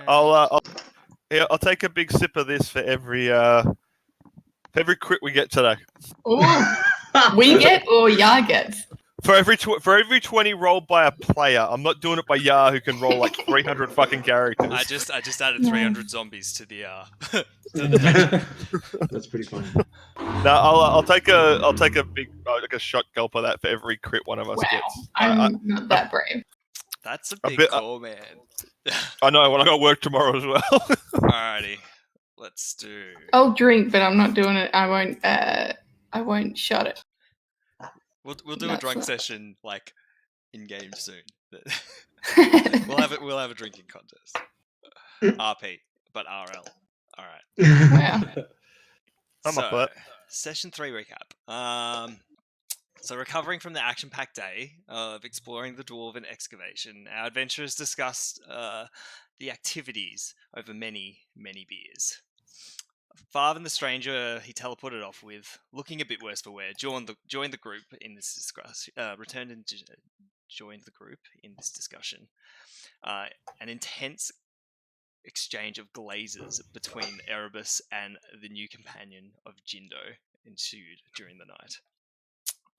I'll take a big sip of this for every crit we get today. Ooh, we get or Yar gets? For every 20 rolled by a player. I'm not doing it by Yar, who can roll like 300 fucking characters. I just added 300 zombies to the That's pretty funny. No, I'll take a big like a shot gulp of that for every crit one of us gets. I'm not that brave. That's a big call, man. I know. When I got work tomorrow as well. Alrighty, let's do. I'll drink, but I'm not doing it. I won't shot it. We'll do a drunk session like in game soon. we'll have a drinking contest. RP, but RL. All right. Wow. I'm up for that. Session 3 recap. So recovering from the action-packed day of exploring the dwarven excavation, our adventurers discussed the activities over many, many beers. Farv and the stranger he teleported off with, looking a bit worse for wear, joined the group in this discussion. Returned and joined the group in this discussion. An intense exchange of glazes between Erebus and the new companion of Jindo ensued during the night.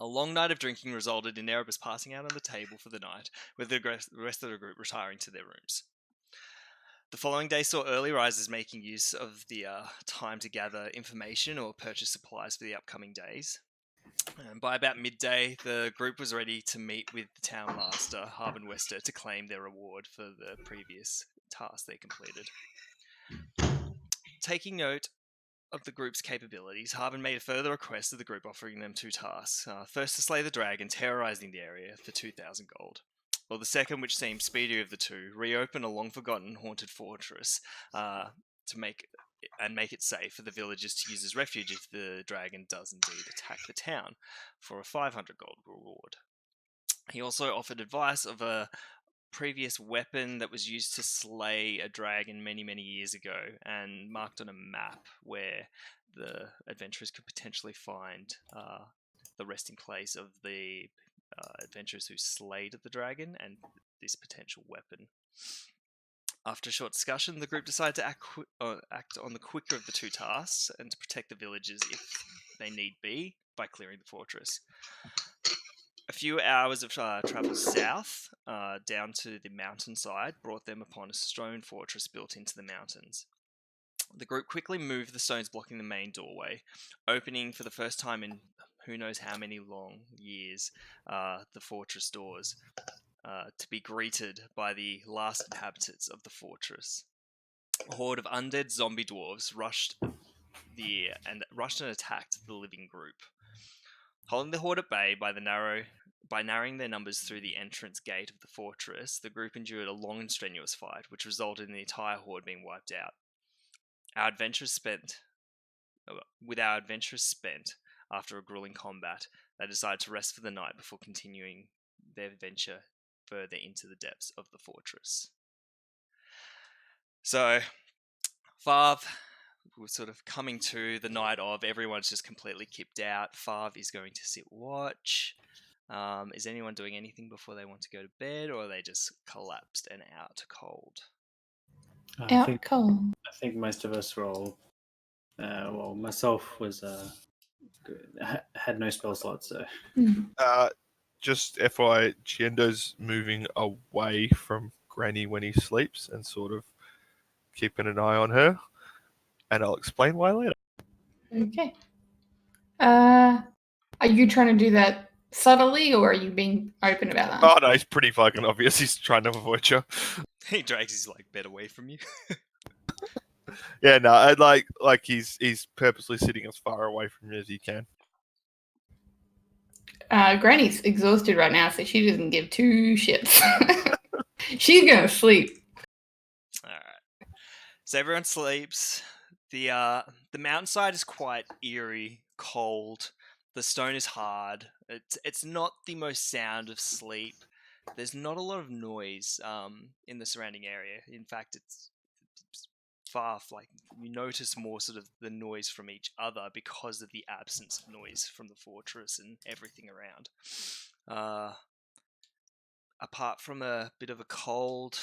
A long night of drinking resulted in Erebus passing out on the table for the night, with the rest of the group retiring to their rooms. The following day saw early risers making use of the time to gather information or purchase supplies for the upcoming days. And by about midday, the group was ready to meet with the town master, Harvin Wester, to claim their reward for the previous task they completed. Taking note of the group's capabilities, Harvin made a further request of the group, offering them 2 tasks. First, to slay the dragon, terrorizing the area for 2,000 gold. Or the second, which seemed speedier of the two, reopen a long-forgotten haunted fortress to make it safe for the villagers to use as refuge if the dragon does indeed attack the town, for a 500 gold reward. He also offered advice of a previous weapon that was used to slay a dragon many, many years ago, and marked on a map where the adventurers could potentially find the resting place of the adventurers who slayed the dragon and this potential weapon. After a short discussion, the group decided to act on the quicker of the 2 tasks and to protect the villagers if they need be by clearing the fortress. A few hours of travel south down to the mountainside brought them upon a stone fortress built into the mountains. The group quickly moved the stones blocking the main doorway, opening for the first time in who knows how many long years the fortress doors, to be greeted by the last inhabitants of the fortress. A horde of undead zombie dwarves rushed and attacked the living group. Holding the horde at bay by narrowing their numbers through the entrance gate of the fortress, the group endured a long and strenuous fight, which resulted in the entire horde being wiped out. With our adventurers spent after a grueling combat, they decided to rest for the night before continuing their adventure further into the depths of the fortress. So, Farv, we're sort of coming to the night of, everyone's just completely kipped out. Farv is going to sit watch. Is anyone doing anything before they want to go to bed, or are they just collapsed and out cold? Out cold. I think most of us were all. Well, myself was had no spell slots, so. Just FYI, Chiendo's moving away from Granny when he sleeps and sort of keeping an eye on her, and I'll explain why later. Okay. Are you trying to do that subtly, or are you being open about that? Oh no, he's pretty fucking obvious. He's trying to avoid you. He drags his bed away from you. Yeah, no, I'd like he's purposely sitting as far away from you as he can. Granny's exhausted right now, so she doesn't give 2 shits. She's gonna sleep. Alright. So everyone sleeps. The mountainside is quite eerie, cold. The stone is hard. It's not the most sound of sleep. There's not a lot of noise in the surrounding area. In fact, it's far, you notice more sort of the noise from each other because of the absence of noise from the fortress and everything around. Apart from a bit of a cold,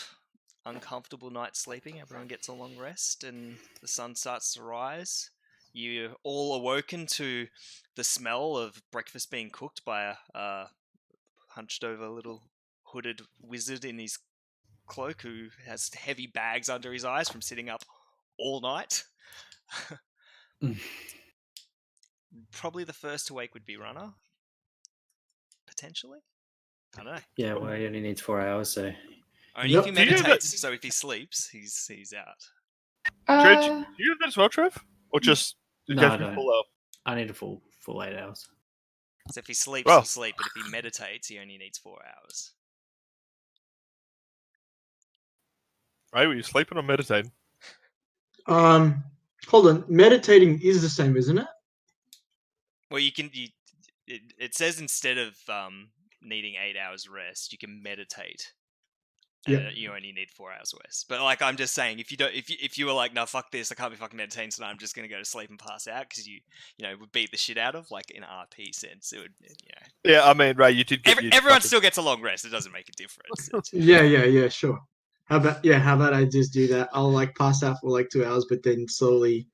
uncomfortable night sleeping. Everyone gets a long rest, and the sun starts to rise. You're all awoken to the smell of breakfast being cooked by a hunched over little hooded wizard in his cloak who has heavy bags under his eyes from sitting up all night. Probably the first to wake would be Runner, potentially. I don't know. Yeah, well, he only needs 4 hours, so Only if he Do you have meditates. So if he sleeps, he's out. Trev, Uh, do you have that as well, Trev? Or just you No, go I for don't. full up? I need a full 8 hours. So if he sleeps, Well. he'll sleep. But if he meditates, he only needs 4 hours. Right? Were you sleeping or meditating? Hold on. Meditating is the same, isn't it? Well, it says instead of needing 8 hours rest, you can meditate. And Yeah. you only need 4 hours rest. But like I'm just saying, if you were like, no, fuck this, I can't be fucking meditating tonight. I'm just gonna go to sleep and pass out because you would beat the shit out of, like in RP sense, it would Yeah, I mean, Ray, you did get your everyone fucking- still gets a long rest. It doesn't make a difference. Yeah, sure. How about I just do that? I'll like pass out for like 2 hours, but then slowly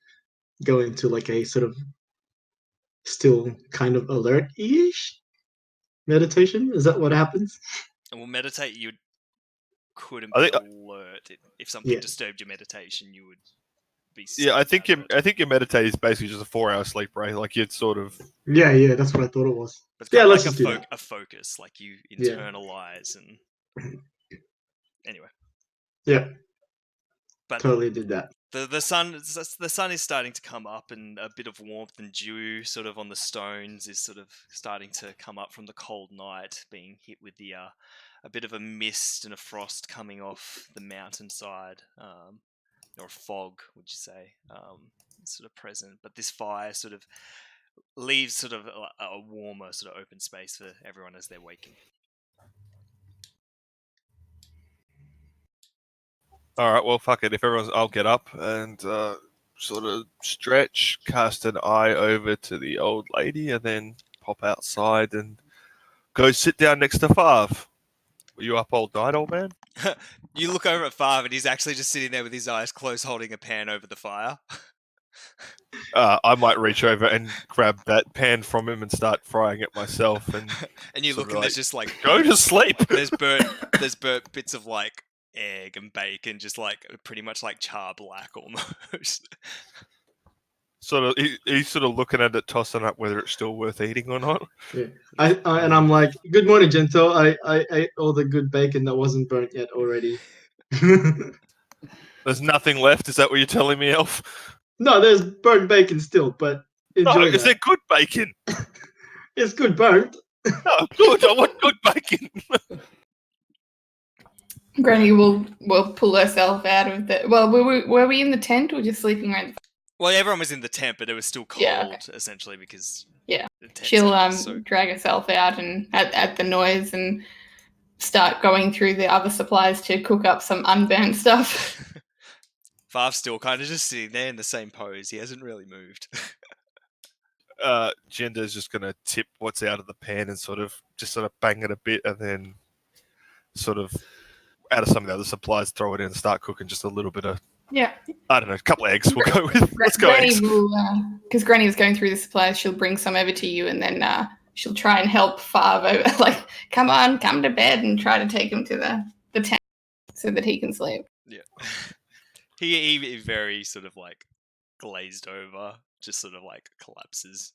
go into like a sort of still kind of alert-ish meditation. Is that what happens? And we'll meditate. You couldn't I be think- alert if something Yeah. disturbed your meditation. You would be. Yeah, I think super alert. your meditate is basically just a 4-hour sleep, Ray. Like you'd sort of Yeah, that's what I thought it was. But it's Yeah, kind of let's like just do that. a focus, like you Yeah. internalize and anyway. Yeah, But totally did that. the sun is starting to come up, and a bit of warmth and dew sort of on the stones is sort of starting to come up from the cold night, being hit with the a bit of a mist and a frost coming off the mountainside, or fog, would you say? Sort of present, but this fire sort of leaves sort of a warmer sort of open space for everyone as they're waking. all right. Well, fuck it. If everyone's, I'll get up and sort of stretch, cast an eye over to the old lady, and then pop outside and go sit down next to Fav. Were you up all night, old man? You look over at Fav, and he's actually just sitting there with his eyes closed, holding a pan over the fire. I might reach over and grab that pan from him and start frying it myself. And And you sort look, of and there's like, just like go to sleep. there's burnt bits of like egg and bacon, just like pretty much like char black almost. Sort of, he's sort of looking at it, tossing up whether it's still worth eating or not. And I'm like, good morning, Gento. I ate all the good bacon that wasn't burnt yet already. There's nothing left. Is that what you're telling me, Elf? No, there's burnt bacon still, but No, enjoy is that. there good bacon? It's good burnt. No, good. I want good bacon. Granny will pull herself out of the. Well, were we in the tent or just sleeping around? Well, everyone was in the tent, but it was still cold, Yeah, okay. essentially, because Yeah. the tent She'll was so drag herself out and at the noise and start going through the other supplies to cook up some unburnt stuff. Fav's still kind of just sitting there in the same pose. He hasn't really moved. Jenda's just gonna tip what's out of the pan and sort of bang it a bit, and then sort of out of some of the other supplies, throw it in and start cooking just a little bit of, Yeah. I don't know, a couple of eggs. We'll go with. Let's go Granny eggs. will, because Granny was going through the supplies, she'll bring some over to you, and then she'll try and help Fav over. Like, come on, come to bed, and try to take him to the tent so that he can sleep. Yeah. He very sort of like glazed over, just sort of like collapses.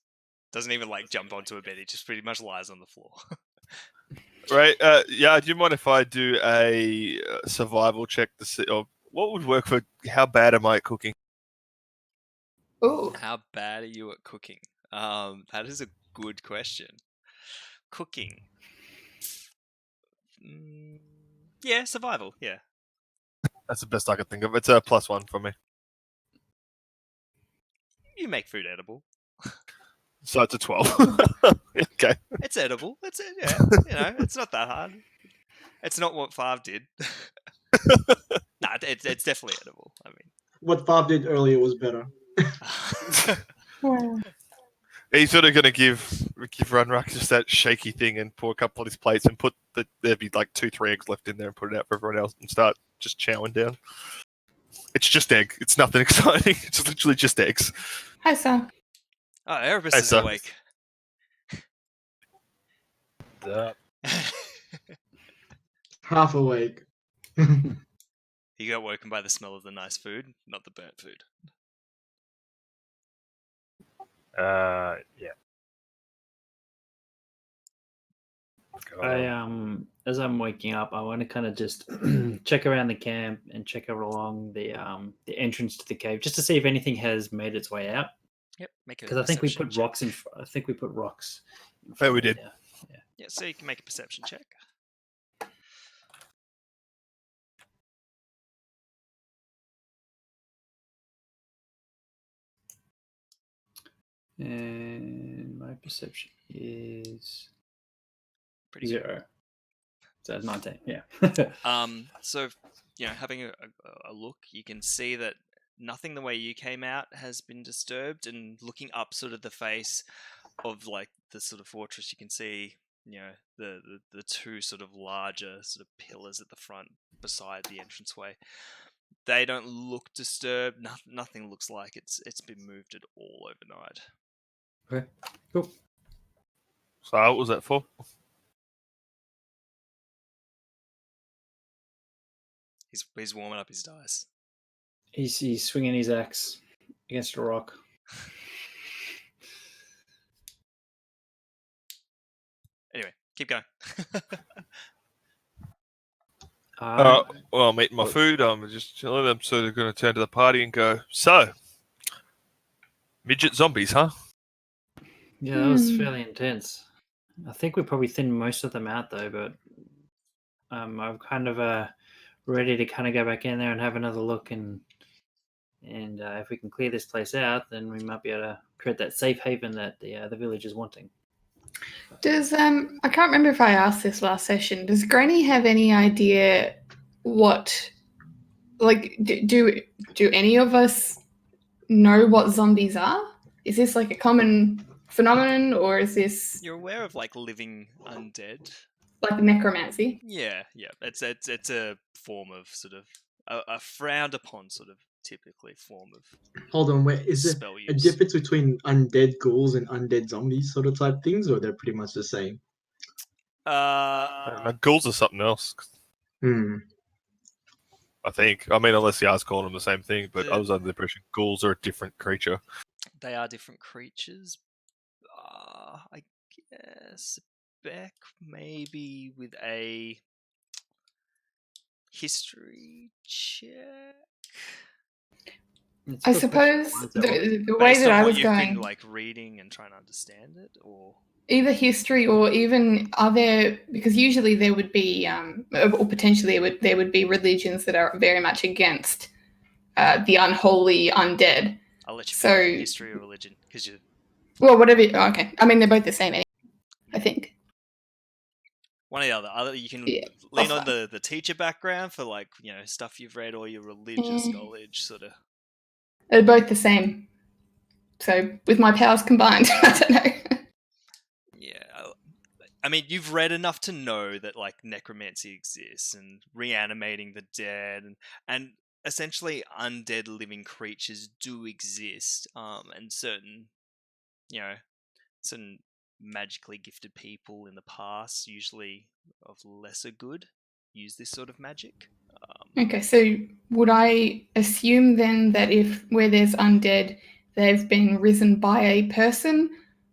Doesn't even like jump onto a bed. He just pretty much lies on the floor. Right. Yeah. Do you mind if I do a survival check to see, or what would work for? How bad am I at cooking? Ooh. How bad are you at cooking? That is a good question. Cooking. Yeah, survival. Yeah. That's the best I could think of. It's a +1 for me. You make food edible. So it's a 12. Okay. It's edible. It's yeah. You know, it's not that hard. It's not what Fav did. Nah, it's definitely edible. I What Bob did earlier was better. mean, He's sort of going to give Runruck just that shaky thing and pour a couple of his plates and there'd be like 2-3 eggs left in there and put it out for everyone else and start just chowing down. It's just egg. It's nothing exciting. It's literally just eggs. Hi, sir. Oh, Erebus Hey, is sir. awake. Half awake. He got woken by the smell of the nice food, not the burnt food. Yeah. As I'm waking up, I want to kind of just check around the camp and check out along the entrance to the cave, just to see if anything has made its way out. Yep, make a Because I think we perception put check. rocks in. I think we put rocks. in Yeah, front we of did. there. Yeah, so you can make a perception check. And my perception is Pretty good. 0. So 19. Yeah. So having a look, you can see that nothing the way you came out has been disturbed, and looking up sort of the face of like the sort of fortress, you can see the two sort of larger sort of pillars at the front beside the entranceway. They don't look disturbed. Nothing looks like it's been moved at all overnight. Okay. Cool. So what was that for? He's warming up his dice. He's swinging his axe against a rock. Anyway, keep going. Well, I'm eating my food. I'm just chilling. I'm sort of going to turn to the party and go, so, midget zombies, huh? Yeah, that was fairly intense. I think we probably thinned most of them out though, but I'm kind of ready to kind of go back in there and have another look, and if we can clear this place out, then we might be able to create that safe haven that the village is wanting. Does I can't remember if I asked this last session. Does Granny have any idea what, like, do any of us know what zombies are? Is this like a common phenomenon, or is this You're aware of like living undead? like necromancy? Yeah. It's a form of sort of a frowned upon sort of typically form of Hold on, wait. Is there spell a use. difference between undead ghouls and undead zombies sort of type things, or they're pretty much the same? Ghouls are something else, Hmm. I think. I mean, unless the R's calling them the same thing, but I The- was under the impression ghouls are a different creature. They are different creatures. I guess Beck maybe with a history check. It's a I good question. suppose Why is that one? the way Based that on I what was you've going, been like reading and trying to understand it, or either history or even are there, because usually there would be or potentially there would be religions that are very much against the unholy undead. I'll let you So- pick history or religion because you. Well, whatever. Okay, I mean they're both the same. Anyway, I think. One or the other. Either you can Yeah, lean that's on the teacher background for like stuff you've read, or your religious knowledge, sort of. They're both the same. So with my powers combined, I don't know. Yeah, I mean, you've read enough to know that like necromancy exists and reanimating the dead, and essentially undead living creatures do exist, and certain magically gifted people in the past, usually of lesser good, use this sort of magic. Okay, so would I assume then that if where there's undead, they've been risen by a person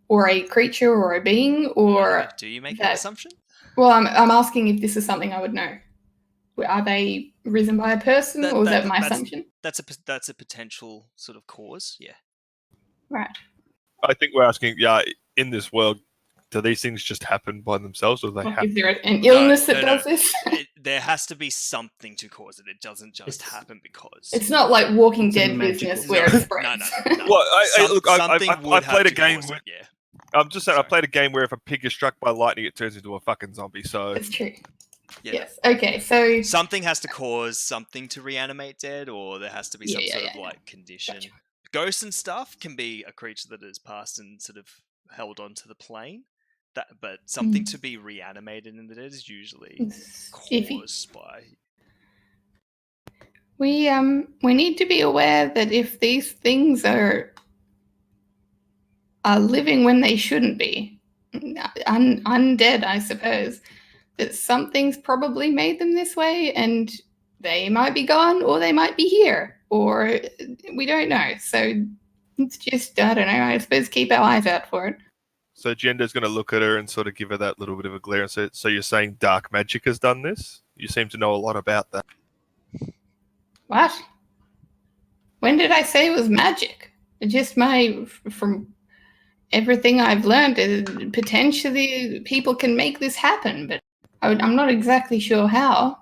or a creature or a being, or Do you make that that- assumption? well, I'm asking if this is something I would know. Are they risen by a person, or is that my assumption? That's a potential sort of cause. Yeah. Right. I think we're asking, in this world, do these things just happen by themselves, or do they Like, happen? is there an illness that no. does this? There has to be something to cause it. It doesn't just It's- happen because. It's not like Walking It's a Dead magical business where No, it spreads. no. Well, Something I would have played a to game cause with. it, yeah. I'm just saying, I Sorry. played a game where if a pig is struck by lightning, it turns into a fucking zombie. So That's true. Yeah, Yes. Okay. So something has to cause something to reanimate dead, or there has to be some sort of like condition. Gotcha. Ghosts and stuff can be a creature that has passed and sort of held onto the plane. But something to be reanimated in the dead is usually it's iffy. caused by We need to be aware that if these things are living when they shouldn't be, undead, I suppose, that something's probably made them this way, and they might be gone, or they might be here, or we don't know. So it's just, I don't know, I suppose keep our eyes out for it. So Jenda's going to look at her and sort of give her that little bit of a glare and say, so you're saying dark magic has done this? You seem to know a lot about that. What? When did I say it was magic? Just from everything I've learned, potentially people can make this happen, but I'm not exactly sure how.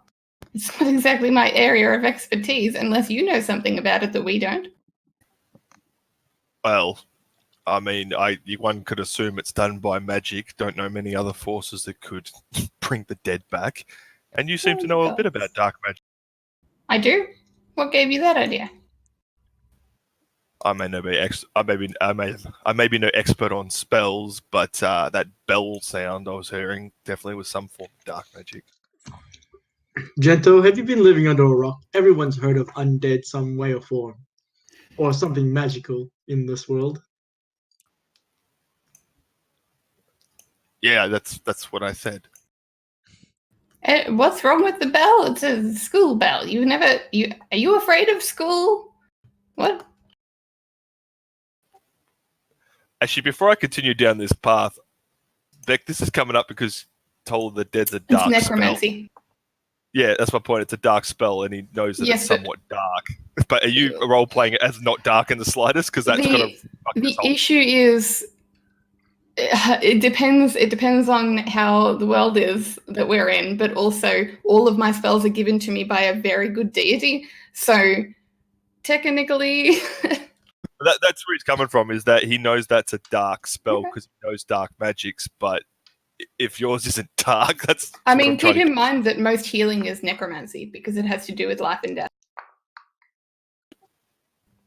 It's not exactly my area of expertise, unless you know something about it that we don't. Well, I mean, one could assume it's done by magic. Don't know many other forces that could bring the dead back. And you seem to know a bit about dark magic. I do? What gave you that idea? I may be no expert on spells, but that bell sound I was hearing definitely was some form of dark magic. Gento, have you been living under a rock? Everyone's heard of undead some way or form. Or something magical in this world. Yeah, that's what I said. What's wrong with the bell? It's a school bell. Are you afraid of school? What? Actually, before I continue down this path, Beck, this is coming up because told the dead's a dark It's necromancy. spell. Yeah, that's my point. It's a dark spell, and he knows that Yes, it's somewhat dark. But are you role playing it as not dark in the slightest? Because that's kind of the issue is it depends on how the world is that we're in, but also all of my spells are given to me by a very good deity. So technically, that's where he's coming from. Is that he knows that's a dark spell because he knows dark magics, but if yours isn't dark, that's. I mean, keep in mind that most healing is necromancy because it has to do with life and death.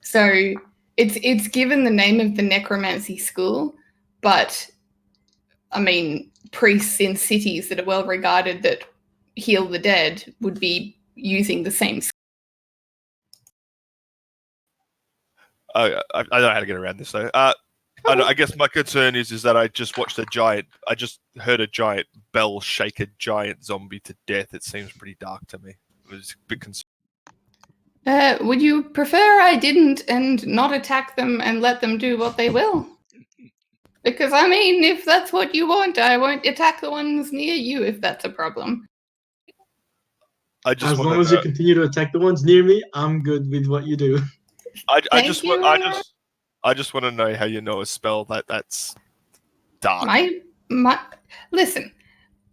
So it's given the name of the necromancy school, but I mean, priests in cities that are well regarded that heal the dead would be using the same skill. I don't know how to get around this though. I guess my concern is that I just heard a giant bell shake a giant zombie to death. It seems pretty dark to me. It was a bit concerned. Would you prefer I didn't and not attack them and let them do what they will? Because, I mean, if that's what you want, I won't attack the ones near you if that's a problem. As long as you continue to attack the ones near me, I'm good with what you do. I just want to know how you know a spell that's dark. Listen,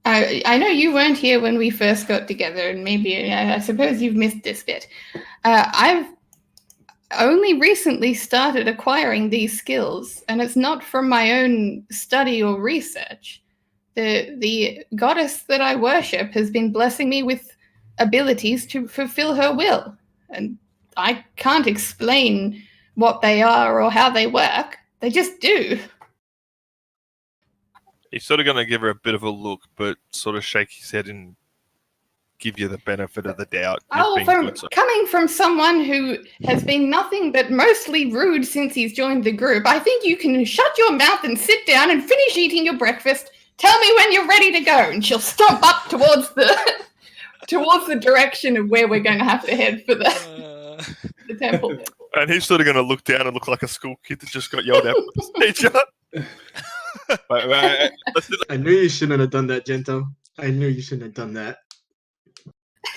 I know you weren't here when we first got together, and maybe I suppose you've missed this bit. I've only recently started acquiring these skills, and it's not from my own study or research. The goddess that I worship has been blessing me with abilities to fulfill her will, and I can't explain what they are or how they work. They just do. He's sort of going to give her a bit of a look, but sort of shake his head and give you the benefit of the doubt. Coming from someone who has been nothing but mostly rude since he's joined the group, I think you can shut your mouth and sit down and finish eating your breakfast. Tell me when you're ready to go, and she'll stomp up towards the direction of where we're going to have to head for the temple. And he's sort of going to look down and look like a school kid that just got yelled at by the teacher. I knew you shouldn't have done that, Gento. I knew you shouldn't have done that.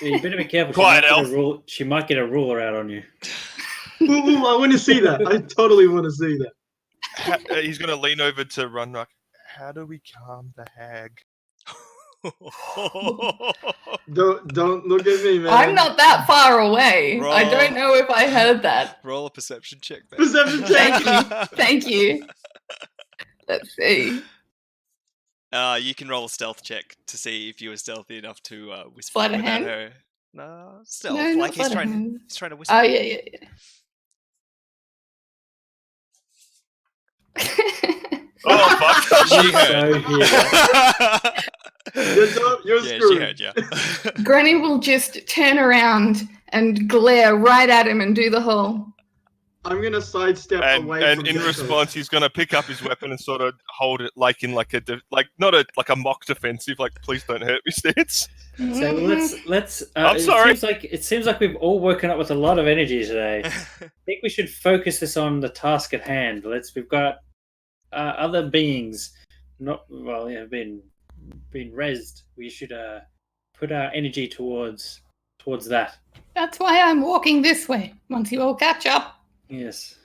Yeah, you better be careful. Quiet, She might get a ruler out on you. Ooh, I want to see that. I totally want to see that. He's going to lean over to Runrock. How do we calm the hag? Don't look at me, man. I'm not that far away. I don't know if I heard that. Roll a perception check. Ben. Perception check. Thank you. Let's see. You can roll a stealth check to see if you were stealthy enough to whisper Sleight of without hand? her. No, stealth. No, like he's trying to whisper. Oh yeah. Oh fuck! She heard. You're Yeah, screwed. she heard you. Granny will just turn around and glare right at him and do the whole. I'm gonna sidestep away And from in Gecko. response, he's gonna pick up his weapon and sort of hold it like in like a not a like a mock defensive, like please don't hurt me stance. So let's. I'm it sorry. Seems like we've all woken up with a lot of energy today. I think we should focus this on the task at hand. We've got other beings, been rezzed. We should put our energy towards that. That's why I'm walking this way. Once you all catch up. Yes.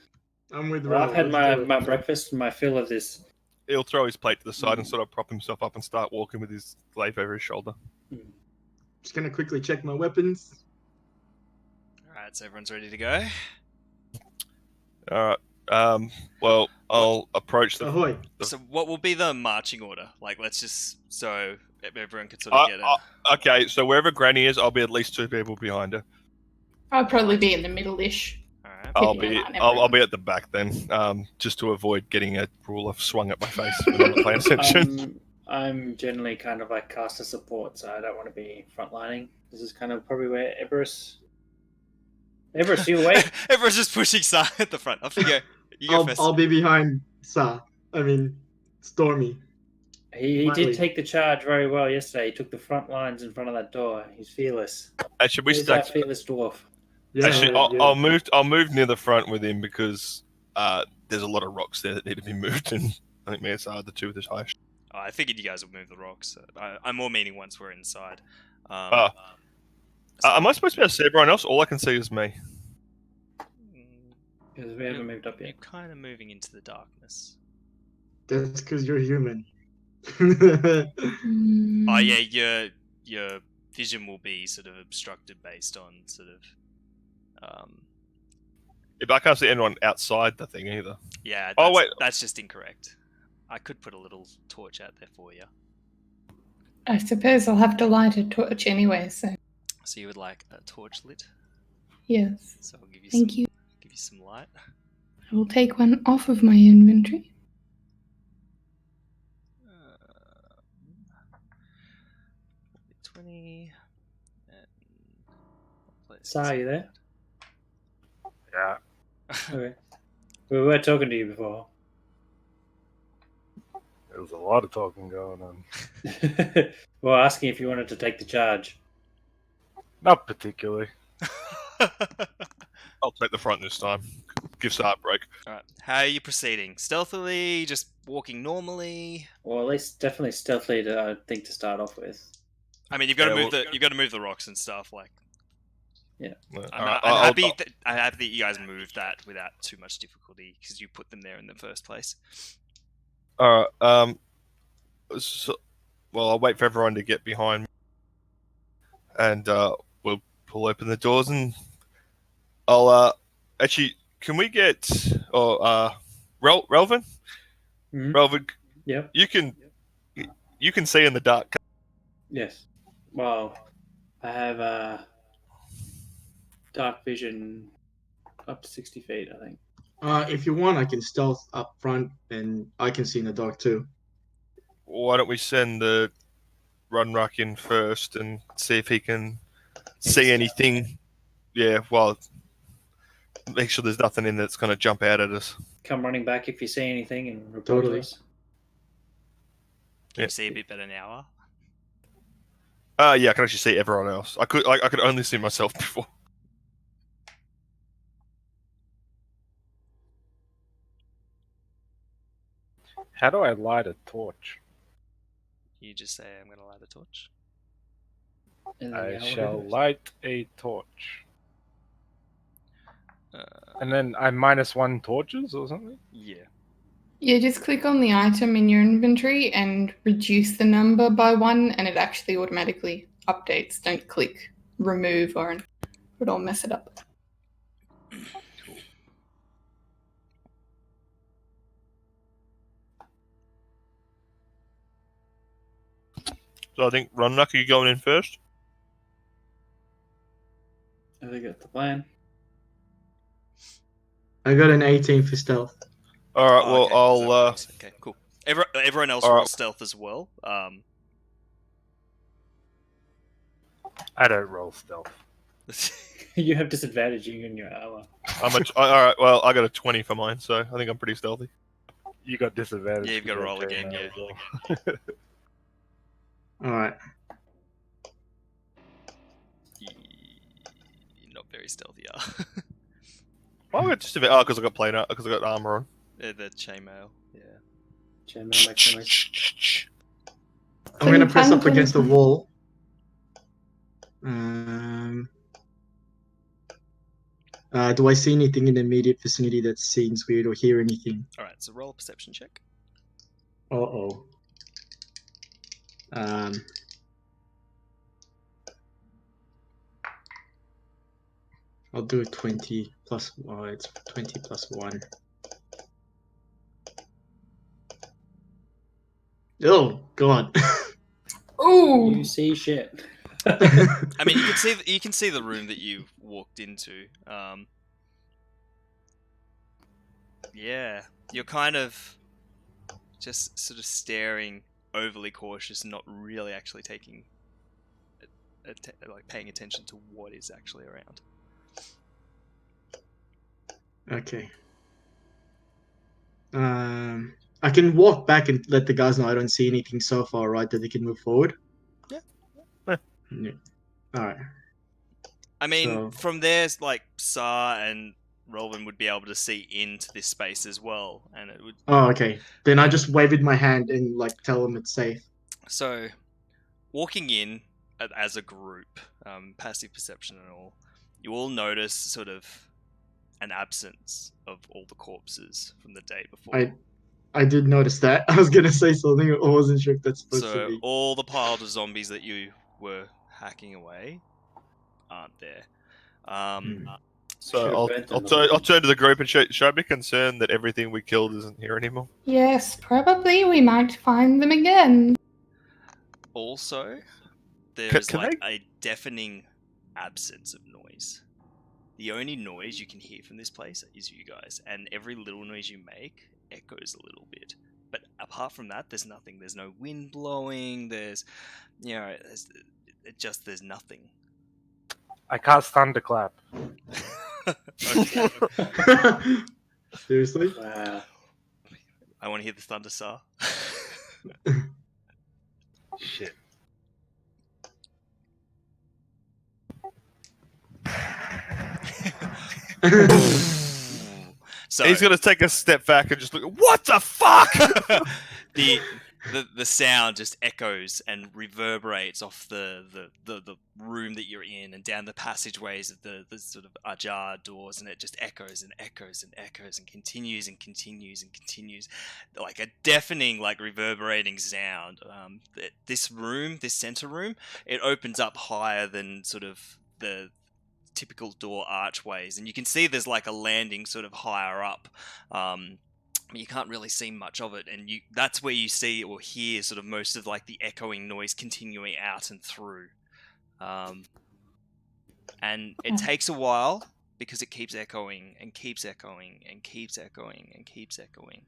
I'm with Well, Ro. I've had Let's do my it. breakfast and my fill of this. He'll throw his plate to the side and sort of prop himself up and start walking with his glaive over his shoulder. Just gonna quickly check my weapons. Alright, so everyone's ready to go. All right. Well, I'll approach the. Ahoy! So what will be the marching order? Like, let's just so everyone can sort of get a. Okay, so wherever Granny is, I'll be at least 2 people behind her. I'll probably be in the middle-ish. Alright. I'll Keeping be an eye on I'll everyone. be at the back then, just to avoid getting a ruler swung at my face when I'm not paying attention. I'm generally kind of like caster support, so I don't want to be frontlining. This is kind of probably where Everest, you awake? Everyone's just pushing Sai at the front. Off you go. You go first. I'll be behind Stormy. He Lightly. did take the charge very well yesterday. He took the front lines in front of that door. He's fearless. Should we He's our stack? fearless dwarf. Yeah, Actually, yeah. I'll move near the front with him because there's a lot of rocks there that need to be moved, and I think me and Sai are the two with the highest. Oh, I figured you guys would move the rocks. I'm more meaning once we're inside. Am I supposed to be able to see everyone else? All I can see is me. Because we haven't moved up You're yet. kind of moving into the darkness. That's because you're human. Oh yeah, your vision will be sort of obstructed based on sort of. If I can't see anyone outside the thing either. Yeah. Oh, wait. That's just incorrect. I could put a little torch out there for you. I suppose I'll have to light a torch anyway, so So you would like a torch lit? yes. So I'll give you Thank you. Give you some light. I will take one off of my inventory. 20. Sai, are you there? Yeah. Okay. We were talking to you before. There was a lot of talking going on. We were asking if you wanted to take the charge. Not particularly. I'll take the front this time. Give Sai a break. Alright, how are you proceeding? Stealthily? Just walking normally? Or at least definitely stealthily, I think, to start off with. I mean, you've got to Yeah, move you've got to move the rocks and stuff. Like, All I'm right, happy that you guys moved that without too much difficulty because you put them there in the first place. All right. Well, I'll wait for everyone to get behind me, and we'll pull open the doors, and I'll actually. Can we get Relvin? Mhm. Relvin, Yep. you can see in the dark. Yes. Well, I have dark vision up to 60 feet, I think. If you want, I can stealth up front, and I can see in the dark too. Why don't we send the Runruck in first and see if he can see anything? Yeah, well, make sure there's nothing in that's going to jump out at us. Come running back if you see anything and report Totally. to us. Can Yeah. you see a bit better now? Yeah, I can actually see everyone else. I could only see myself before. How do I light a torch? You just say, I'm going to light a torch. And then I yeah, shall whatever. light a torch. Uh, And then I -1 torches or something? yeah. Yeah, just click on the item in your inventory and reduce the number by 1, and it actually automatically updates. Don't click remove or it'll mess it up. So I think Runruck, are you going in first? I think that's the plan. I got an 18 for stealth. All right. Oh, Well, okay, so I'll. that works. Okay, cool. Everyone else All roll right. stealth as well. I don't roll stealth. You have disadvantage in your armor. All right. Well, I got a 20 for mine, so I think I'm pretty stealthy. You got disadvantage. Yeah, you've got to roll again, chainmail yeah. as well. All right. You're not very stealthy, Well, I got just a bit. Oh, because I got planar. Because I got armor on. the chainmail, yeah. Chainmail makes noise. I'm gonna you press can up put against the it- wall. Do I see anything in the immediate vicinity that seems weird or hear anything? Alright, so roll a perception check. Uh-oh. I'll do a 20 plus. Oh, it's 20 plus 1. Oh, God. Ooh. You see shit. I mean, you can see the room that you walked into. Yeah, you're kind of just sort of staring, overly cautious, not really actually taking, like paying attention to what is actually around. Okay. I can walk back and let the guys know I don't see anything so far, right? That they can move forward. Yeah. Yeah. All right. I mean, So- from there, like Sar and Rolvin would be able to see into this space as well, and it would. Oh, okay. Then I Yeah. just wave with my hand and like tell them it's safe. So, walking in as a group, passive perception and all, you all notice sort of an absence of all the corpses from the day before. I did notice that. I was gonna say something, I wasn't sure if that's supposed to So be. all the piled of zombies that you were hacking away aren't there. So Should've I'll burnt I'll, them. turn I'll turn to the group and should I be concerned that everything we killed isn't here anymore? Yes, probably we might find them again. Also, there's can like a deafening absence of noise. The only noise you can hear from this place is you guys, and every little noise you make echoes a little bit. But apart from that, there's nothing. There's no wind blowing. There's nothing. I cast thunderclap. Okay. Seriously? Wow. I want to hear the thunder saw. Shit. So He's gonna take a step back and just look. What the fuck? the sound just echoes and reverberates off the room that you're in and down the passageways of the sort of ajar doors, and it just echoes and echoes and echoes and continues and continues and continues, like a deafening, like reverberating sound. This room, this center room, it opens up higher than sort of the typical door archways, and you can see there's like a landing sort of higher up. You can't really see much of it, and that's where you see or hear sort of most of like the echoing noise continuing out and through. And it takes a while because it keeps echoing and keeps echoing and keeps echoing and keeps echoing.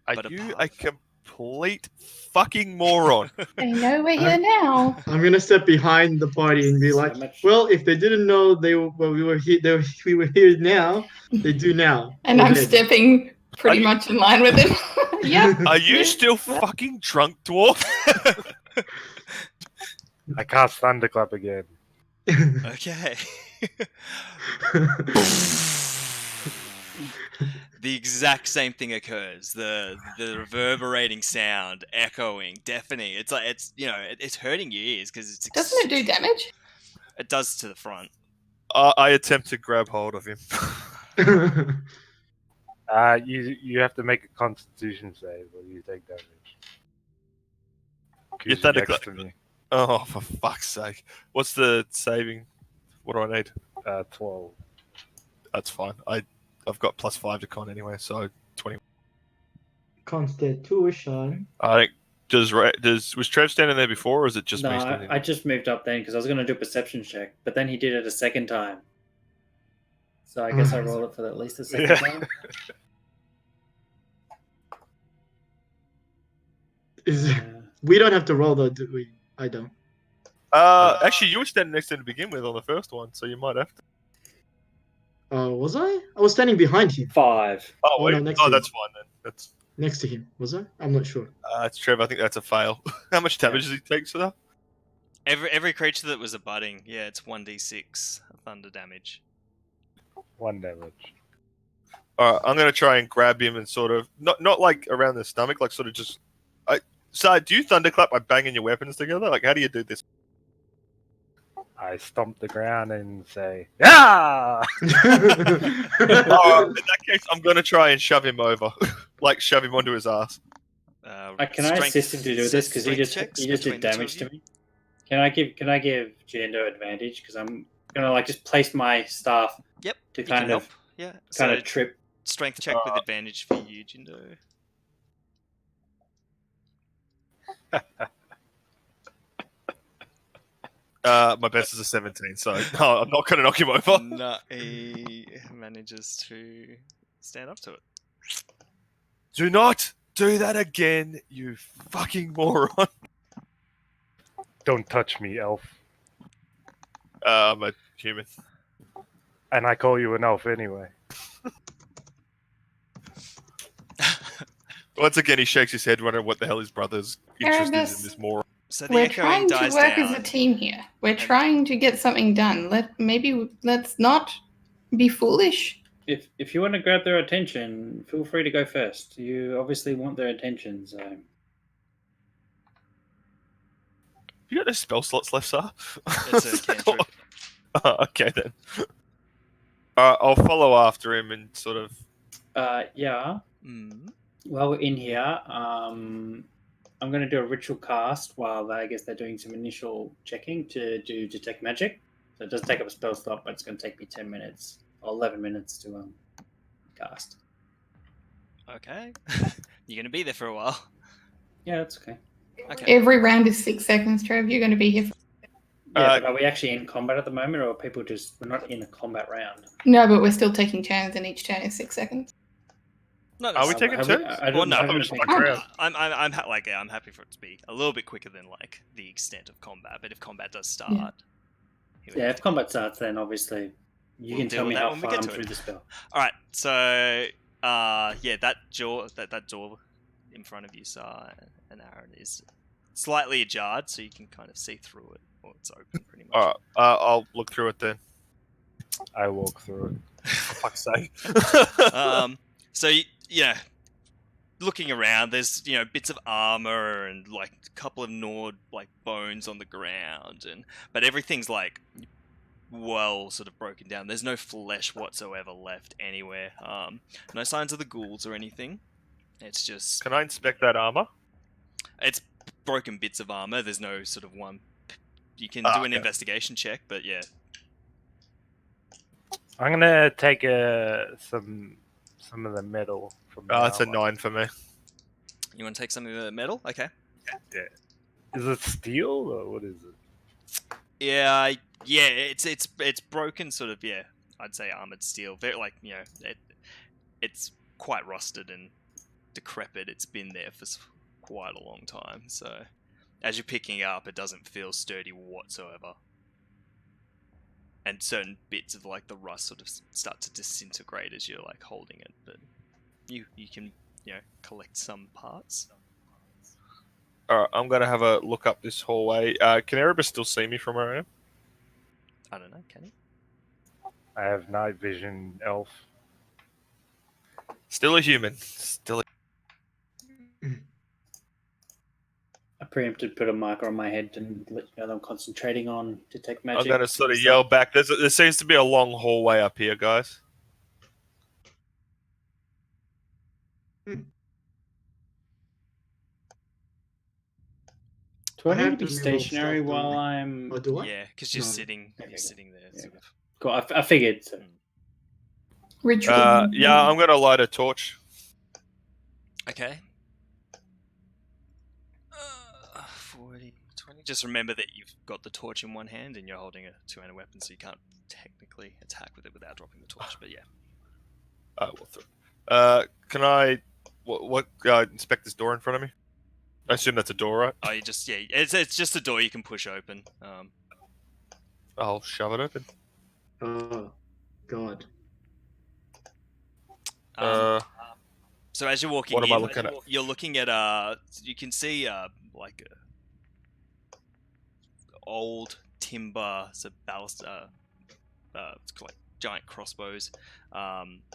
Are But you apart- a complete fucking moron? They know we're here now. I'm gonna step behind the party and be So like, much- "Well, if they didn't know we were here, we were here now. They do now." And Or I'm did. stepping pretty you- much in line with him. Yep. Are you Yeah. still fucking drunk, dwarf? I cast thunderclap again. Okay. The exact same thing occurs. The reverberating sound, echoing, deafening. It's like it's hurting your ears because it's. Doesn't it do damage? It does to the front. I attempt to grab hold of him. You have to make a Constitution save, or you take damage. 'Cause Your you're next thunderclap- to me. Oh, for fuck's sake! What's the saving? What do I need? 12. That's fine. I've got +5 to con anyway, so 20. Constitution. I think was Trev standing there before, or is it just No, me standing? I just moved up then because I was going to do a perception check, but then he did it a second time. So I guess I rolled it for at least the second Yeah. time. Is Uh, we don't have to roll though, do we? I don't. Actually, you were standing next to him to begin with on the first one, so you might have to. Was I? I was standing behind him. 5. Oh, Oh, wait. no, next to him. That's fine then. That's Next to him. Was I? I'm not sure. it's Trevor. I think that's a fail. How much damage does he take to that? Every creature that was abutting, yeah, it's 1d6 thunder damage. 1 damage. Alright, I'm gonna try and grab him and sort of not like around the stomach, like sort of just. So, do you thunderclap by banging your weapons together? Like, how do you do this? I stomp the ground and say, "Yeah!" In that case, I'm gonna try and shove him over, like shove him onto his ass. Can I assist him to do this because he just did damage to me? Can I give Jando advantage because I'm gonna like just place my staff Yep. to you can kind of help. Yeah. kind of trip. Strength check with advantage for you, Jindo. My best is a 17, so no, I'm not gonna knock him over. No, he manages to stand up to it. Do not do that again, you fucking moron. Don't touch me, elf. I'm a human. And I call you an elf anyway. Once again, he shakes his head, wondering what the hell his brother's interest is in this moron. So the We're echoing trying to dies work down. as a team here. We're trying to get something done. Let's not be foolish. If you want to grab their attention, feel free to go first. You obviously want their attention, so. You got no spell slots left, sir? It's a cantrip. Oh, okay then. I'll follow after him and sort of. Yeah. Mm. While we're in here, I'm going to do a ritual cast while I guess they're doing some initial checking to do detect magic. So it does take up a spell slot, but it's going to take me 10 minutes or 11 minutes to cast. Okay. You're going to be there for a while. Yeah, that's okay. Okay. Every round is 6 seconds, Trev. You're going to be here. Yeah, but are we actually in combat at the moment, or are people just we're not in a combat round? No, but we're still taking turns, and each turn is 6 seconds. Not Are we necessarily. taking turns? Well, no, I'm just like around. I'm happy for it to be a little bit quicker than like the extent of combat. But if combat does start, Yeah, if combat starts, then obviously you We'll can deal tell me with that how when we far get I'm to through it. the spell. All right. So that door in front of you, Sar and Aaron, is slightly ajar, so you can kind of see through it, or it's open pretty much. Alright, I'll look through it then. I walk through it. For fuck's sake. So looking around, there's bits of armor and like a couple of gnawed like bones on the ground, but everything's like well sort of broken down. There's no flesh whatsoever left anywhere. No signs of the ghouls or anything. It's just Can I inspect that armor? it's broken bits of armor. There's no sort of one. You can do an investigation check, but yeah. I'm gonna take some of the metal from the That's a armor. 9 9 for me. You want to take some of the metal? Okay. Yeah. Is it steel or what is it? Yeah, it's broken, sort of. Yeah, I'd say armored steel. Very it's quite rusted and decrepit. It's been there for quite a long time. So, as you're picking it up, it doesn't feel sturdy whatsoever. And certain bits of like the rust sort of start to disintegrate as you're like holding it. But you can collect some parts. Alright, I'm gonna have a look up this hallway. Can Erebus still see me from where I am? I don't know. Can he? I have night vision, elf. Still a human. Still a... I preempted put a marker on my head and let you know that I'm concentrating on detect magic. I'm gonna sort of yell back. There seems to be a long hallway up here, guys. Do I I need to have be to remove stationary stuff, don't while I? I'm? Or do I? Yeah, because you're No. sitting. Okay, You're good. sitting there. Yeah, Sort of. Cool. I figured. So. Ritual. Yeah, I'm gonna light a torch. Okay. 40, 20. Just remember that you've got the torch in one hand and you're holding a two-handed weapon, so you can't technically attack with it without dropping the torch. But yeah. Can I inspect this door in front of me? I assume that's a door, right? Oh, it's just a door you can push open. I'll shove it open. Oh, God. So as you're walking What am I in, looking at? you're looking at you can see like old timber, so ballast, it's like giant crossbows,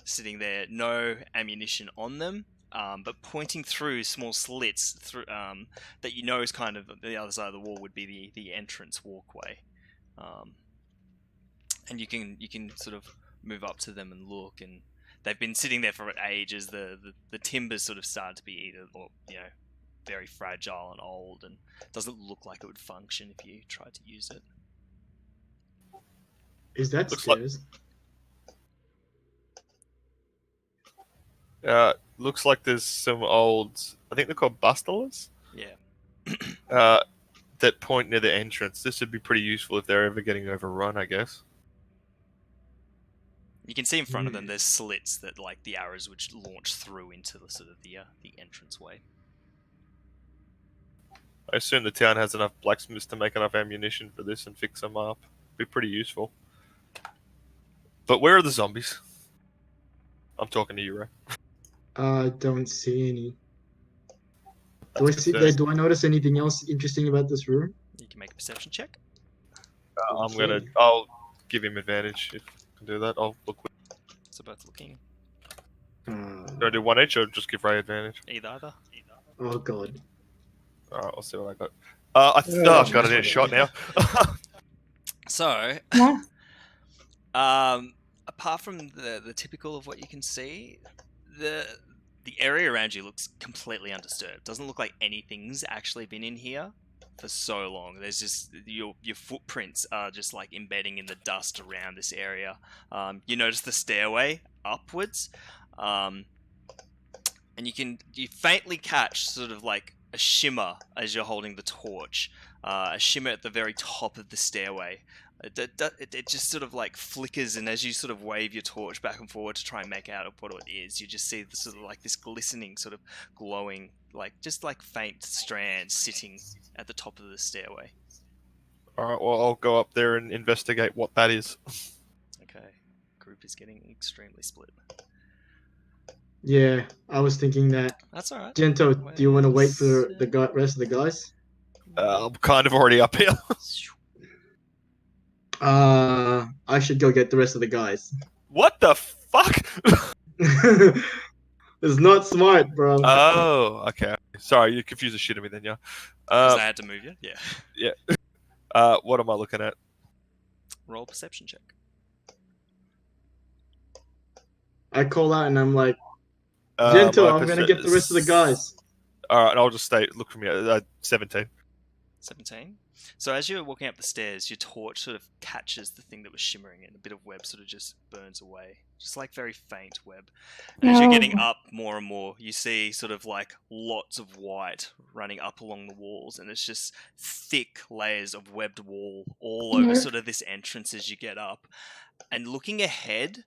sitting there, no ammunition on them, but pointing through small slits through that you know is kind of the other side of the wall would be the entrance walkway, and you can sort of move up to them and look, and they've been sitting there for ages. The timbers sort of started to be either, very fragile and old, and doesn't look like it would function if you tried to use it. Is that Looks like- stairs? Looks like there's some old, I think they're called bustlers, Yeah. that point near the entrance. This would be pretty useful if they're ever getting overrun, I guess. You can see in front of them there's slits that like the arrows would launch through into the sort of the entranceway. I assume the town has enough blacksmiths to make enough ammunition for this and fix them up. Be pretty useful. But where are the zombies? I'm talking to you, Ray. I don't see any. That's Do I notice anything else interesting about this room? You can make a perception check. I'll give him advantage if I can do that. I'll look. So both looking Do I do one each or just give Ray advantage? either. Oh, God. Alright, I'll see what I got. I've got an shot now. So, Yeah. apart from the typical of what you can see, the area around you looks completely undisturbed. Doesn't look like anything's actually been in here for so long. There's just your footprints are just like embedding in the dust around this area. You notice the stairway upwards, and you faintly catch sort of like a shimmer as you're holding the torch, a shimmer at the very top of the stairway. It just sort of like flickers, and as you sort of wave your torch back and forward to try and make out what it is, you just see this sort of like this glistening, sort of glowing, like just like faint strands sitting at the top of the stairway. Alright, well, I'll go up there and investigate what that is. Okay, group is getting extremely split. Yeah, I was thinking that. That's all right. Gento, do you want to wait for the rest of the guys? I'm kind of already up here. I should go get the rest of the guys. What the fuck? It's not smart, bro. Oh, okay. Sorry, you confused the shit out of me then, yeah. Because I had to move you. Yeah. What am I looking at? Roll perception check. I call out and I'm like, Gento, I'm gonna get the rest of the guys. Alright, I'll just look from here. 17. 17. So as you're walking up the stairs, your torch sort of catches the thing that was shimmering, and a bit of web sort of just burns away. Just like very faint web. And as you're getting up more and more, you see sort of like lots of white running up along the walls, and it's just thick layers of webbed wall all over sort of this entrance as you get up. And looking ahead,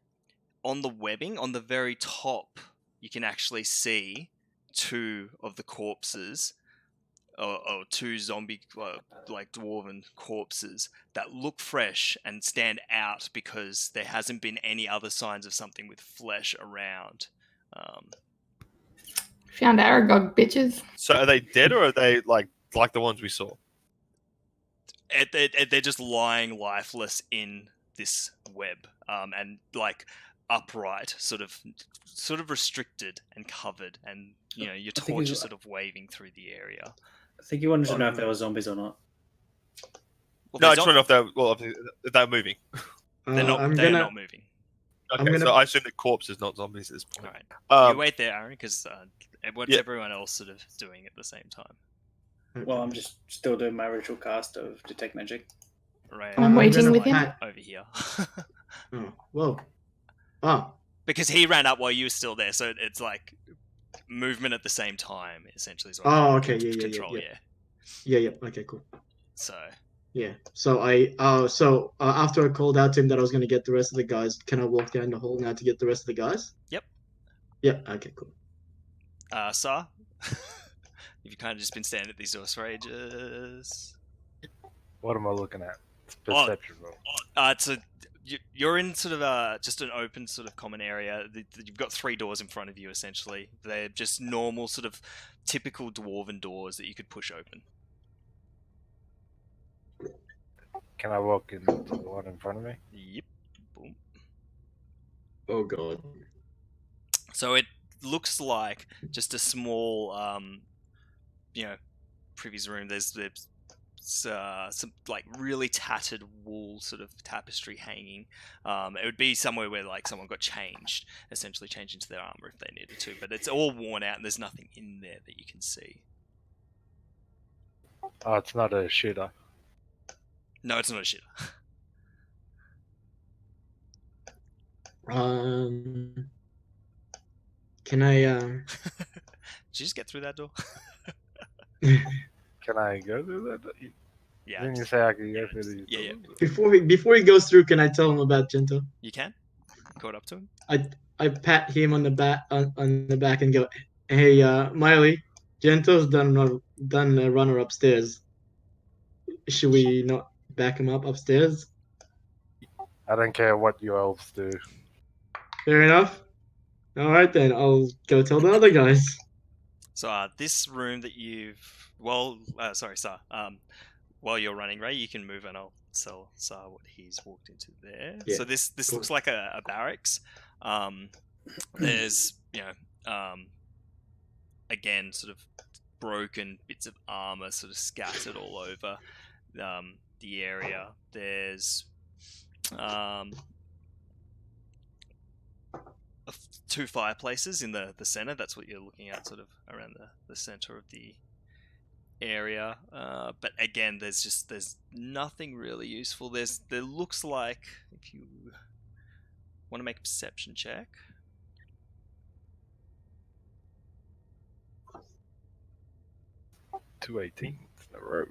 on the webbing, on the very top, you can actually see two of the corpses, or two zombie, like dwarven corpses that look fresh and stand out because there hasn't been any other signs of something with flesh around. Found Aragog, bitches. So are they dead or are they like the ones we saw? They're just lying lifeless in this web, and like upright, sort of restricted and covered, and your torch is sort of waving through the area. I think you wanted to know if there were zombies or not. Well, No, I just want to know if they're moving. They're not. They're not moving. Okay, so I assume the corpse is not zombies at this point. All right. You wait there, Aaron, because what's everyone else sort of doing at the same time? Well, I'm just still doing my ritual cast of detect magic. Right. I'm waiting with him. Over here. Oh, whoa. Oh. Because he ran up while you were still there, so it's like movement at the same time, essentially. Is what okay, control, yeah. Okay, cool. So. Yeah. So after I called out to him that I was gonna get the rest of the guys, can I walk down the hall now to get the rest of the guys? Yep. Yeah. Okay. Cool. Sir. You've kind of just been standing at these doors for ages. What am I looking at? It's Oh. perception roll. You're in sort of just an open sort of common area. You've got 3 doors in front of you, essentially. They're just normal sort of typical dwarven doors that you could push open. Can I walk into the one in front of me? Yep. Boom. Oh god. So it looks like just a small, previous room. There's some like really tattered wool sort of tapestry hanging. It would be somewhere where like someone got changed into their armor if they needed to, but it's all worn out and there's nothing in there that you can see. Oh, it's not a shooter. No, it's not a shitter. Can I Did you just get through that door? Can I go through that? Yeah. Didn't you say I could go through these? Yeah. before he goes through, can I tell him about Gento? You can. Caught up to him. I pat him on the back and go, "Hey, Miley, Gento's done a runner upstairs. Should we not back him up upstairs?" I don't care what you elves do. Fair enough. All right then, I'll go tell the other guys. So this room that sorry, Sar. While you're running, Ray, you can move and I'll tell Sar what he's walked into there. Yeah, So this cool. looks like a barracks. There's again sort of broken bits of armor sort of scattered all over the area. There's 2 fireplaces in the center. That's what you're looking at, sort of around the center of the area. But again, there's nothing really useful. There looks like, if you want to make a perception check. Two 18s in a row.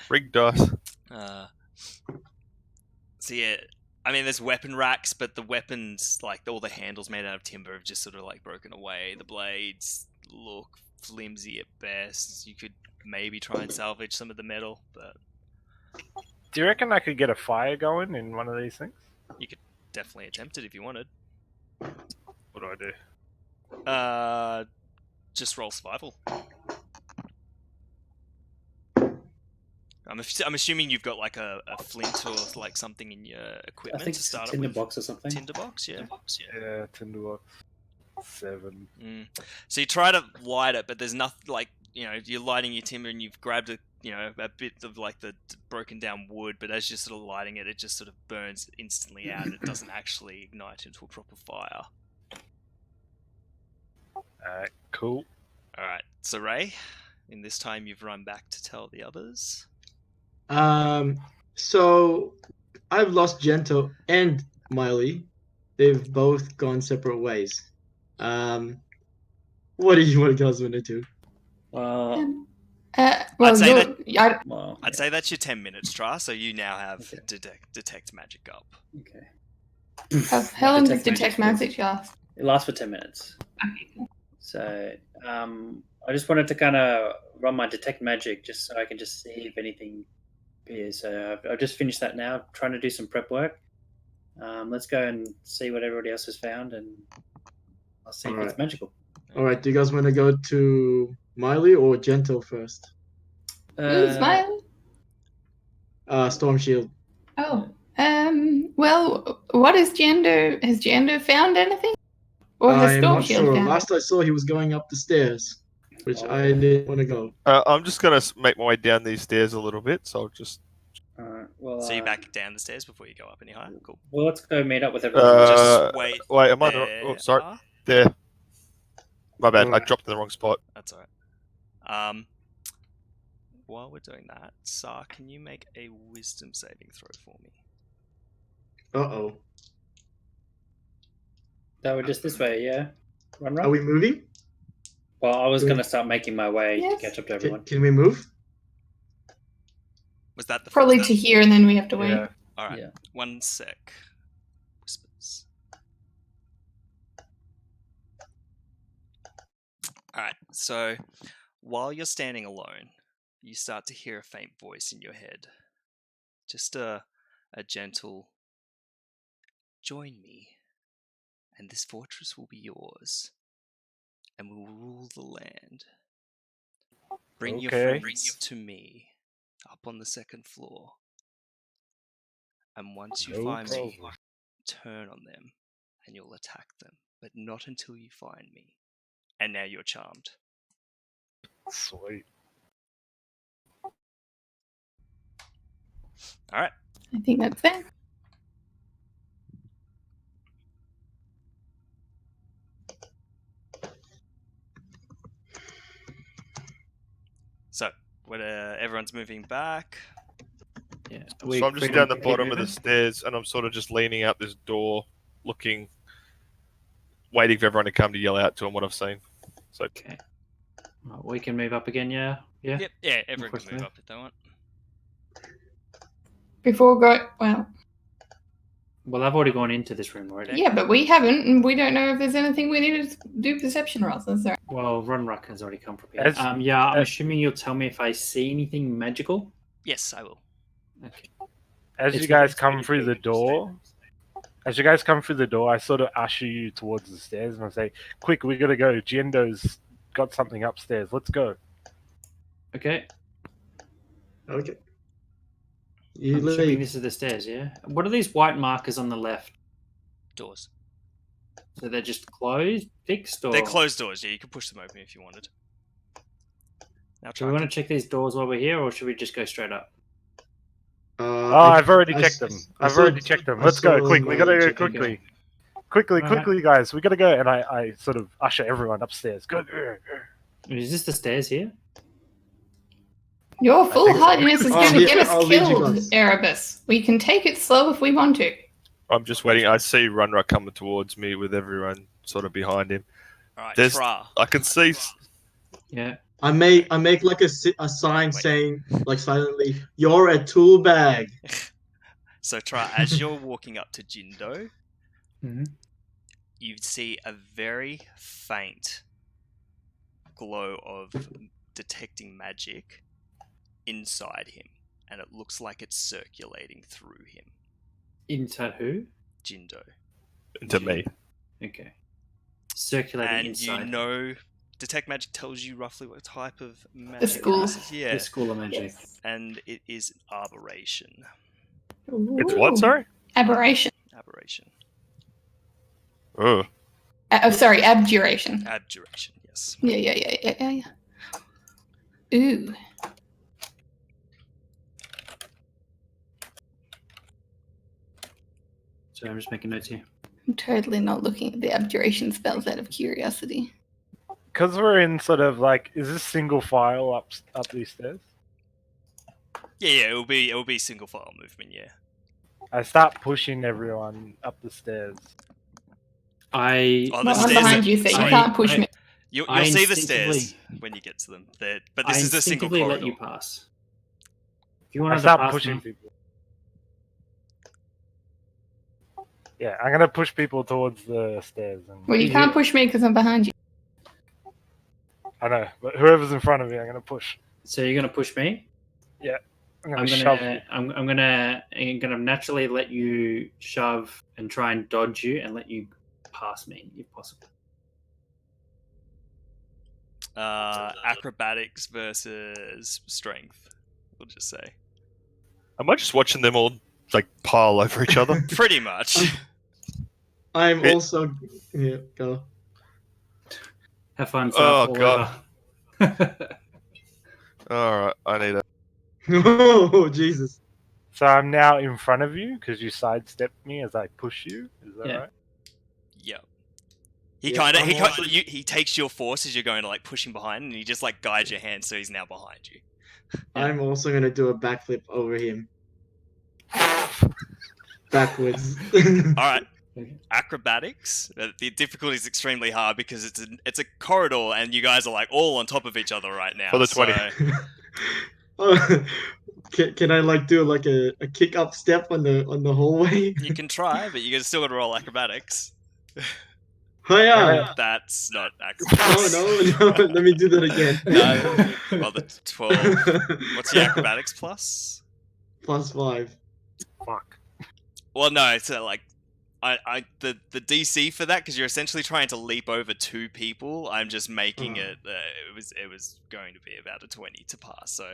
Rig dice. So yeah, I mean, there's weapon racks, but the weapons, like all the handles made out of timber, have just sort of like broken away. The blades look flimsy at best. You could maybe try and salvage some of the metal, but Do you reckon I could get a fire going in one of these things? you could definitely attempt it if you wanted. What do I do? Just roll survival. I'm assuming you've got like a flint or like something in your I equipment think to it's a start up tinder with. box or something. Tinderbox, yeah. Yeah, tinderbox. 7. So you try to light it, but there's nothing like, you're lighting your timber and you've grabbed a bit of like the broken down wood, but as you're sort of lighting it, it just sort of burns instantly out and it doesn't actually ignite into a proper fire. Alright, cool. Alright, so Ray, in this time you've run back to tell the others. So I've lost Gento and Miley. They've both gone separate ways. What do you guys want to do? Well, Well, I'd say well, I'd say that's your 10 minutes, Tra, so you now have Okay. detect magic up. okay. how long does Detect detect magic magic last? It lasts for 10 minutes. So, I just wanted to kind of run my detect magic just so I can just see if anything appears. So I've just finished that now, trying to do some prep work. Let's go and see what everybody else has found, and I'll see if Alright. it's magical. All right, do you guys want to go to Miley or Gento first? Who's Miley? Storm Shield. Oh, well, what is Jando? Has Jando found anything? Or has I'm Storm not Shield sure. found Last I saw, he was going up the stairs, which I didn't want to go. I'm just gonna make my way down these stairs a little bit, so I'll just. Well, So you back down the stairs before you go up any higher? Cool. Well, let's go meet up with everyone. Just wait. Wait, am I the? there Oh, sorry. are- There. My bad. I Alright. dropped in the wrong spot. That's alright. While we're doing that, Sar, can you make a wisdom saving throw for me? Uh-oh. So we're just this way, yeah? Run. Are we moving? Well, I was going to start making my way Yes. to catch up to everyone. Can we move? Was that the Probably first to here, and then we have to wait. Yeah. Alright, Yeah. 1 sec. Whispers. Alright, so while you're standing alone, you start to hear a faint voice in your head. Just a gentle, join me, and this fortress will be yours, and we will rule the land. Bring your Okay. friends to me, up on the second floor. And once you No find me, problem. turn on them, and you'll attack them, but not until you find me. And now you're charmed. Sweet. Alright. I think that's fair. So, everyone's moving back. Yeah. So I'm just down the bottom of the stairs, and I'm sort of just leaning out this door, looking, waiting for everyone to come to yell out to them what I've seen. So Okay. Right, we can move up again, yeah? Yeah? Yep, yeah, everyone course can move move. up if they want. Before Well, I've already gone into this room already. yeah, but we haven't, and we don't know if there's anything we need to do perception rolls. Is there? Well, Runruck has already come prepared. As- Yeah, I'm assuming you'll tell me if I see anything magical. Yes, I will. Okay. As It's you guys really come through the big, door, I sort of usher you towards the stairs and I say, "Quick, we gotta go. Gendo's got something upstairs. Let's go." Okay. Okay. You I'm assuming leave. this is the stairs, yeah? What are these white markers on the left? Doors. So they're just closed, fixed, or They're closed doors, yeah, you can push them open if you wanted. Now do we want to check these doors while we're here, or should we just go straight up? I've already checked them. Let's go, quick. We gotta go quickly. Quickly, guys. We gotta go. And I sort of usher everyone upstairs. Go. Is this the stairs here? Your think so. foolhardiness is going to get us I'll lead you killed, guys. Erebus. We can take it slow if we want to. I'm just waiting. I see Runruck coming towards me with everyone sort of behind him. Alright, There's- Tra. I can see. Yeah. I make like a sign saying like silently, "You're a tool bag." So, Tra, as you're walking up to Jindo, Mm-hmm. you see a very faint glow of detecting magic inside him, and it looks like it's circulating through him. Inside who? Jindo. To me. Okay. Circulating And inside. you know, detect magic tells you roughly what type of magic school. this is. Yeah, The School of Magic. Yes. and it is aberration. It's what, sorry? Aberration. Aberration. Oh. Sorry, abjuration. Abjuration, yes. Yeah. Ooh. So I'm just making notes here. I'm totally not looking at the abjuration spells out of curiosity. Because we're in sort of like, is this single file up these stairs? Yeah, it'll be single file movement, yeah. I start pushing everyone up the stairs. Oh, I'm the stairs behind are- you, so you I- can't push I- me. You'll I see the instinctively- stairs when you get to them. But this I is a single instinctively corridor. let you pass. If you I wanted to start pass pushing me, people. Yeah, I'm gonna push people towards the stairs. And Well, you can't push me because I'm behind you. I know, but whoever's in front of me, I'm gonna push. so you're gonna push me. I'm gonna I'm shove gonna you. I'm gonna naturally let you shove and try and dodge you and let you pass me if possible. Acrobatics versus strength. We'll just say. Am I just watching them all like pile over each other? Pretty much. I'm It- also go. Have fun. Oh, all God. over. Alright, I need a. Oh Jesus! So I'm now in front of you because you sidestepped me as I push you. Is that Yeah. right? Yep. He Yeah, kind of I'm also- he takes your force as you're going to like push him behind, and he just like guides your hand, so he's now behind you. I'm also gonna do a backflip over him. Backwards. All right. Okay. Acrobatics. The difficulty is extremely hard because it's a corridor, and you guys are like all on top of each other right now. For the 20. so- Oh, can I like do like a kick up step on the hallway? You can try, but you still got to roll acrobatics. Hiya! That's not No, Axeholm. no, no. Let me do that again. No. Well, the 12. What's your acrobatics plus? +5. Fuck. Well, no, it's like the DC for that, because you're essentially trying to leap over 2 people. I'm just making it. It was going to be about a 20 to pass. So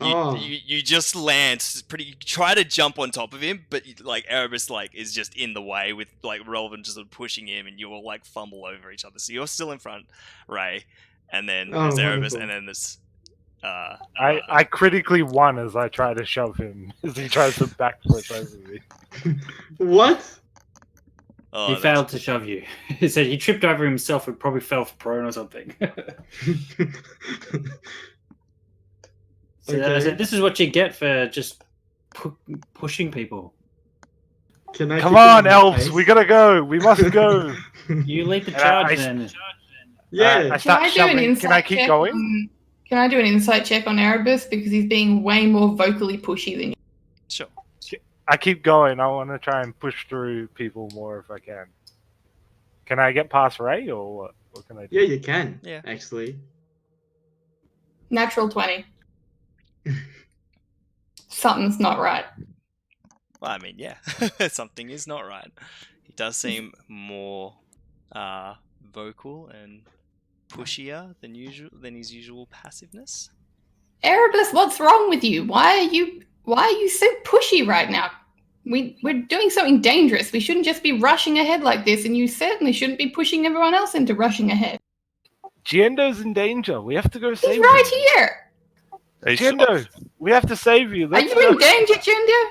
you just land pretty. You try to jump on top of him, but like Erebus is just in the way with like Relvin just sort of pushing him, and you all like fumble over each other. So you're still in front, Ray, and then there's Erebus, wonderful. and then there's. I critically won as I try to shove him as he tries to backflip over me. What? Oh, He failed to shove you. He said he tripped over himself and probably fell prone or something. So I said, this is what you get for just pushing people. Can I Come kick him on, in the elves, face? we gotta go. We must go. You lead the And charge then. Yeah. I start shoving. Can I keep going? Can I do an insight check on Erebus because he's being way more vocally pushy than you? Sure. I keep going. I want to try and push through people more if I can. Can I get past Ray or what? What can I do? Yeah, you can. Yeah. Actually. Natural 20. Something's not right. Well, I mean, yeah, something is not right. He does seem more vocal and pushier than his usual passiveness. Erebus, what's wrong with you? Why are you so pushy right now? We're doing something dangerous. We shouldn't just be rushing ahead like this, and you certainly shouldn't be pushing everyone else into rushing ahead. Giendo's in danger. We have to go save He's him. right here. Giendo, we have to save you. Are you in danger, Jinder?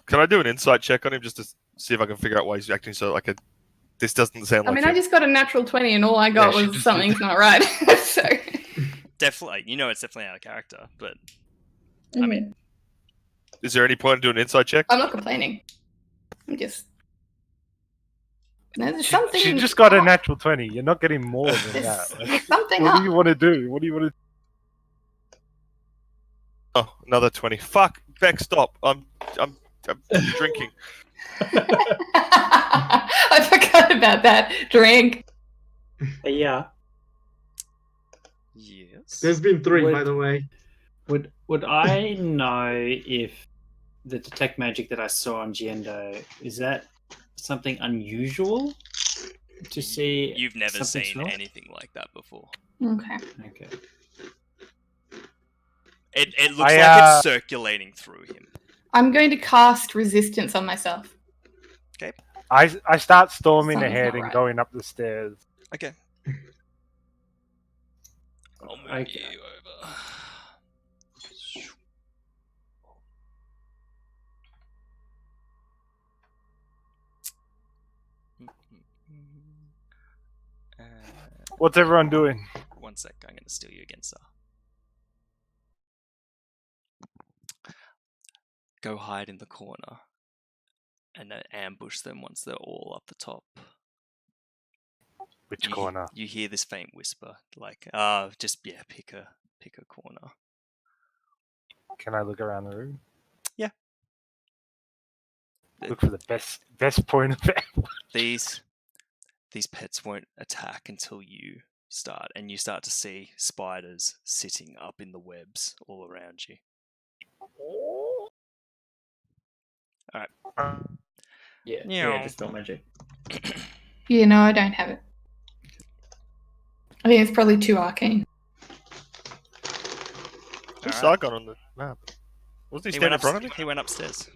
Can I do an insight check on him just to see if I can figure out why he's acting so like a? This doesn't sound like. I mean, I just got a natural 20, and all I got she was just something's not right. So Definitely, it's definitely out of character. But I mean, Is there any point in doing an insight check? I'm not complaining. I'm just. There's something. She just got a natural 20. You're not getting more than There's, that. Like, there's something what up. do you want to do? What do you want to? Oh, another 20. Fuck, Beck, stop. I'm drinking. I forgot about that. Drink. Yeah. yes, There's been 3, Would- by the way. Would I know if the detect magic that I saw on Giendo, is that something unusual to see? you've never something seen smell? anything like that before. Okay. Okay. It looks I, like it's circulating through him. I'm going to cast resistance on myself. I start storming Something's ahead not and right. going up the stairs. Okay. I'll move Okay. you over. What's everyone doing? One sec, I'm going to steal you again, sir. Go hide in the corner and then ambush them once they're all up the top. Which You- corner? You hear this faint whisper, like, pick a corner. Can I look around the room? Yeah. Look for the best point of it. These pets won't attack until you start, and you start to see spiders sitting up in the webs all around you. Yeah. Meow. Yeah, dispel magic. Yeah, no, I don't have it. I think it's probably too arcane. Who's Alright. Sargon on the map? Wasn't he He went, standing in front of me? he went upstairs.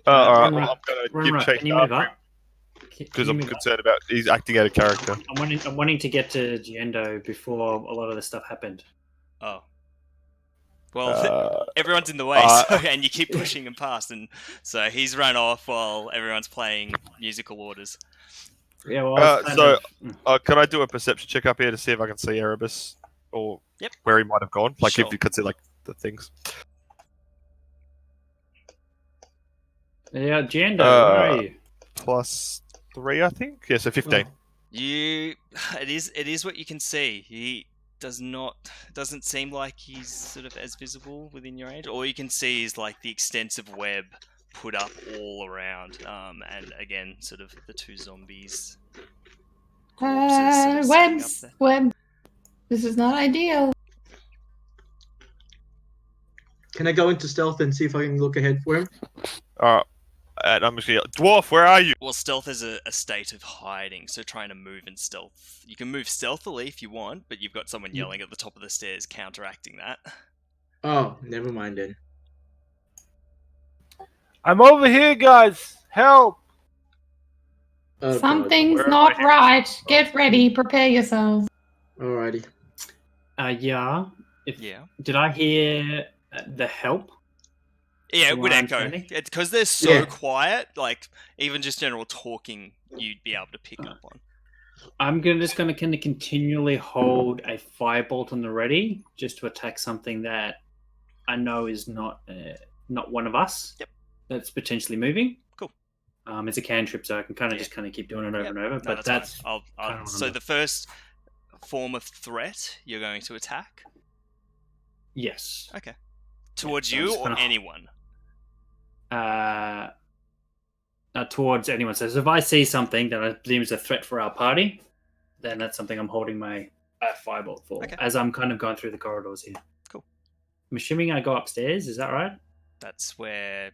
Alright, Rimrock, well, I'm going to Rimrock, keep can chasing you move after him up? because Can I'm you move up? concerned about he's acting out of character. I'm wanting to get to Giendo before a lot of this stuff happened. Oh. Well, everyone's in the way, and you keep pushing him past, and so he's run off while everyone's playing musical orders. Yeah, well, I was kind so- of- Can I do a perception check up here to see if I can see Erebus or Yep. where he might have gone? Like Sure. if you could see like the things. yeah, Giendo, where are you? +3, I think. Yeah, so 15. It is what you can see. He doesn't seem like he's sort of as visible within your range. All you can see is like the extensive web put up all around. And again, sort of the two zombies. Corpses sort of sitting up there. Webs. This is not ideal. Can I go into stealth and see if I can look ahead for him? Alright. And I'm just gonna Dwarf, where are you? Well, stealth is a state of hiding, so trying to move in stealth. You can move stealthily if you want, but you've got someone yelling at the top of the stairs counteracting that. Oh, never mind then. I'm over here, guys. Help! Oh, God. Something's Where am not I? right. Get ready. Prepare yourselves. Alrighty. Yeah. Yeah. Did I hear the help? Yeah, it From would where I'm echo. standing? It's because they're so Yeah. quiet, like, even just general talking, you'd be able to pick up on. I'm just going to kind of continually hold a firebolt on the ready, just to attack something that I know is not one of us. Yep. That's potentially moving. Cool. It's a cantrip, so I can kind of Yeah. just kind of keep doing it over Yep. and over. No, But that's fine. kind of what So I'm the first form of threat you're going to attack yes. towards so I'm you just or gonna- anyone. Towards anyone. So if I see something that I presume is a threat for our party, then that's something I'm holding my firebolt for. Okay. As I'm kind of going through the corridors here. Cool. I'm assuming I go upstairs. Is that right? That's where,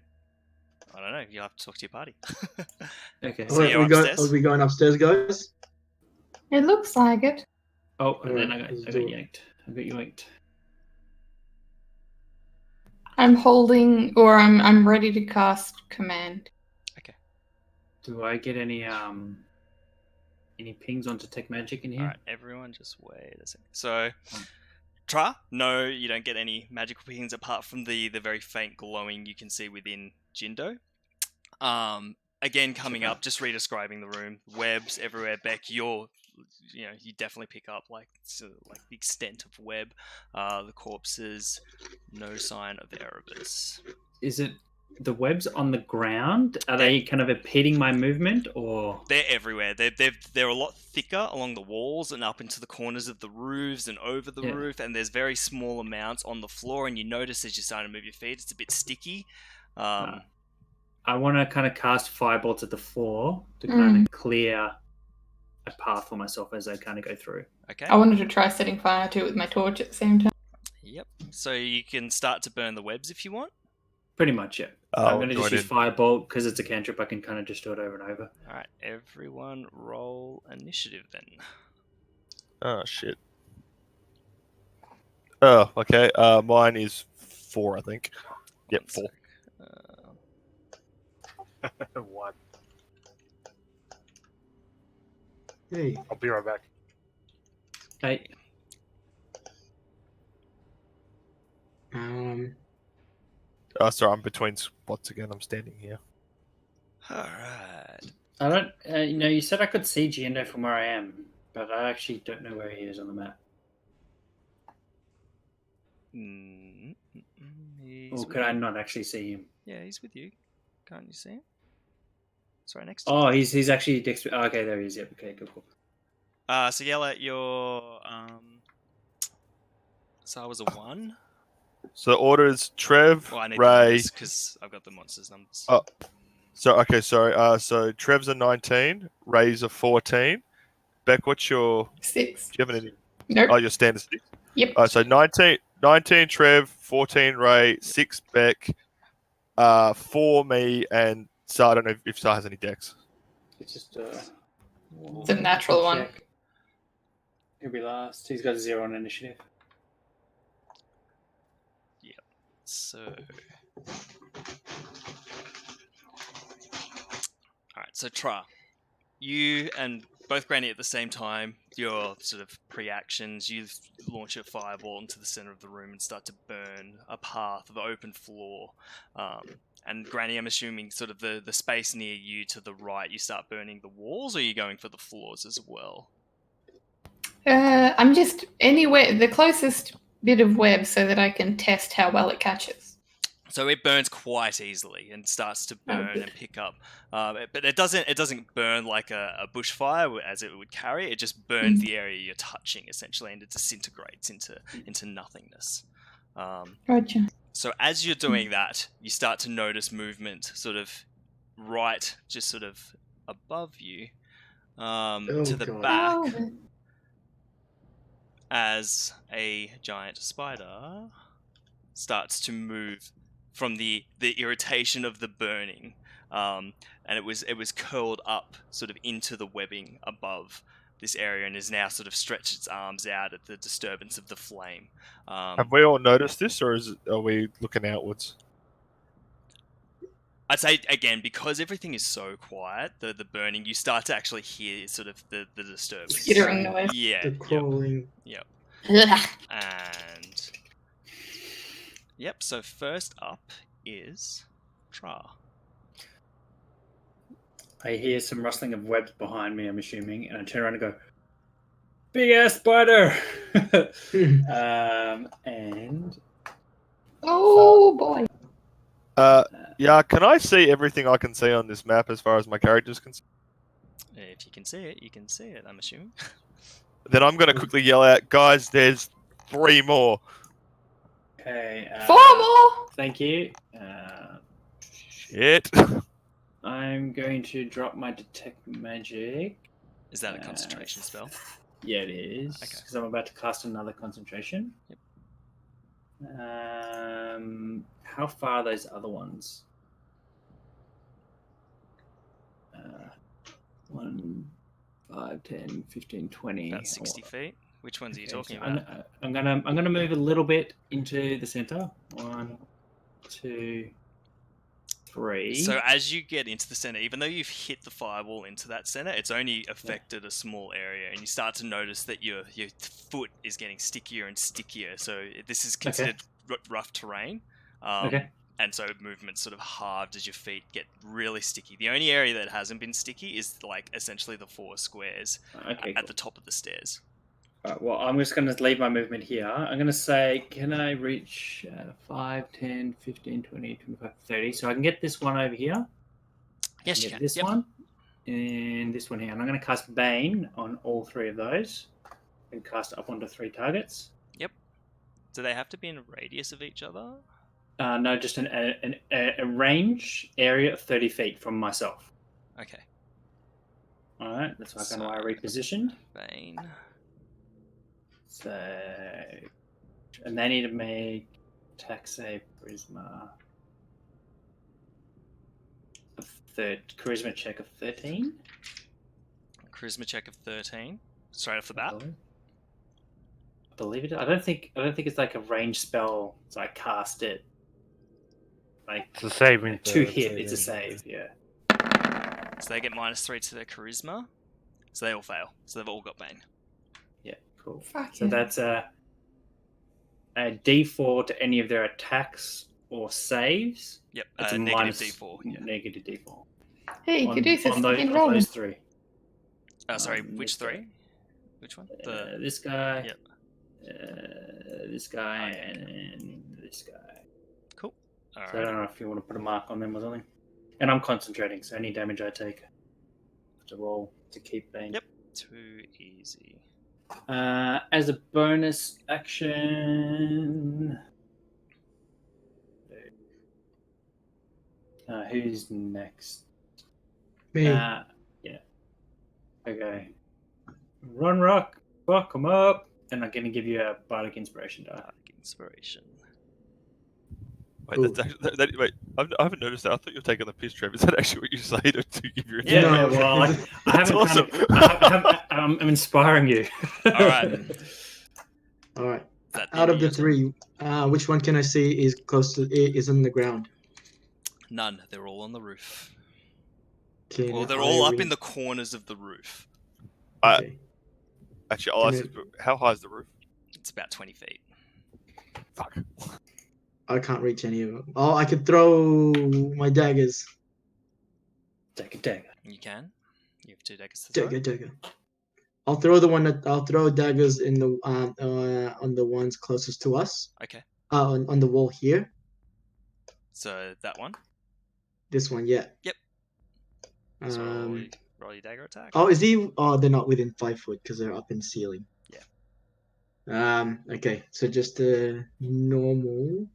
I don't know, you'll have to talk to your party. Okay. So you're upstairs? Are we going upstairs, guys? It looks like it. Oh, and then Alright, I got let's yanked. I got yoinked. I'm holding, or I'm ready to cast command. Do I get any pings on detect magic in here? Alright, everyone just wait a second. So, Tra, no, you don't get any magical pings apart from the very faint glowing you can see within Jindo. Again, coming up, just re-describing the room, webs everywhere. Beck, you definitely pick up like the extent of web. The corpses, no sign of Erebus. Is it the webs on the ground? Are they kind of impeding my movement, or They're everywhere. They're a lot thicker along the walls and up into the corners of the roofs and over the roof. And there's very small amounts on the floor. And you notice as you're starting to move your feet, it's a bit sticky. I want to kind of cast firebolts at the floor to kind of clear a path for myself as I kind of go through. Okay. I wanted to try setting fire to it with my torch at the same time. Yep. So you can start to burn the webs if you want. Pretty much, yeah. Oh, I'm going to just join use firebolt because it's a cantrip. I can kind of just do it over and over. All right, everyone, roll initiative then. Oh shit. Oh, okay. Mine is 4, I think. Yep, 4. One. Hey. I'll be right back. Hey, Oh, sorry, I'm between spots again. I'm standing here. All right. I don't. You said I could see Giendo from where I am, but I actually don't know where he is on the map. Or could I not actually see him? Yeah, he's with you. Can't you see him? It's right next to you. Oh, he's actually next to. Oh, okay, there he is. Yep. Okay, cool. So yell at your So I was a 1. So the order is Trev, Well, I need Ray. because I've got the monsters numbers. Oh, sorry. So Trev's a 19, Ray's a 14. Beck, what's your? 6. Do you have any? Nope. Oh, your standard 6. Yep. So 19 Trev, 14 Ray, 6 Beck, 4 me, and Sar. I don't know if Sar has any decks. It's just It's a natural one. check. He'll be last. He's got a 0 on initiative. So, alright, so Tra, you and both Granny at the same time, your sort of pre-actions, you launch your fireball into the center of the room and start to burn a path of open floor. And Granny, I'm assuming sort of the space near you to the right, you start burning the walls, or are you going for the floors as well? I'm just anywhere, the closest bit of web so that I can test how well it catches. So it burns quite easily and starts to burn good. and pick up, but it doesn't burn like a bushfire as it would carry. It just burns the area you're touching essentially, and it disintegrates into nothingness. Gotcha. So as you're doing that, you start to notice movement sort of right, just sort of above you, to the God. back, Oh, as a giant spider starts to move from the irritation of the burning, and it was curled up sort of into the webbing above this area and is now sort of stretched its arms out at the disturbance of the flame. Have we all noticed this, or are we looking outwards? I'd say again, because everything is so quiet, the burning, you start to actually hear sort of the disturbance. skittering noise. Yeah. The crawling. Yep. Ugh. And yep. So first up is Tra. I hear some rustling of webs behind me, I'm assuming, and I turn around and go, big ass spider! And Oh boy. Yeah, can I see everything I can see on this map as far as my character's concerned? If you can see it, you can see it. I'm assuming. Then I'm going to quickly yell out, guys, there's 3 more. okay, 4 more. thank you. Shit. I'm going to drop my detect magic. Is that a concentration spell? Yeah, it is. Okay. Because I'm about to cast another concentration. Yep. How far are those other ones? 1, 5, 10, 15, 20. About 60 feet. Which ones are you Okay, talking so about? I'm gonna move a little bit into the center. 1, 2, 3. So as you get into the center, even though you've hit the fireball into that center, it's only affected a small area, and you start to notice that your foot is getting stickier and stickier. So this is considered rough terrain. Okay. And so movement's sort of halved as your feet get really sticky. The only area that hasn't been sticky is like essentially the 4 squares at the top of the stairs. Alright, well, I'm just going to leave my movement here. I'm going to say, can I reach 5, 10, 15, 20, 25, 30? So I can get this one over here. Yes, you can. This one and this one here. And I'm going to cast Bane on all 3 of those and cast up onto 3 targets. Yep. Do they have to be in a radius of each other? No, just a range area of 30 feet from myself. Okay. All right, that's why I repositioned. Bane. So, and they need to make attack save charisma. Charisma check of 13. Charisma check of 13. Straight off the bat. I believe it. I don't think it's like a range spell. So I cast it. Like It's a saving. to hit. It's a save. Yeah. So they get -3 to their charisma. So they all fail. So they've all got Bane. Yeah. Cool. Fuck So yeah. that's a D4 to any of their attacks or saves. Yep. It's a Negative minus D4. Yeah. Negative D4. Hey, you could do this. on Fucking those, roll. those 3. Sorry, which 3? Which one? This guy. Yep. This guy Okay. and this guy. Cool. All So I don't know if you want to put a mark on them or something. And I'm concentrating, so any damage I take, I have to roll to keep Bane. Yep. Too easy. As a bonus action, who's next? Me. Yeah. Okay. Run, rock, fuck 'em up, and I'm gonna give you a bardic inspiration die. Bardic inspiration. Wait, Ooh. wait, I haven't noticed that. I thought you were taking the piss, Trev. Is that actually what you say to give your Yeah, No. well, I That's haven't awesome. I'm inspiring you. All right. All right. That Out of the your turn? 3, which one can I see is close to is on the ground? None. They're all on the roof. Can Well, they're I all up reach- in the corners of the roof. Okay. Actually, I'll ask Can you, how high is the roof? It's about 20 feet. Fuck. I can't reach any of them. Oh, I could throw my daggers. Take a dagger. You can. You have 2 daggers to throw. Dagger. I'll throw daggers in the on the ones closest to us. Okay. On the wall here. So that one. This one, yeah. Yep. So Um. roll your dagger attack. Oh, is he? Oh, they're not within 5 foot because they're up in the ceiling. Yeah. Okay, so just a normal.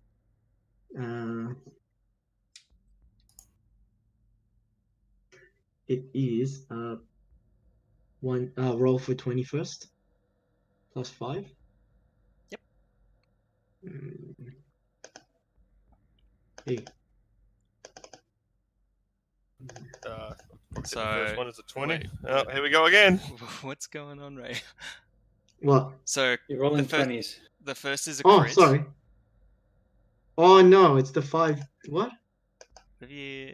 It is one roll for 20 first, plus 5. Yep. Hey. So, the first one is a 20. wait. Oh, here we go again. What's going on, Ray? What? So You're rolling the first, 20s. the first is a Oh, crit. sorry. Oh no, it's the 5. What? Have you...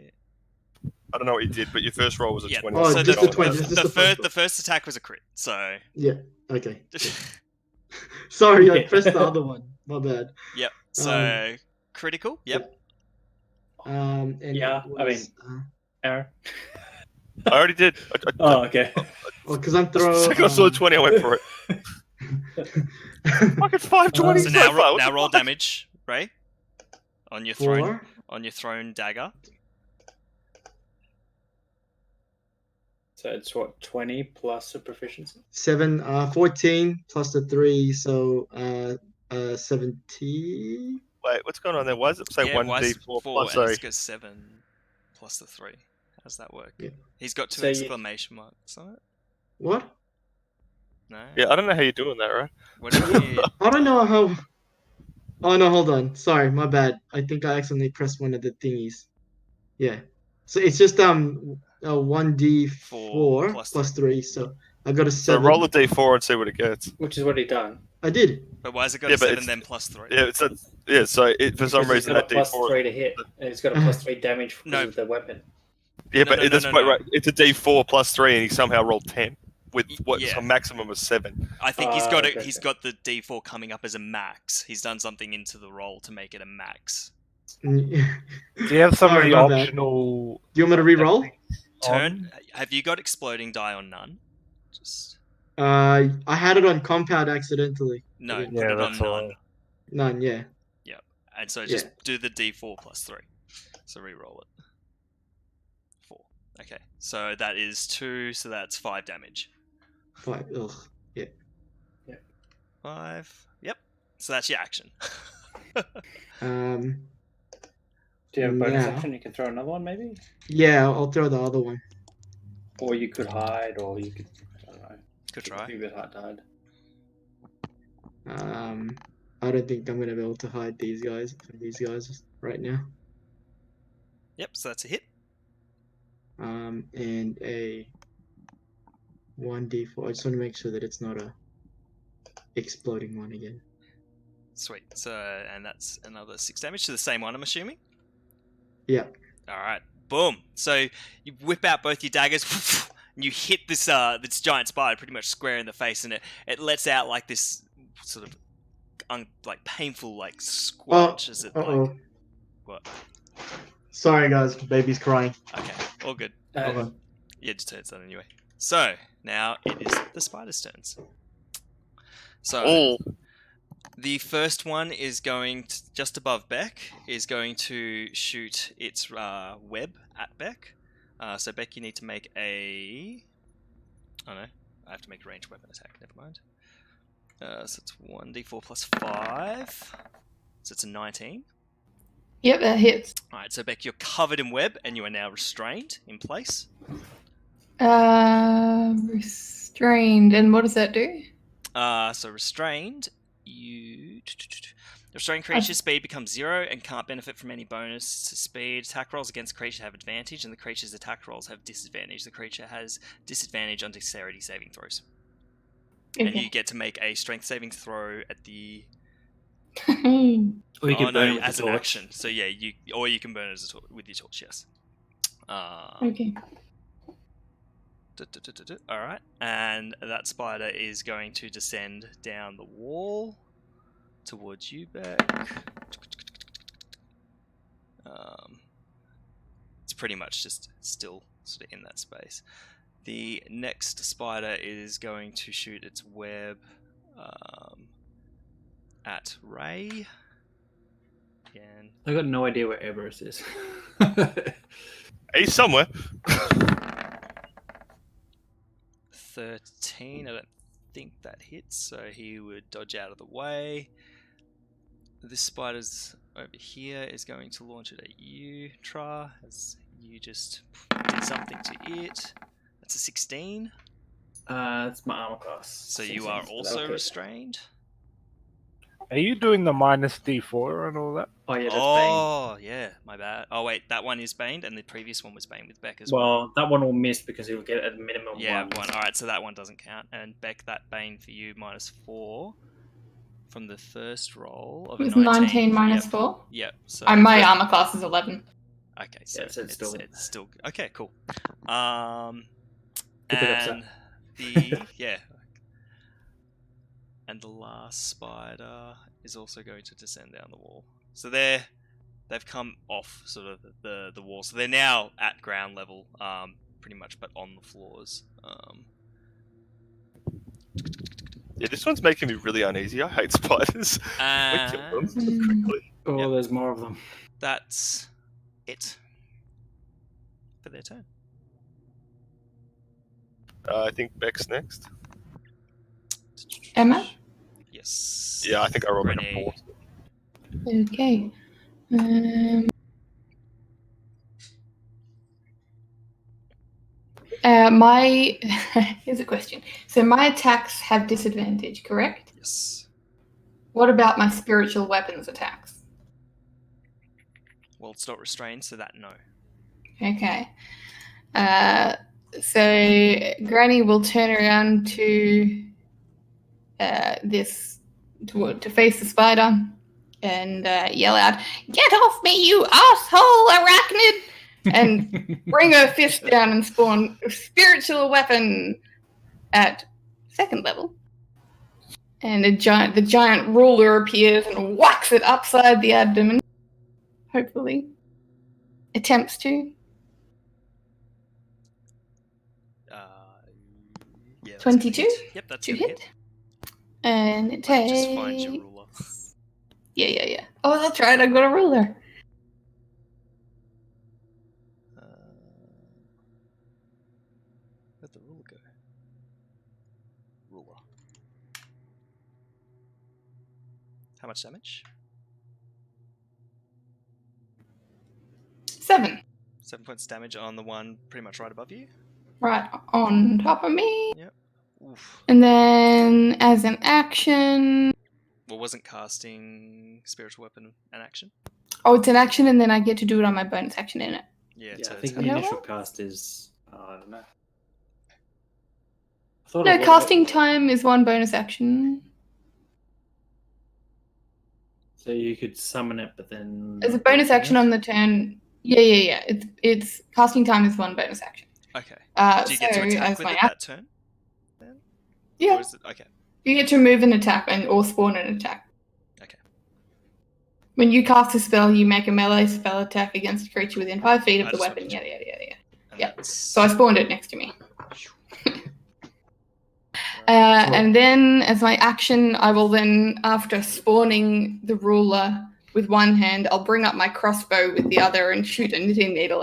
I don't know what you did, but your first roll was a Yeah. 20. Oh, So just the, the 20. the, Just the, the first, first the first attack was a crit. So Yeah. Okay. Sorry, I Yeah. pressed the other one. My bad. yep. So critical. Yep. And Yeah, it I was, Aaron? I already did. Oh, okay. because I'm The throwing. second I saw the 20, I went for it. Fucking 520 So so now far. What now the roll fuck? damage, Ray, on your thrown 4. dagger. So it's what, 20 plus a proficiency? 7, 14 plus the 3, so 70. Wait, what's going on there? Why does it say Yeah. Why is 1d4 4 plus? and Sorry. it's got 7 plus the 3? How does that work? Yeah. He's got 2 So you- exclamation marks on it. What? No. Yeah, I don't know how you're doing that, right? What have you? I don't know how. Oh no, hold on. Sorry, my bad. I think I accidentally pressed one of the thingies. Yeah. So it's just a 1d4 plus plus 3. So I got a So 7. roll a d4 and see what it gets. Which is what he done. I did. But why has it got Yeah, a but 7 it's- then plus 3? Yeah, it's a, yeah. So for some Because he's reason got a that plus d4. 3 to hit, and he's got a plus 3 damage because No. of the weapon. Yeah, No, but no, that's no, quite no. right. It's a d4 plus 3, and he somehow rolled 10 with what's Yeah. a maximum of 7. I think he's got okay. He's got the D4 coming up as a max. He's done something into the roll to make it a max. Do you have some Sorry, of the my bad. optional? Do you want me to re-roll? Turn. Have you got exploding die on none? Just I had it on compound accidentally. no. Okay. Put Yeah, it on that's all. none. None, yeah. And so just do the D4 plus 3. So re-roll it. 4. Okay. So that is 2. So that's 5 damage. 5. Ugh. Yeah. 5. Yep. So that's your action. Do you have a bonus Now- action? You can throw another one, maybe? Yeah, I'll throw the other one. Or you could hide, or you could, I don't know. Good It'd try. be a bit hard to hide. I don't think I'm gonna be able to hide these guys from these guys right now. Yep. So that's a hit. And a 1d4. I just want to make sure that it's not a exploding one again. Sweet. So and that's another 6 damage to the same one, I'm assuming. Yeah. All right, boom. So you whip out both your daggers, and you hit this this giant spider pretty much square in the face, and it lets out like this sort of like painful like squelch as it like what? Sorry guys, baby's crying. Okay, all good. Hold on. Yeah, just turns that anyway. So now it is the spider's turns. So Oh, the first one is going to, just above Beck, is going to shoot its web at Beck. So Beck, you need to make a... Oh no, I have to make a ranged weapon attack, never mind. So it's 1d4 plus 5. So it's a 19. Yep, that hits. Alright, so Beck, you're covered in web and you are now restrained in place. Restrained. And what does that do? So restrained, you... Restrained creature's speed becomes 0 and can't benefit from any bonus to speed. Attack rolls against the creature have advantage, and the creature's attack rolls have disadvantage. The creature has disadvantage on dexterity saving throws. And you Okay. get to make a strength saving throw at the... Or you oh can burn no, it with as the an torch. action. So yeah, or you can burn it as with your torch, yes. Okay. Alright, and that spider is going to descend down the wall towards you, Beck. It's pretty much just still sort of in that space. The next spider is going to shoot its web at Ray. Again. I got no idea where Everest is. he's somewhere. 13. I don't think that hits, so he would dodge out of the way. This spider's over here is going to launch it at you, Tra, as you just did something to it. That's a 16. It's my armor class. So you are also restrained. Are you doing the minus D4 and all that? Oh yeah, that's Bane. Oh, yeah, my bad. Oh wait, that one is baned, and the previous one was baned with Beck as well. Well, that one will miss because he'll get a minimum Yeah, one. one. All right, so that one doesn't count. And Beck, that bane for you -4 from the first roll of It was a 19. 19 minus Yep. 4. Yep. So My armor class is 11. okay, so Yeah, so it's it's still still- okay. Cool. Good pickup, sir. And the yeah, and the last spider is also going to descend down the wall. So they've come off sort of the wall, so they're now at ground level, pretty much, but on the floors. Yeah, this one's making me really uneasy. I hate spiders. I kill them And quickly. Oh, Yep. there's more of them. that's it for their turn. I think Beck's next. Am I? Yes. Yeah, I think I rolled like a Renee. 4. Okay. My here's a question. So my attacks have disadvantage, correct? Yes. What about my spiritual weapons attacks? Well, it's not restrained, so that no. Okay. So Granny will turn around to to face the spider and yell out, "Get off me, you asshole arachnid!" and bring her fist down and spawn a spiritual weapon at 2nd level. And the giant ruler appears and whacks it upside the abdomen. Hopefully. Attempts to. Yeah. that's 22 gonna hit. Yep, that's to gonna hit. And it Let me just find your takes... ruler. Yeah. Oh, that's right, I got a ruler. Where'd the ruler go? Ruler. How much damage? 7. 7 points damage on the one pretty much right above you. Right on top of me. Yep. Oof. And then as an action... Well, wasn't casting spiritual weapon an action? Oh, it's an action and then I get to do it on my bonus action in it. Yeah. Yeah, to I think attack. the Okay. initial cast is. I don't know. I thought No, it was- casting time is one bonus action. So you could summon it, but then. As a not do bonus anything action else? on the turn... Yeah. It's casting time is one bonus action. Okay. Do you So get to attack as with my it action... that turn? Then? Yeah. Or is it... Okay. You get to move an attack or spawn an attack. Okay. When you cast a spell, you make a melee spell attack against a creature within 5 feet of I the just weapon. wanted to- Yada. And Yep. that's... So I spawned it next to me. Right. And then, as my action, I will then, after spawning the ruler with one hand, I'll bring up my crossbow with the other and shoot a knitting needle,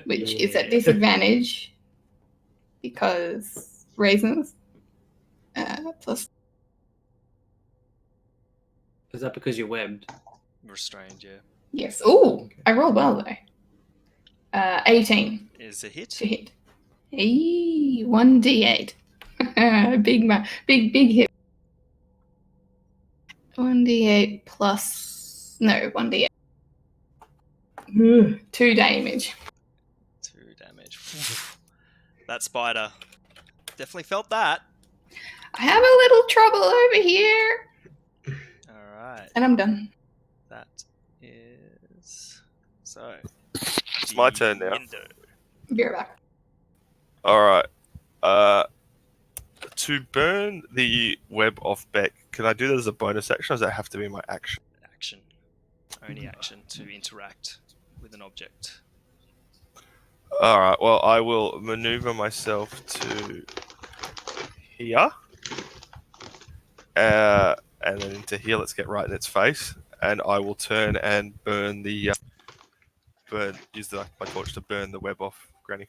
which is at Yeah. disadvantage because reasons. Plus, Is that because you're webbed? Restrained, yeah. yes. Ooh, I rolled well though. 18 Is a hit. to hit. Hey, 1d8. big hit. 1d8 plus... No, 1d8. 2 damage. 2 damage. That spider definitely felt that. I have a little trouble over here. Alright. And I'm done. That is... So... It's my turn now. Diendo. Be right back. Alright. To burn the web off Beck, can I do that as a bonus action or does that have to be my action? Action. Only action to interact with an object. Alright, well, I will maneuver myself to here. And then into here, let's get right in its face. And I will turn and burn the... use my torch to burn the web off Granny.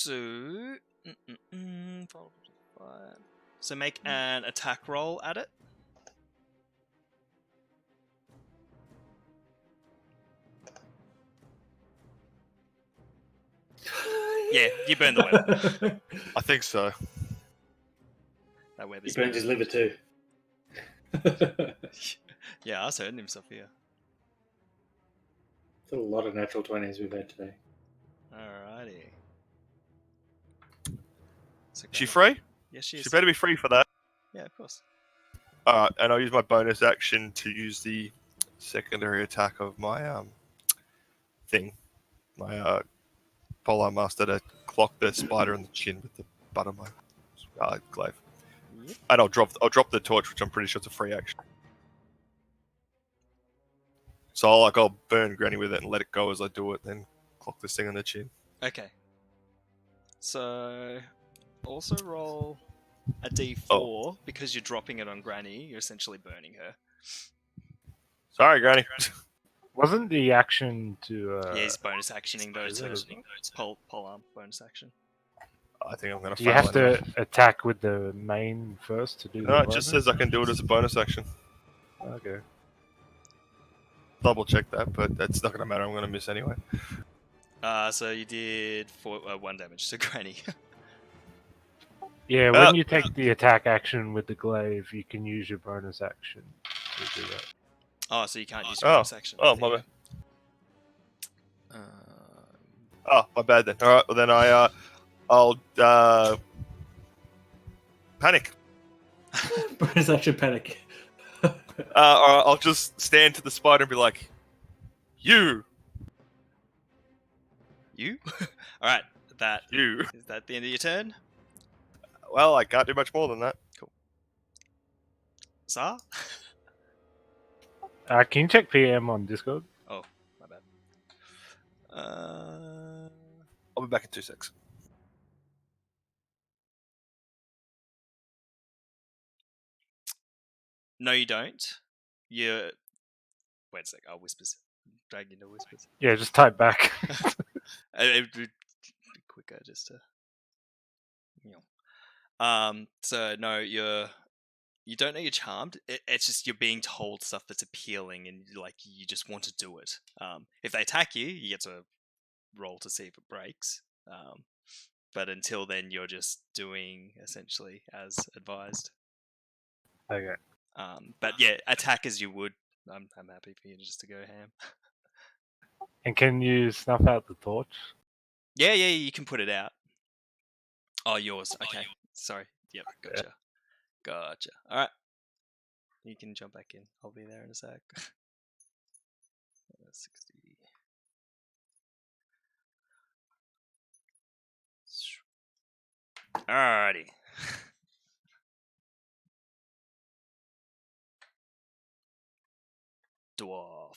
So, so make an attack roll at it. Yeah, you burn the web. I think so. That web He is burned his liver too. Yeah, I was hurting himself here. It's a lot of natural 20s we've had today. Alrighty. So Is she grab it. free? Yes, she is. She better be free for that. Yeah, of course. Alright, and I'll use my bonus action to use the secondary attack of my thing. My polearm master to clock the spider in the chin with the butt of my glaive. Yep. And I'll drop the torch, which I'm pretty sure it's a free action. So I'll burn Granny with it and let it go as I do it, then clock this thing on the chin. Okay. So, also roll a d4 because you're dropping it on Granny. You're essentially burning her. Sorry, Granny. Wasn't the action to? Yeah, he's bonus actioning though, so is pole arm bonus action. I think I'm gonna. Do you have to attack with the main first to do? No, it just says I can do it as a bonus action. Okay. Double check that, but that's not gonna matter. I'm gonna miss anyway. So you did 1 damage to Granny. Yeah, when you take the attack action with the glaive, you can use your bonus action to do that. Oh, so you can't use your bonus action. Oh, my bad. Um, Oh, my bad then. All right, well then I'll panic. Bonus action panic. Or I'll just stand to the spider and be like, "You, you? Alright, you." is that the end of your turn? Well, I can't do much more than that. Sar? Can you check PM on Discord? Oh, my bad. I'll be back in 2 seconds. No, you don't. You. Wait a sec. I'll whispers. Drag into whispers. Yeah, just type back. It would be quicker just to. So no, you don't know you're charmed. It's just you're being told stuff that's appealing, and you just want to do it. If they attack you, you get to roll to see if it breaks. But until then, you're just doing essentially as advised. Okay. But yeah, attack as you would. I'm happy for you just to go ham. And can you snuff out the torch? Yeah, you can put it out. Oh, yours. Okay. Sorry. Yep, gotcha. Gotcha. Alright. You can jump back in. I'll be there in a sec. 60. Alrighty. Dwarf.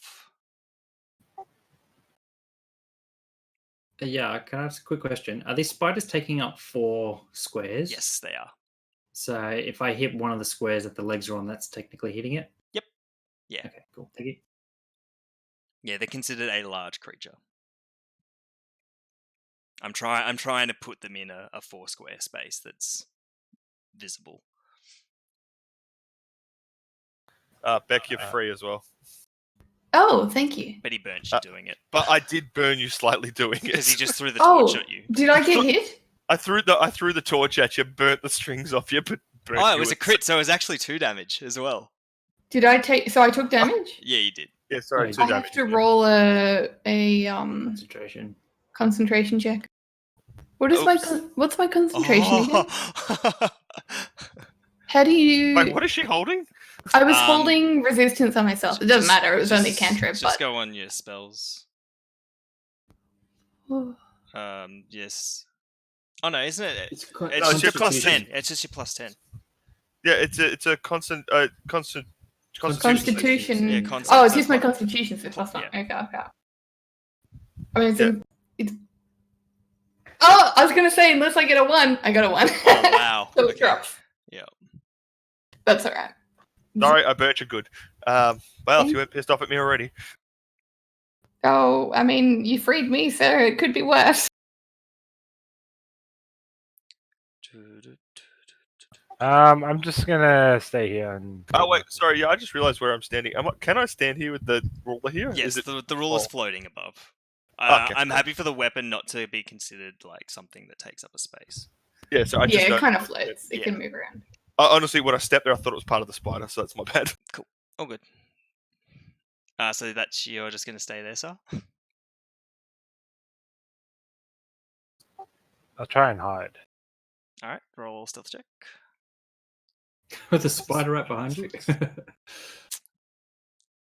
Yeah, can I ask a quick question? Are these spiders taking up 4 squares? Yes, they are. So if I hit one of the squares that the legs are on, that's technically hitting it? Yep. Yeah. Okay, cool. Thank you. Yeah, they're considered a large creature. I'm trying to put them in a 4 square space that's visible. Beck, you're free as well. Oh, thank you. But he burnt you doing it. But I did burn you slightly doing it. Because he just threw the torch Oh, at you. did I get hit? I threw the torch at you, burnt the strings off you, but burnt Oh, you it was a with- crit, so it was actually 2 damage as well. Did I take? So I took damage. Yeah, you did. Yeah, sorry, Yeah, 2 I damage. have to roll a Concentration. concentration check. What is Oops. what's my concentration again? Oh. How do you? Wait, what is she holding? I was holding resistance on myself. It doesn't matter. It was only a cantrip. Just But go on your spells. Oh. Yes. Oh no, isn't it? It's It's just your plus Constitution. 10. It's just your plus 10. Yeah, it's a constant Constitution. Yeah, Oh, it's just my plus one. constitution, so plus 1. Yeah. Okay. I mean, it's. Oh, I was gonna say unless I get a 1, I got a 1. Oh wow. So it Okay. drops. Yeah. That's alright. Sorry, I burnt you good. Well, if you weren't pissed off at me already. Oh, I mean, you freed me, sir. It could be worse. I'm just gonna stay here and. Oh wait, sorry. Yeah, I just realised where I'm standing. Can I stand here with the ruler here? Yes, Is it? the rule is Oh. floating above. Okay, I'm cool. happy for the weapon not to be considered like something that takes up a space. Yeah, so I Yeah, just it kind of floats. It Yeah. can move around. honestly, when I stepped there, I thought it was part of the spider, so that's my bad. Oh, good. So that's you're just going to stay there, sir? I'll try and hide. All right, roll stealth check. With a spider right behind you.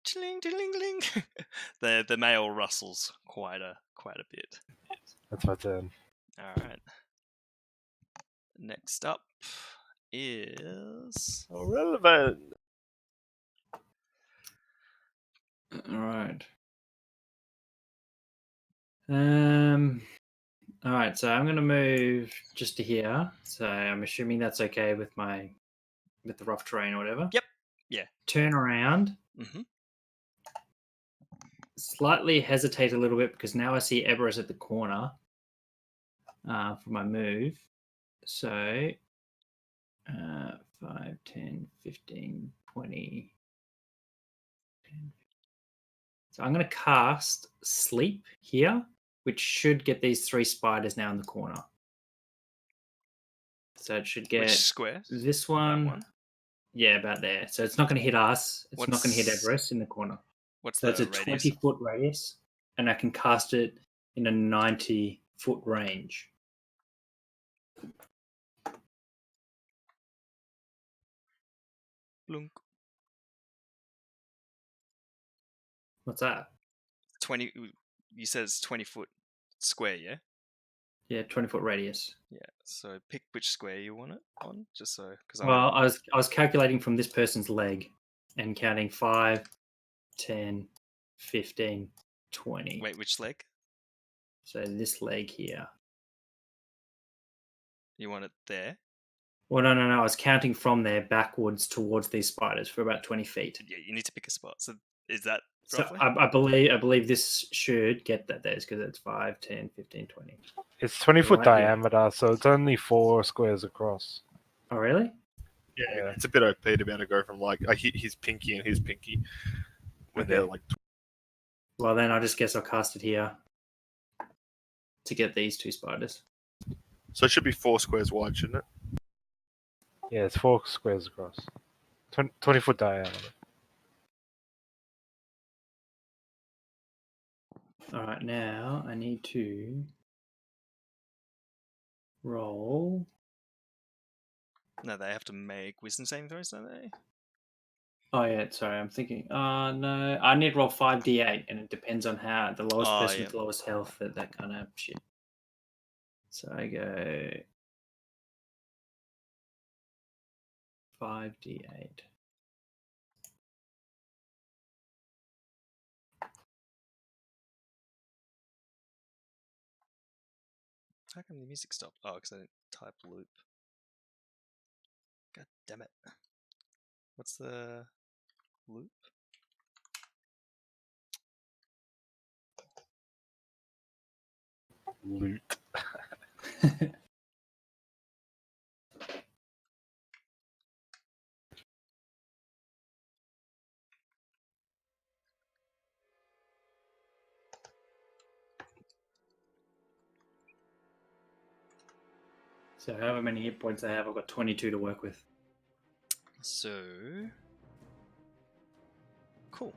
Chling, chling, chling. The male rustles quite a bit. That's my turn. All right. Next up is Irrelevant. All right. All right. So I'm gonna move just to here. So I'm assuming that's okay with the rough terrain or whatever. Yep. Yeah. Turn around. Mm-hmm. Slightly hesitate a little bit because now I see Eberus at the corner for my move. So 5, 10, 15, 20. 10. So I'm going to cast Sleep here, which should get these 3 spiders now in the corner. So it should get Which square? this That one. one. Yeah, about there. So it's not going to hit us. It's not going to hit What's- Everest in the corner. What's So the it's a radius? 20-foot radius, and I can cast it in a 90-foot range. Blunk. What's that? 20. You said it's 20-foot square, yeah? Yeah, 20-foot radius. Yeah. So pick which square you want it on, just so because Well, I was calculating from this person's leg and counting 5, 10, 15, 20. Wait, which leg? So this leg here. You want it there? Well, no. I was counting from there backwards towards these spiders for about 20 feet. Yeah, you need to pick a spot. So is that So roughly? I believe this should get that there because it's 5, 10, 15, 20. It's 20-foot Right here. diameter, so it's only 4 squares across. Oh, really? Yeah, it's a bit OP to be able to go from like I hit his pinky and his pinky when they're Okay. like. Well, then I just guess I'll cast it here to get these 2 spiders. So it should be 4 squares wide, shouldn't it? Yeah, it's 4 squares across. 20-foot diameter. All right, now I need to roll. No, they have to make wisdom saving throws, don't they? Oh yeah, sorry, I'm thinking. No, I need to roll 5d8, and it depends on how the lowest Oh, person yeah. with the lowest health that kind of shit. So I go 5d8. How come the music stopped? Oh, because I didn't type loop. God damn it. What's the loop? Loot. So however many hit points I have, I've got 22 to work with. So. Cool.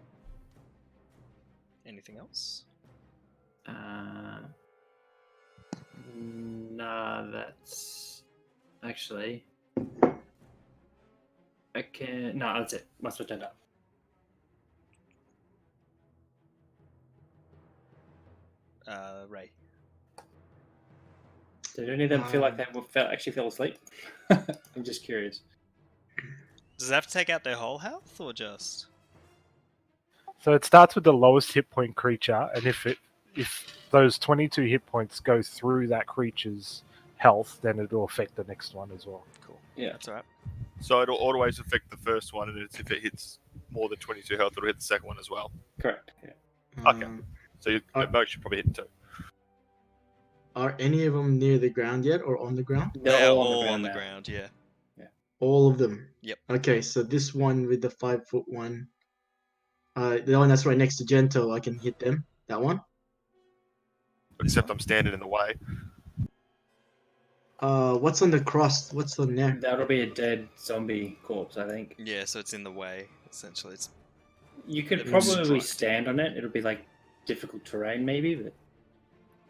Anything else? Nah, that's actually. I can. No, that's it. Must have turned up. Ray. Did any of them feel like they actually fell asleep? I'm just curious. Does it have to take out their whole health or just? So it starts with the lowest hit point creature, and if those 22 hit points go through that creature's health, then it'll affect the next one as well. Cool. Yeah. That's alright. So it'll always affect the first one, and if it hits more than 22 health, it'll hit the second one as well. Correct. Yeah. Okay. So both should probably hit 2. Are any of them near the ground yet or on the ground? They're all all on the ground now. yeah. All of them. Yep. Okay, so this one with the 5-foot one, the one that's right next to Gento, I can hit them. That one. Except I'm standing in the way. What's on the cross? What's on there? That'll be a dead zombie corpse, I think. Yeah, so it's in the way, essentially. It's You could It's probably obstruct. stand on it. It'll be like difficult terrain, maybe. But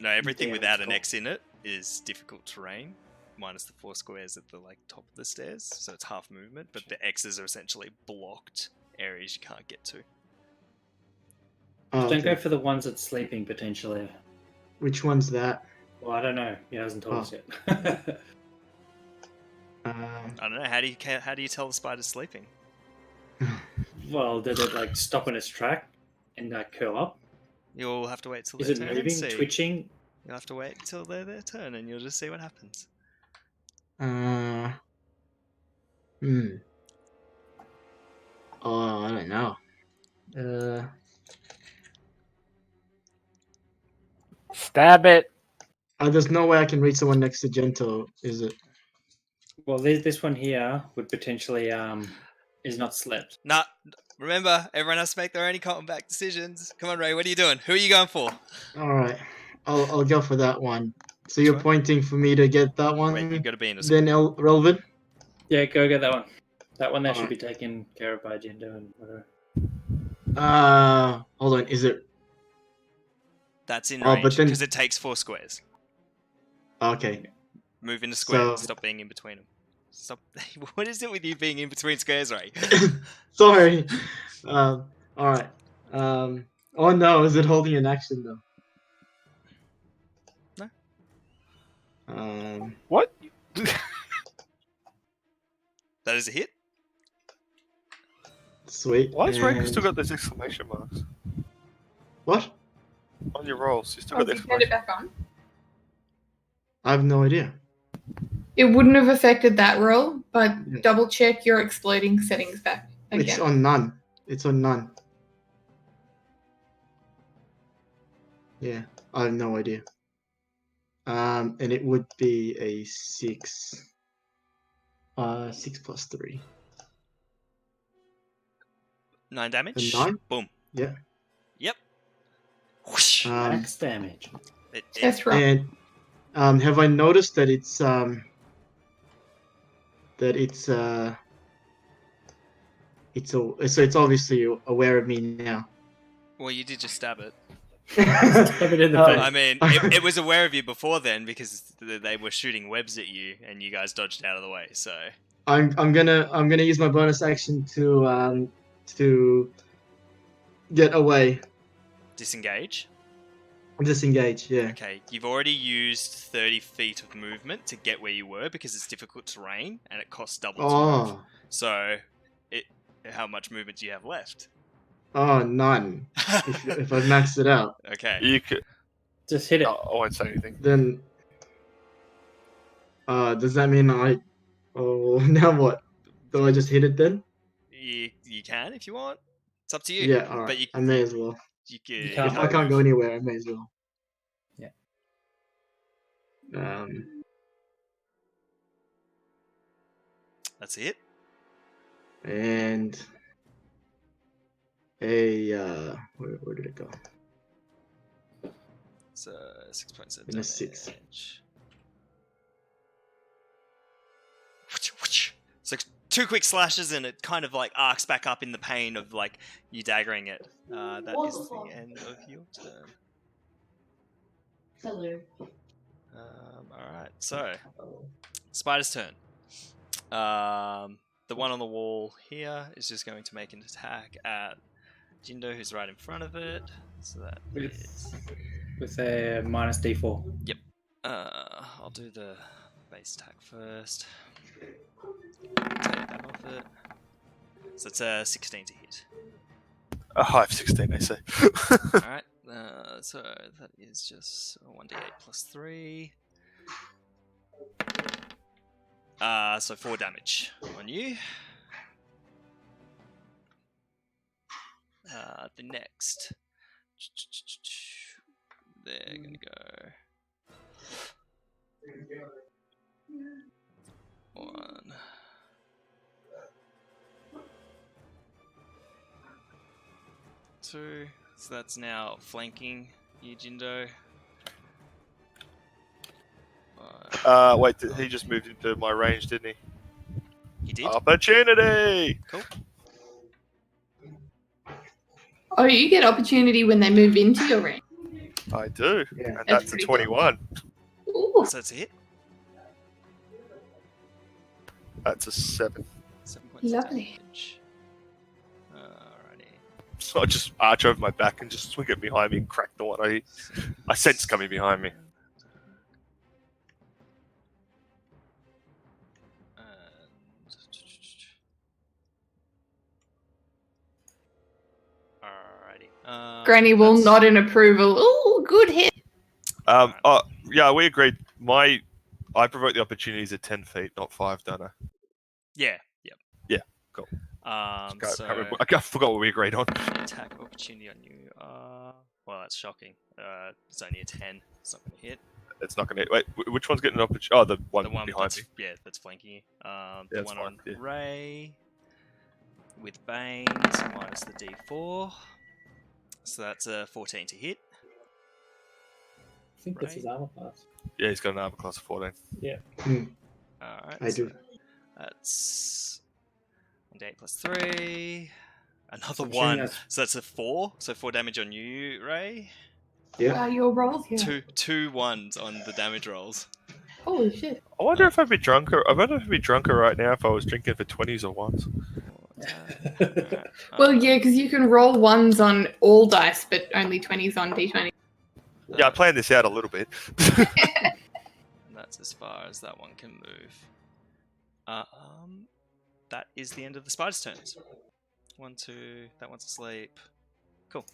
No, everything Damn, without it's an cool. X in it is difficult terrain, minus the 4 squares at the top of the stairs, so it's half movement. But the X's are essentially blocked areas you can't get to. Oh, don't go okay. for the ones that's sleeping potentially. Which one's that? Well, I don't know. He hasn't told Oh. us yet. I don't know. How do you tell the spider's sleeping? Well, did it like stop in its track and curl up? You'll have to wait till Is their it turn and moving, see. twitching? You'll have to wait till their turn, and you'll just see what happens. Oh, I don't know. Stab it. There's no way I can reach someone next to Gento, is it? Well, this one here would potentially is not slept. Nah, remember, everyone has to make their own combat decisions. Come on, Ray, what are you doing? Who are you going for? All right, I'll go for that one. So you're one? pointing for me to get that one. Wait, you've got to be in a Then Relvin. Yeah, go get that one. That one there should Alright. be taken care of by agenda and whatever. Hold on. Is it That's in Oh, range but then- because it takes 4 squares. okay? Move into square. So- Stop being in between them. Stop. What is it with you being in between squares, Ray? Sorry. All right. Oh no, is it holding an action though? No. What? That is a hit. Sweet. Why has Ray and- still got those exclamation marks What? on your rolls? You still Oh, got the did you turn it exclamation. back on? I have no idea. It wouldn't have affected that roll, but Yeah. double check your exploding settings back It's again. on none. It's on none. Yeah, I have no idea. And it would be a 6. 6 plus 3. 9 damage. A 9? Boom. Yeah. Yep. Whoosh. Max damage. Test roll. And have I noticed that it's so it's obviously aware of me now. Well, you did just stab it. Stab it in the face. I mean, it was aware of you before then because they were shooting webs at you and you guys dodged out of the way. So I'm gonna use my bonus action to get away, disengage. disengage. Yeah. Okay, you've already used 30 feet of movement to get where you were because it's difficult terrain and it costs double to move. Oh, So, how much movement do you have left? none. If I've maxed it out, Okay. You could. Just hit it. No, I won't say anything. then does that mean I? Oh, now what? Do I just hit it then? You can if you want. It's up to you. Yeah. All right. But you I may as well. you can't If I can't go anywhere, I may as well. Yeah. That's it. And a where did it go? So 6.7 And a 6. damage. So 2 quick slashes and it kind of like arcs back up in the pain of like you daggering it. That is the end of your turn. Hello. Alright, so Spider's turn. The one on the wall here is just going to make an attack at Jindo, who's right in front of it. So that is. With a minus D4. I'll do the base attack first. Take that off it. So it's a 16 to hit. A high of 16, I say. Alright, so that is just 1d8 plus 3. So 4 damage on you. The next. They're gonna go. 2. So that's now flanking you, Jindo. Wait, he just moved into my range, didn't He did? he? Opportunity! Cool. Oh, you get opportunity when they move into your range. I do. Yeah. And That's that's a pretty cool. 21. Ooh. So that's a hit. That's a 7. 7 points of Lovely. damage. Alrighty. So I just arch over my back and just swing it behind me and crack the one I sense coming behind me. Alrighty. Granny will that's- nod in approval. Ooh, good hit. Yeah, we agreed. I provoke the opportunities at 10 feet, not 5, don't I? Yeah. Yep. Yeah, cool. So I forgot what we agreed on. attack opportunity on you. Well, that's shocking. It's only a 10. It's not going to hit. It's not going to. Wait, which one's getting an opportunity? Oh, the one The one behind that's me. that's flanking you. The it's one fine, on yeah. Ray with Bane minus the D4. So that's a 14 to hit. I think that's his Right. armor class. Yeah, he's got an armor class of 14. Alright. I so do. That's 1d8 plus 3. Another I'm assuming 1. that's- So that's a 4. So 4 damage on you, Ray. Yeah. Your rolls here. Two 1s on the damage rolls. Holy shit. I wonder if I'd be drunker. I wonder if I'd be drunker right now if I was drinking for 20s or 1s. Alright, Well, yeah, because you can roll ones on all dice, but only 20s on d20. Yeah, I planned this out a little bit. And that's as far as that one can move. That is the end of the spider's turns. 1, 2. That one's asleep. Cool.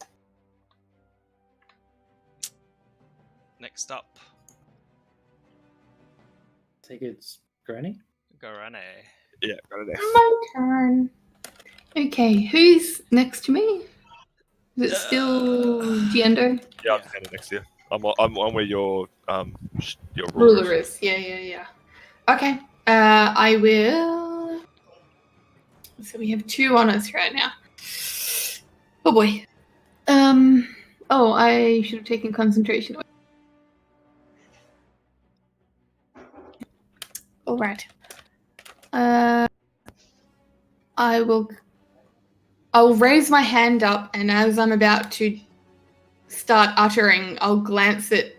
Next up, I think it's Granny. Gorane. Yeah, got it there. My turn. Okay, who's next to me? Is it still Giendo? Yeah, I'm Yeah. standing next to you. I'm where your ruler Ruler is. is. Yeah. Okay. I will. So we have 2 on us right now. Oh boy. Oh, I should have taken concentration away. All right. I'll raise my hand up, and as I'm about to start uttering, I'll glance at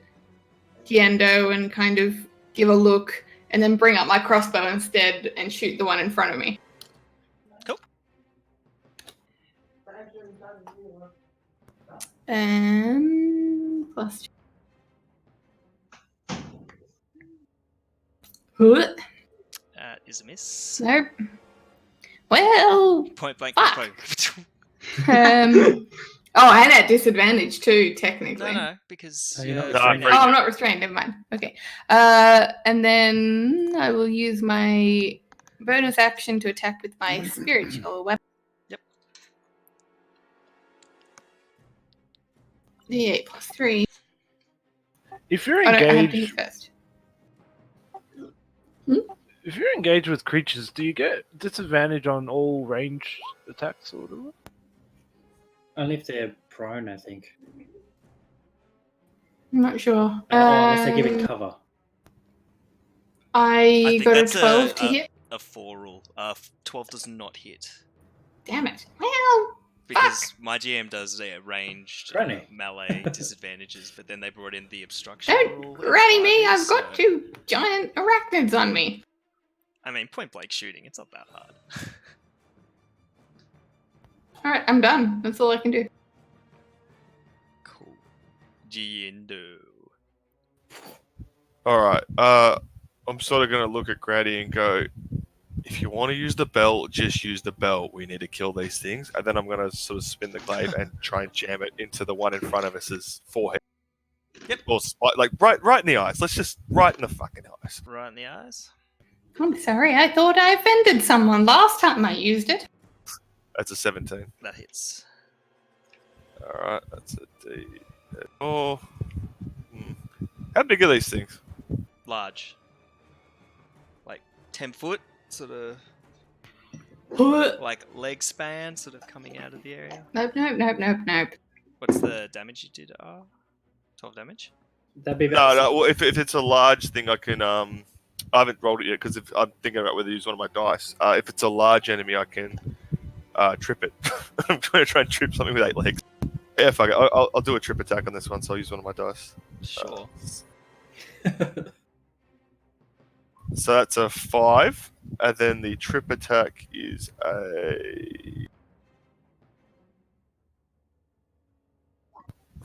Giendo and kind of give a look, and then bring up my crossbow instead and shoot the one in front of me. Cool. And plus 2. That is a miss. Nope. Well, Point blank Fuck. crossbow. oh, and at disadvantage too, technically. No, because Oh, you're not you're restrained. free Oh, now. I'm not restrained. Never mind. Okay. And then I will use my bonus action to attack with my spiritual weapon. Yep. D8 plus 3. If you're Oh, no, I have to engaged, use first. if you're engaged with creatures, do you get disadvantage on all range attacks or whatever? Only if they're prone, I think. I'm not sure. Or unless they're giving cover. I think got a that's 12 to hit. A 4 rule. 12 does not hit. Damn it. Well, Because my GM does ranged Granny. melee disadvantages, but then they brought in the obstruction rule. don't granny me. I've so- got 2 giant arachnids on me. I mean, point blank shooting, it's not that hard. All right, I'm done. That's all I can do. Cool. Giendo. All right. I'm sort of gonna look at Grady and go, if you want to use the bell, just use the bell. We need to kill these things, and then I'm gonna sort of spin the glaive and try and jam it into the one in front of us's forehead. Yep. Or like right in the eyes. Let's just right in the fucking eyes. Right in the eyes. I'm sorry. I thought I offended someone last time I used it. That's a 17. That hits. All right. That's a D. Oh. How big are these things? Large. Like 10 foot, sort of. like leg span sort of coming out of the area. Nope. What's the damage you did? 12 damage? That'd be No, about no. Well, if it's a large thing, I can. I haven't rolled it yet because I'm thinking about whether to use one of my dice. If it's a large enemy, I can trip it. I'm going to try and trip something with 8 legs. Yeah, fuck it. I'll do a trip attack on this one, so I'll use one of my dice. Sure. So that's a 5, and then the trip attack is a.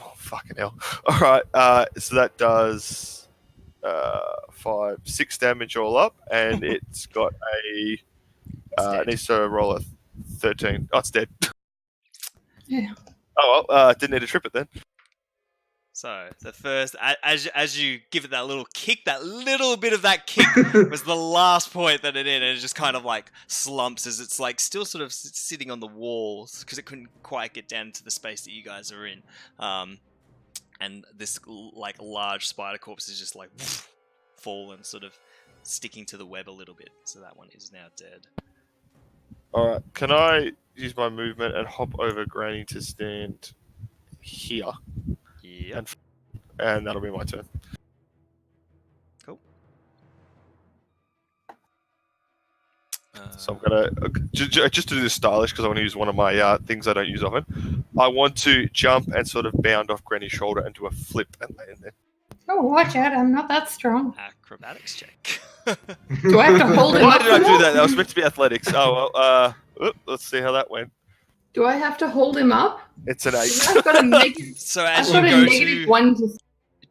Oh, fucking hell. Alright, so that does 6 damage all up, and it's got a. It needs to roll a 13. Oh, it's dead. Yeah. Oh, well, didn't need to trip it then. So the first, as you give it that little kick, that little bit of that kick was the last point that it did, and it just kind of like slumps as it's like still sort of sitting on the walls because it couldn't quite get down to the space that you guys are in. And this like large spider corpse is just like fallen, sort of sticking to the web a little bit. So that one is now dead. Alright, can I use my movement and hop over Granny to stand here? Yep. And that'll be my turn. Cool. So I'm gonna just to do this stylish because I want to use one of my things I don't use often. I want to jump and sort of bound off Granny's shoulder and do a flip and land there. Oh, watch out! I'm not that strong. Acrobatics check. Do I have to hold him Why up? did I for do that? That was meant to be athletics. Oh well. Let's see how that went. Do I have to hold him up? It's an 8. I've got a negative. So I've as you got a go negative to 1 to.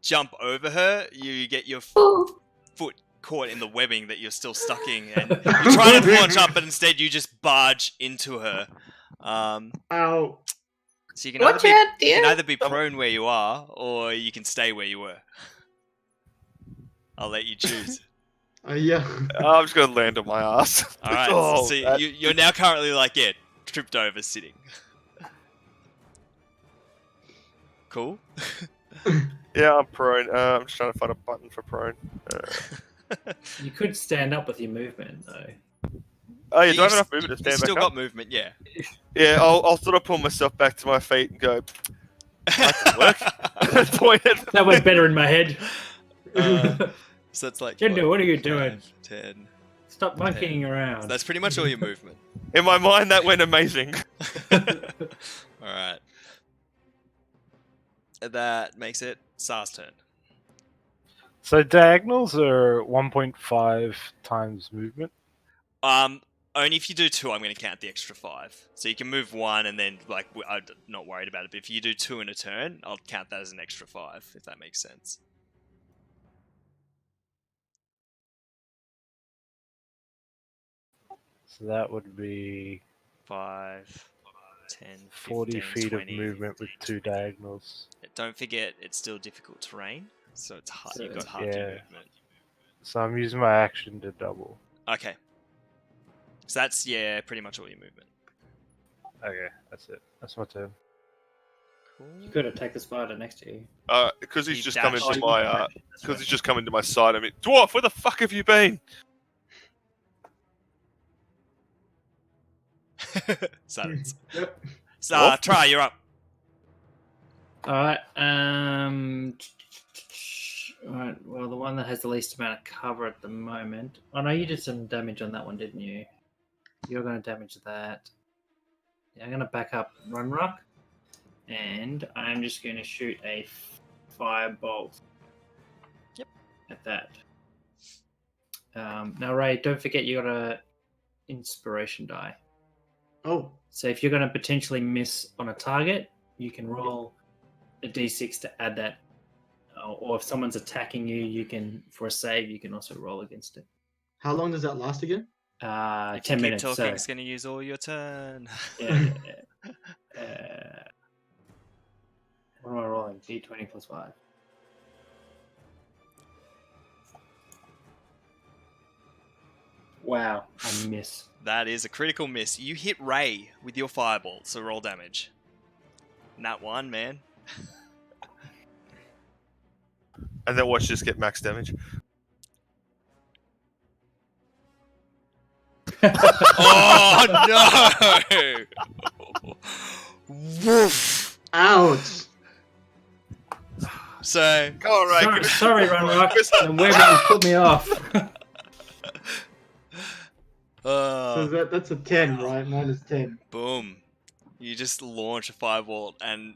jump over her, you get your Oh, foot caught in the webbing that you're still stuck in, and you're trying to launch up, but instead you just barge into her. Ow. So you can watch either out, be, you dear. can either be prone where you are, or you can stay where you were. I'll let you choose. Yeah. I'm just gonna land on my ass. All right. Oh, so that- you're now currently tripped over, sitting. Cool. Yeah, I'm prone. I'm just trying to find a button for prone. You could stand up with your movement, though. Oh yeah, do I have You've enough movement to stand still back got up? movement, yeah. Yeah, I'll sort of pull myself back to my feet and go. Work. Point at That went better in my head. So it's like Jinder, what are you doing? 10. Stop monkeying So around. that's pretty much all your movement. In my mind, that went amazing. All right. That makes it Sar's turn. So diagonals are 1.5 times movement. Only if you do 2, I'm going to count the extra 5. So you can move 1 and then, I'm not worried about it. But if you do 2 in a turn, I'll count that as an extra 5, if that makes sense. So that would be 5, 10, 40 15, feet 20. of movement with 2 diagonals. Don't forget, it's still difficult terrain. So it's hard. So, You've got half your yeah. movement. So I'm using my action to double. Okay. So that's, pretty much all your movement. Okay, that's it. That's my turn. Cool. You could attack the spider next to you. Because he's You just dash. come into Oh, my. That's Because right. he's just come into my side. I mean, dwarf, where the fuck have you been? Silence. Yep. So, try, you're up. Alright, Alright, well, the one that has the least amount of cover at the moment. Oh no, you did some damage on that one, didn't you? You're going to damage that. Yeah, I'm going to back up Run Rock. And I'm just going to shoot a firebolt. Yep. At that. Now, Ray, don't forget you got a inspiration die. Oh. So if you're going to potentially miss on a target, you can roll a d6 to add that. Or if someone's attacking you, you can, for a save, you can also roll against it. How long does that last again? If 10 you minutes. keep talking, So, it's going to use all your turn. yeah. What am I rolling? D20 plus 5. Wow, I miss. That is a critical miss. You hit Ray with your fireball, so roll damage. Nat 1, man. And then watch this get max damage. Oh! Oh no! Woof. Ouch. So Go on, Ray. Sorry, Runrock. Chris- The webbing put me off. So that's a 10, right? Minus 10. boom. You just launch a fireball and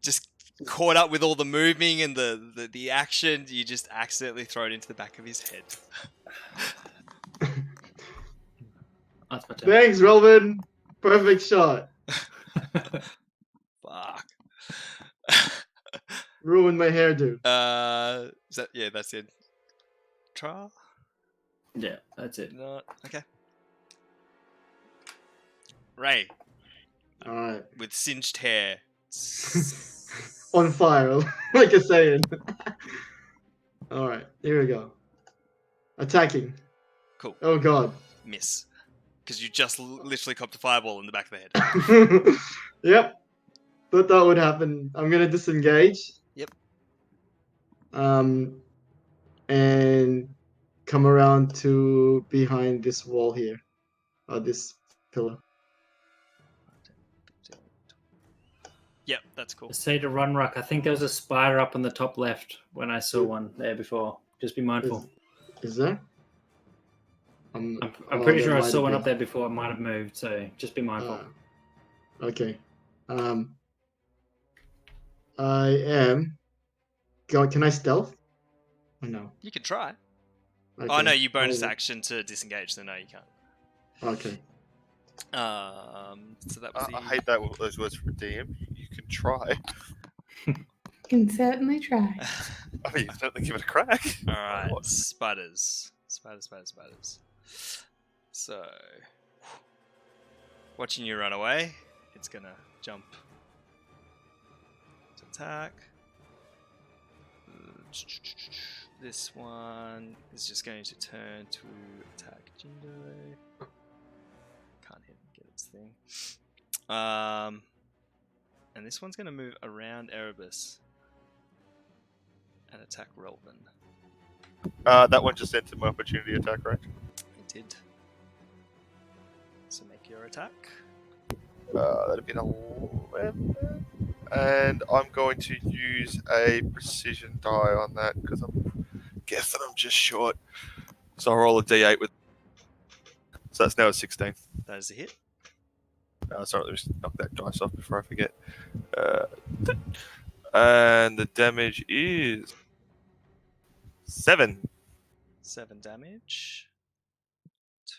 just caught up with all the moving and the action, you just accidentally throw it into the back of his head. That's my turn. Thanks, Robin. Perfect shot. Fuck. Ruined my hairdo. That's it. Try? Yeah, that's it. Not okay. Ray, Alright. with singed hair. On fire, like a saying. Alright, here we go. Attacking. Cool. Oh god. Miss. Because you just literally copped a fireball in the back of the head. Yep. Thought that would happen. I'm gonna disengage. Yep. And come around to behind this wall here. This pillar. Yep, that's cool. Say to Runrock, I think there was a spider up on the top left when I saw one there before. Just be mindful. Is there? I'm pretty there sure I might saw have one been. up there before. It might have moved, so just be mindful. Okay. I am. God, can I stealth? Or no. You can try. Okay. Oh no, you bonus I'll- action to disengage, so no, you can't. Okay. So that was the... I hate that those words for a DM. You can try. Can certainly try. I mean, certainly give it a crack. Alright, What? spiders. So, watching you run away, it's gonna jump to attack. This one is just going to turn to attack Jindo. Can't hit get its thing. And this one's gonna move around Erebus and attack Relvin. That one just entered my opportunity attack range. It did. So make your attack. That'd be an 11. And I'm going to use a precision die on that because I'm guessing I'm just short. So I'll roll a d8 with. So that's now a 16. That is a hit. Sorry, let me just knock that dice off before I forget. And the damage is 7. 7 damage.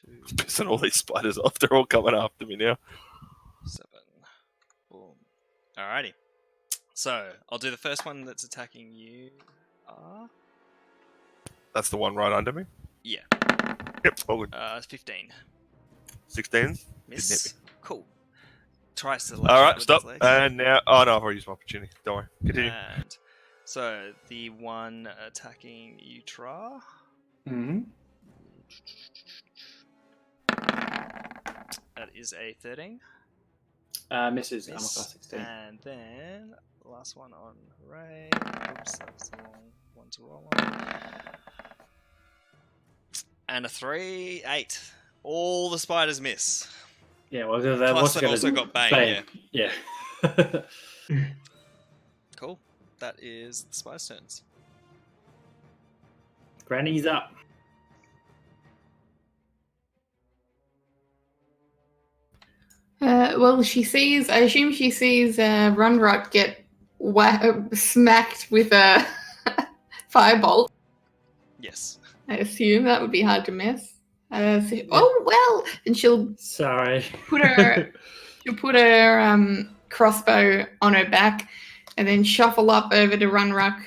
2, Pissing all these spiders off. They're all coming after me now. 7. Boom. Alrighty. So, I'll do the first one that's attacking you. That's the one right under me. Yeah. Yep, all good. 15. 16. Miss. Cool. Tries to All right, with stop. his legs. And now, oh no, I've already used my opportunity. Don't worry. Continue. And so, the one attacking Utra. Mm-hmm. That is a 13. Misses. I'm a Miss. class 16. And then the last one on Ray. Oops, that was the wrong one to roll on. And a 3, 8. All the spiders miss. Yeah, well, that Plus, was they've gonna also got Bane. Yeah. Yeah. Cool. That is the spider's turns. Granny's up. Well, she sees. I assume she sees Runrock get smacked with a firebolt. Yes. I assume that would be hard to miss. Oh well, and she'll Sorry. put her crossbow on her back, and then shuffle up over to Runrock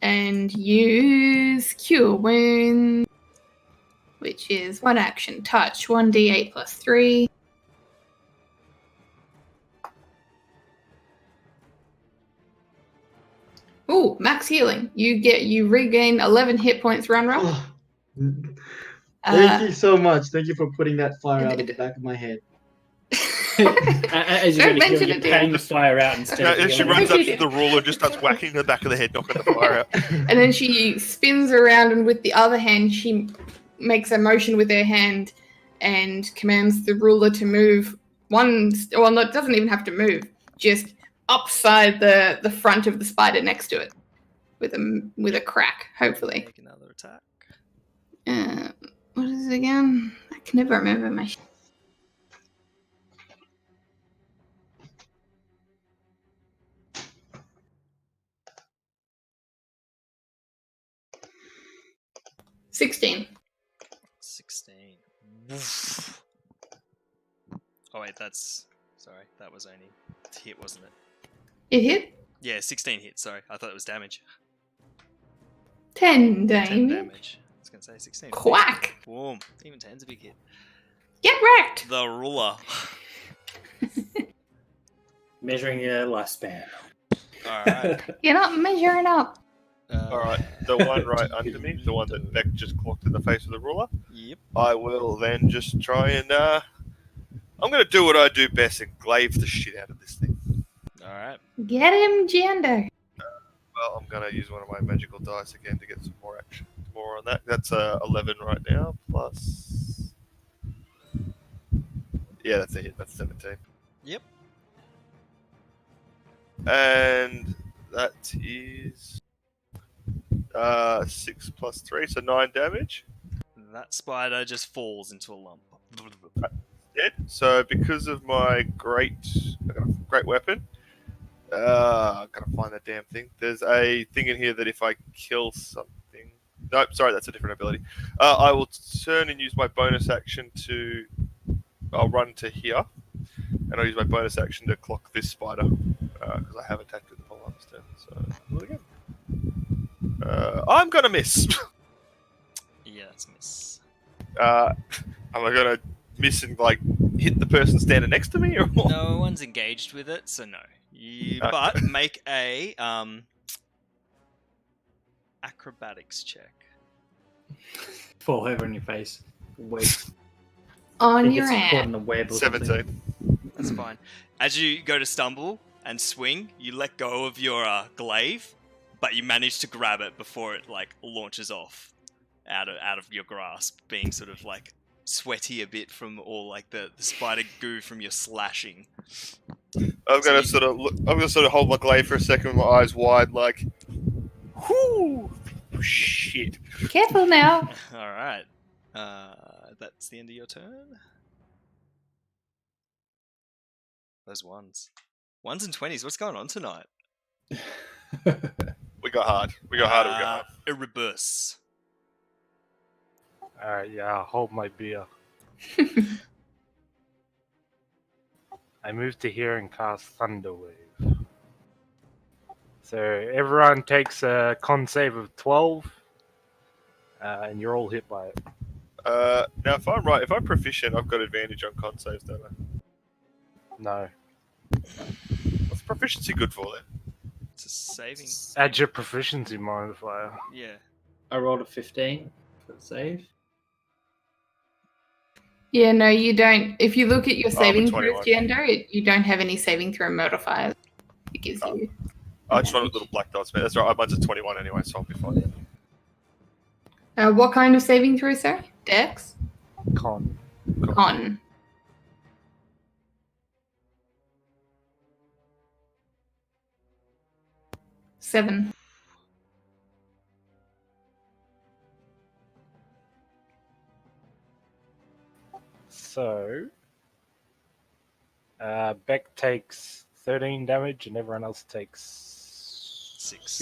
and use Cure Wounds, which is 1 action touch, 1d8 plus 3. Ooh, max healing. You regain 11 hit points, Runrock. Oh, thank you so much. Thank you for putting that fire out of the back of my head. As you're Don't going to heal, mention you're it, dear. paying the fire out instead No, of she healing. runs up to the ruler and just starts whacking the back of the head, knocking the fire out. And then she spins around, and with the other hand, she makes a motion with her hand, and commands the ruler to move one. Well, no, it doesn't even have to move. Just upside the front of the spider next to it with a crack, hopefully. Make another attack. What is it again? I can never remember my. 16. 16. Woof. Oh wait, that's... Sorry, that was only hit, wasn't it? It hit? Yeah, 16 hits, sorry. I thought it was damage. 10 10 damage. damage. I was going to say 16. Quack! Boom. Even 10's a big hit. Get wrecked! The ruler. Measuring your lifespan. Alright. You're not measuring up. Alright, the one right under me, the one that Beck just clocked in the face with the ruler, Yep. I will then just try and, I'm going to do what I do best and glaive the shit out of this thing. Alright. Get him, Gender. Well, I'm going to use one of my magical dice again to get some more action. More on that. That's 11 right now, plus... Yeah, that's a hit. That's 17. Yep. And that is 6 plus 3, so 9 damage. That spider just falls into a lump. Dead. So because of my great weapon, I gotta find that damn thing. There's a thing in here that if I kill something, nope, sorry, that's a different ability. I will turn and use my bonus action to. I'll run to here, and I'll use my bonus action to clock this spider because I have attacked it the whole last turn. So roll again. I'm gonna miss. Yeah, that's a miss. Am I gonna miss and like hit the person standing next to me, or what? No one's engaged with it, so no. But make a acrobatics check. Fall over on your face. Web. On your Caught ass. in a web or something. 17. That's fine. As you go to stumble and swing, you let go of your glaive, but you manage to grab it before it like launches off out of your grasp, being sort of like sweaty a bit from all like the spider goo from your slashing. I'm gonna sort of hold my glaive for a second with my eyes wide, like, whoo, shit. Careful now. All right. That's the end of your turn. Those ones and 20s. What's going on tonight? We got hard. We got harder. We got hard. Erebus. Alright, yeah, I'll hold my beer. I move to here and cast Thunderwave. So everyone takes a con save of 12, and you're all hit by it. Now, if I'm right, if I'm proficient, I've got advantage on con saves, don't I? No. What's proficiency good for then? It's a saving. Add your proficiency modifier. Yeah. I rolled a 15 for the save. Yeah, no, you don't. If you look at your I'm a saving 21. throws, Gender, you don't have any saving throw modifiers. It gives you. I just want a little black dots, man. That's right. Mine's a 21 anyway, so I'll be fine. What kind of saving throw, sir? Dex? Con. Con. Seven. So, Beck takes 13 damage, and everyone else takes 6.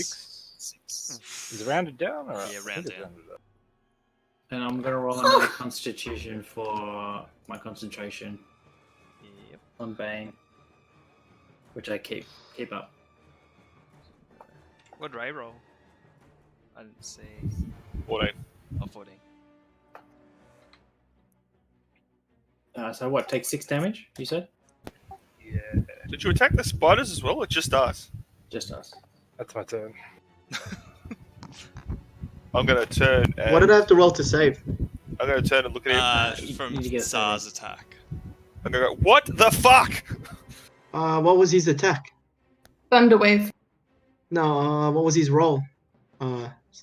Is it rounded down? Or Yeah, I think round it's down. rounded up. And I'm gonna roll another Constitution for my concentration Yep. on Bane, which I keep up. What'd Ray roll? I didn't see. 14. Oh, 14. So what? Take 6 damage? You said? Yeah. Did you attack the spiders as well, or just us? Just us. That's my turn. I'm gonna turn. And What did I have to roll to save? I'm gonna turn and look at him. you From need to get a SARS attack. I'm gonna go. What the fuck? What was his attack? Thunderwave. No, what was his roll?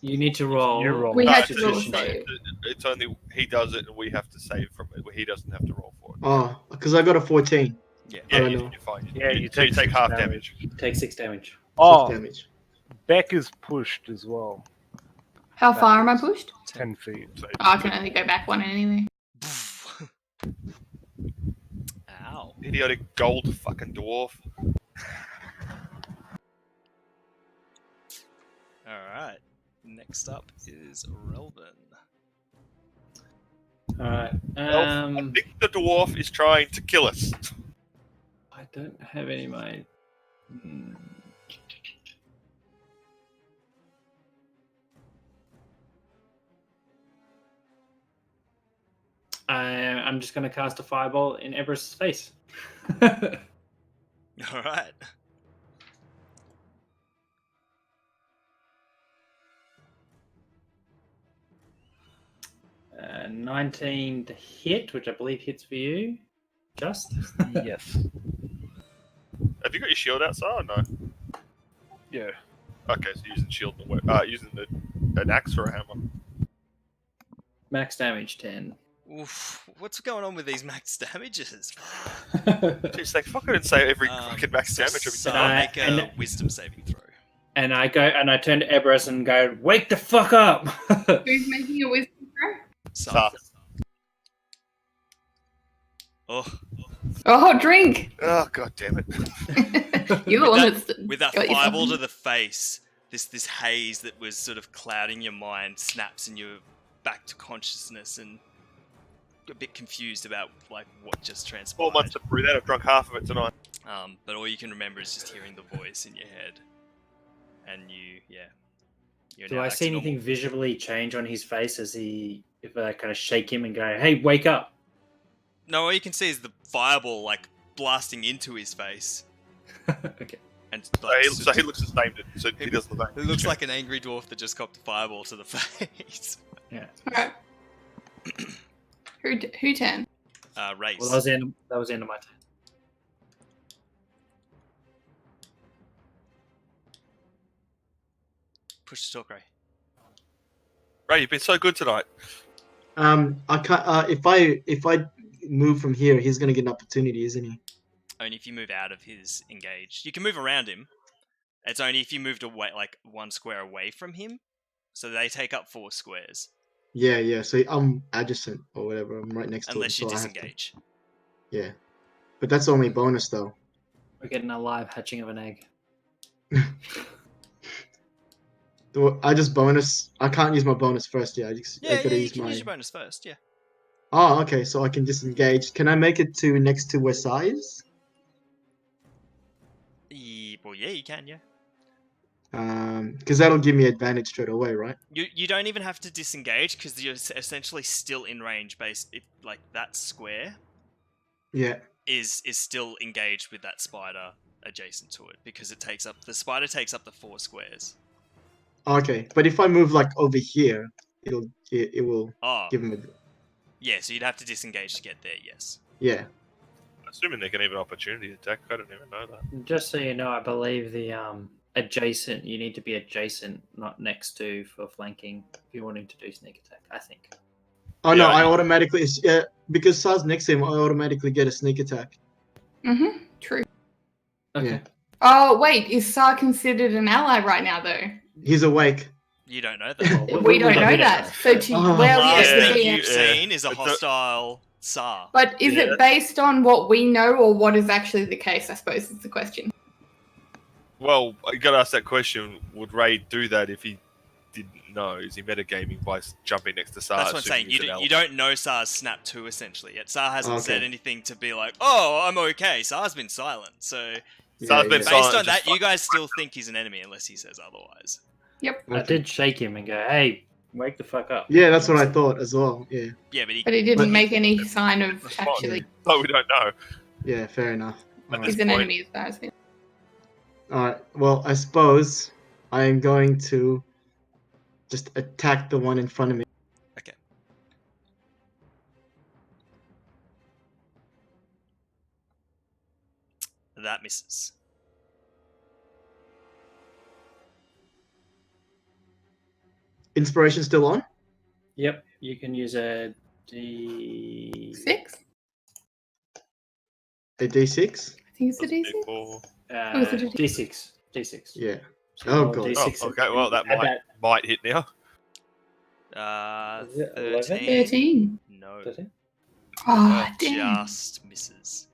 You need to roll. You roll. We No, had to it's- roll a it's- save. It's only he does it, and we have to save from it. He doesn't have to roll for it. Oh, because I got a 14. Yeah. I Yeah, don't you're know. fine. Yeah, you so you take take six half damage. damage. Take 6 damage. 6 Oh, damage. Beck is pushed as well. How far am I pushed? 10 feet. So, Oh, I can only go back one anyway. Ow. idiotic gold fucking dwarf. Alright. Next up is Relvin. Alright. I think the dwarf is trying to kill us. I don't have any of my. I'm just going to cast a fireball in Everest's face. Alright. Uh, 19 to hit, which I believe hits for you. Just? Yes. Have you got your shield outside or no? Yeah. Okay, so using shield and using an axe or a hammer. Max damage 10. Oof. What's going on with these max damages? Jeez, they fucking say every fucking max so damage every so time. make a and- wisdom saving throw. And I go and I turn to Everest and go, wake the fuck up! Who's making a wisdom throw? So, Sa. Oh, drink! Oh god damn it! You're the one that's with that got yourself fireball in. to the face, this haze that was sort of clouding your mind snaps and you're back to consciousness and a bit confused about like what just 4 transpired. months to brew that. I've drunk half of it tonight. But all you can remember is just hearing the voice in your head, and you're Do now I back see to normal. anything visually change on his face as if I kind of shake him and go, hey, wake up? No, all you can see is the fireball like blasting into his face, Okay. and So like, he looks the same. So he doesn't look like. it looks like an angry dwarf that just copped a fireball to the face. Alright. Who turn? Race. Well, that was the end of my turn. Push to talk, Ray. Ray, you've been so good tonight. I can't. If I move from here, he's gonna get an opportunity, isn't he? Only if you move out of his engaged. You can move around him. It's only if you moved away, like 1 square away from him. So they take up 4 squares, Yeah, yeah. So I'm adjacent or whatever. I'm right next to him. unless you so I have to- disengage. Yeah, but that's only bonus though. We're getting a live hatching of an egg. I just bonus. I can't use my bonus first. Yeah, I Yeah, gotta you use can my. use your bonus first. Yeah. Oh, okay. So I can disengage. Can I make it to next to where Sai is? Well, yeah, you can. Yeah. Because that'll give me advantage straight away, right? You don't even have to disengage because you're essentially still in range. Based, like that square Yeah. is still engaged with that spider adjacent to it because the spider takes up the 4 squares. Okay, but if I move like over here, it will Oh, give him a. yeah. So you'd have to disengage to get there. Yes. Yeah. Assuming they can have an opportunity attack. I don't even know that. Just so you know, I believe the adjacent, you need to be adjacent, not next to for flanking if you're wanting to do sneak attack, I think. Oh no, Yeah, I automatically because Sai's next to him, I automatically get a sneak attack. Mm-hmm. True. Okay. Yeah. Oh, wait. Is Sar considered an ally right now, though? He's awake. You don't know that. Well, We don't know don't that. So to Oh, well, Last yes, yeah. the thing DM. you've seen is a It's a- hostile Tsar. But is Yeah. it based on what we know or what is actually the case? I suppose is the question. Well, I got to ask that question. Would Ray do that if he didn't know? Is he metagaming by jumping next to Sar? That's what I'm saying. assuming he's an You don't know Sar's Snap 2, essentially. Yet Sar hasn't said Okay. anything to be like, oh, I'm okay. Sar's been silent. So, Sar's been based silent, on just that, you guys still think he's an enemy unless he says otherwise. I did shake him and go, hey, wake the fuck up. Yeah, that's what I thought as well. Yeah. Yeah, but he. But he didn't But- make any sign of Respond. actually No, we don't know. Yeah, fair enough. At Alright. this he's an point- enemy as far as we know. Alright, well, I suppose I am going to just attack the one in front of me. Okay. That misses. inspiration still on? Yep, you can use a D. 6? A D6? I think it's a That's D6. before. Oh, is it a D- D6. D6. Yeah. So Oh, roll God. Oh, D6 and okay. Well, that add might hit now. Is it 11? 13. No. 13? Oh, damn. Just misses.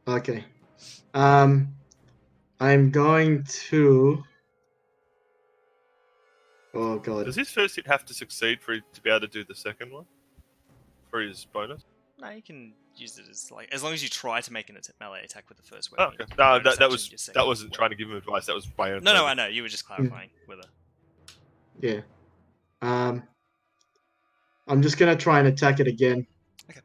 Okay. I'm going to. Oh God. Does his first hit have to succeed for him to be able to do the second one? For his bonus? No, you can use it as like as long as you try to make an melee attack with the first Oh, weapon. okay. No, Bonus that action, was your second that wasn't weapon. trying to give him advice. That was my own. No, flavor. I know. You were just clarifying whether. Yeah. I'm just gonna try and attack it again. Okay.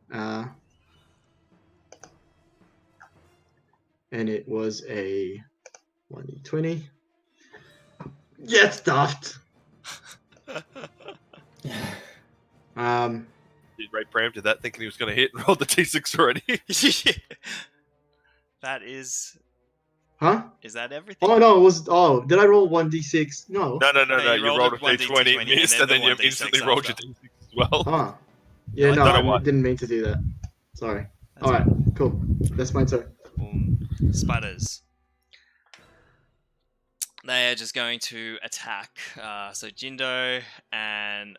And it was a 1d20. Yeah, stuffed. Did Ray preempted that, thinking he was going to hit and rolled the T6 already. That is. Huh? Is that everything? Oh no, it was. Oh, did I roll 1d6? No. No. No, You rolled a one D20, missed, and then you 1d6 instantly rolled your after. D6 as well. Huh. Yeah, I no, don't know why. I didn't mean to do that. Sorry. That's All right, cool. That's my turn. Spiders. They are just going to attack. So Jindo and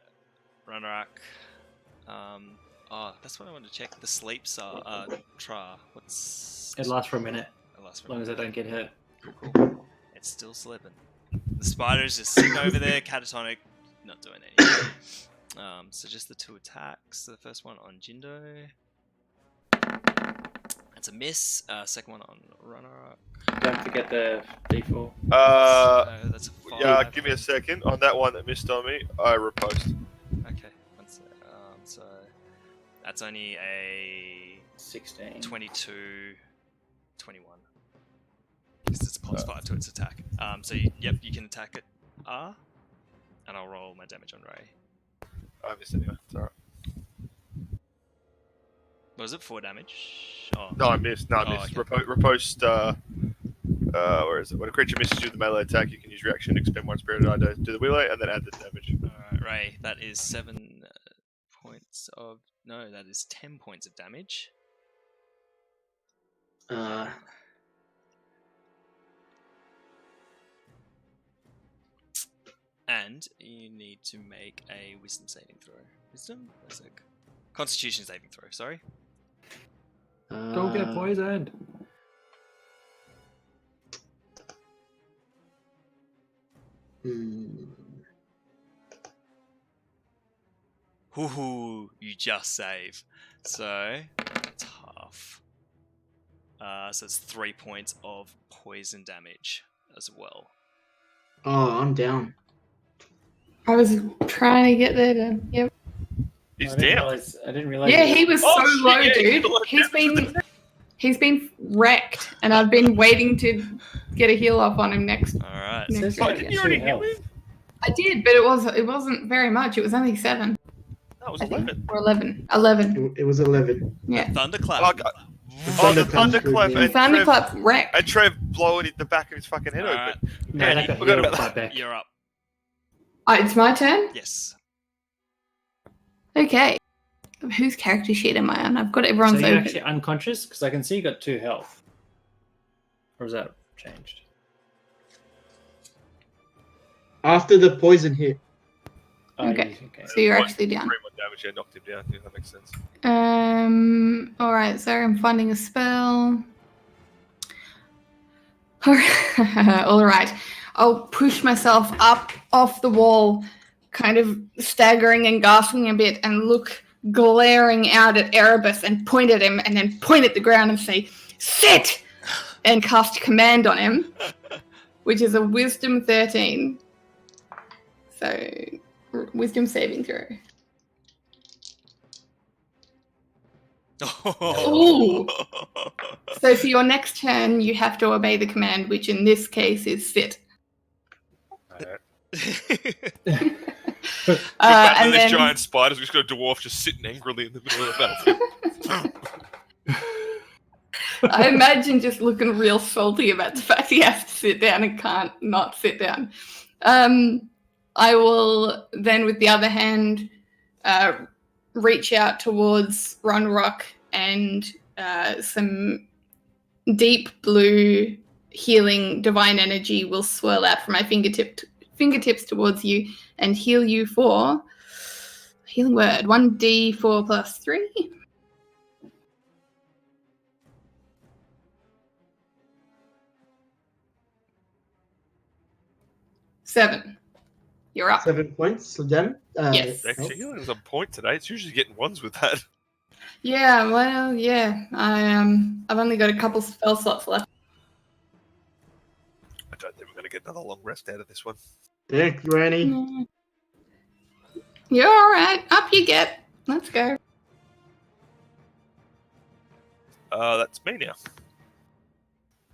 Runrak. That's what I wanted to check. The sleeps are Tra. What's It lasts for a minute, it lasts for as long as I don't get hurt. Cool. It's still slipping. The spider's just sitting over there, catatonic, not doing anything. So just the 2 attacks. The first one on Jindo. That's a miss. Second one on Runrak. Don't forget the D4. So that's a 5. Yeah, give me a second. On that one that missed on me, I riposte. Okay. So that's only a 16. 22, 21. Because it's a +5 to its attack. So you can attack it R, and I'll roll my damage on Ray. I missed anyway. It's alright. Was it 4 damage? Oh. No, I missed. No, I missed. Okay. Riposte. Where is it? When a creature misses you with a melee attack, you can use reaction, expend 1 spirit die to do the melee, and then add the damage. Alright, Ray, that is 7 points of. No, that is 10 points of damage. And you need to make a wisdom saving throw. Wisdom? Where's it? Constitution saving throw, sorry. Don't get poisoned. Hoo, you just save. So, it's half. So it's 3 points of poison damage as well. Oh, I'm down. I was trying to get there to. Yep. He's I didn't down. realize- I didn't realize. Yeah, he was Oh, so shit, low, yeah, dude. He's been wrecked, and I've been waiting to get a heal off on him next. Alright. next Says Oh, round. didn't you already heal him? I did, but it wasn't very much. It was only 7. That was I think, 11. or 11. 11. It was 11. Yeah. Thunderclap. Oh, the thunderclap Yeah. and Thunderclap's wrecked. And Trev blowing the back of his fucking head Alright. open. No, Yeah, that got forgot healed about quite back. You're up. It's my turn? Yes. Okay. Whose character sheet am I on? I've got everyone's So you're open. actually unconscious? Because I can see you got 2 health. Or is that changed? After the poison hit. Oh, Okay. okay. So you're actually down. 3 more damage, yeah, knocked him down. Yeah, that makes sense. Alright, so I'm finding a spell. Alright. I'll push myself up off the wall, kind of staggering and gasping a bit, and look glaring out at Erebus and point at him, and then point at the ground and say, "Sit!" and cast command on him, which is a wisdom 13. So, wisdom saving throw. Ooh. So for your next turn, you have to obey the command, which in this case is sit. Alright. And this then giant spiders, we just got a dwarf just sitting angrily in the middle of the battlefield. I imagine just looking real salty about the fact he has to sit down and can't not sit down. I will then, with the other hand, reach out towards Ronrock and some deep blue healing divine energy will swirl out from my fingertips towards you and heal you for healing word 1d4 plus 3. Seven. You're up. 7 points of damage. Yes. Actually, healing's on point today. It's usually getting ones with that. Yeah, well, yeah. I've only got a couple spell slots left. I don't think we're going to get another long rest out of this one. Thank you, Annie. Mm. You're all right. Up you get. Let's go. That's me now.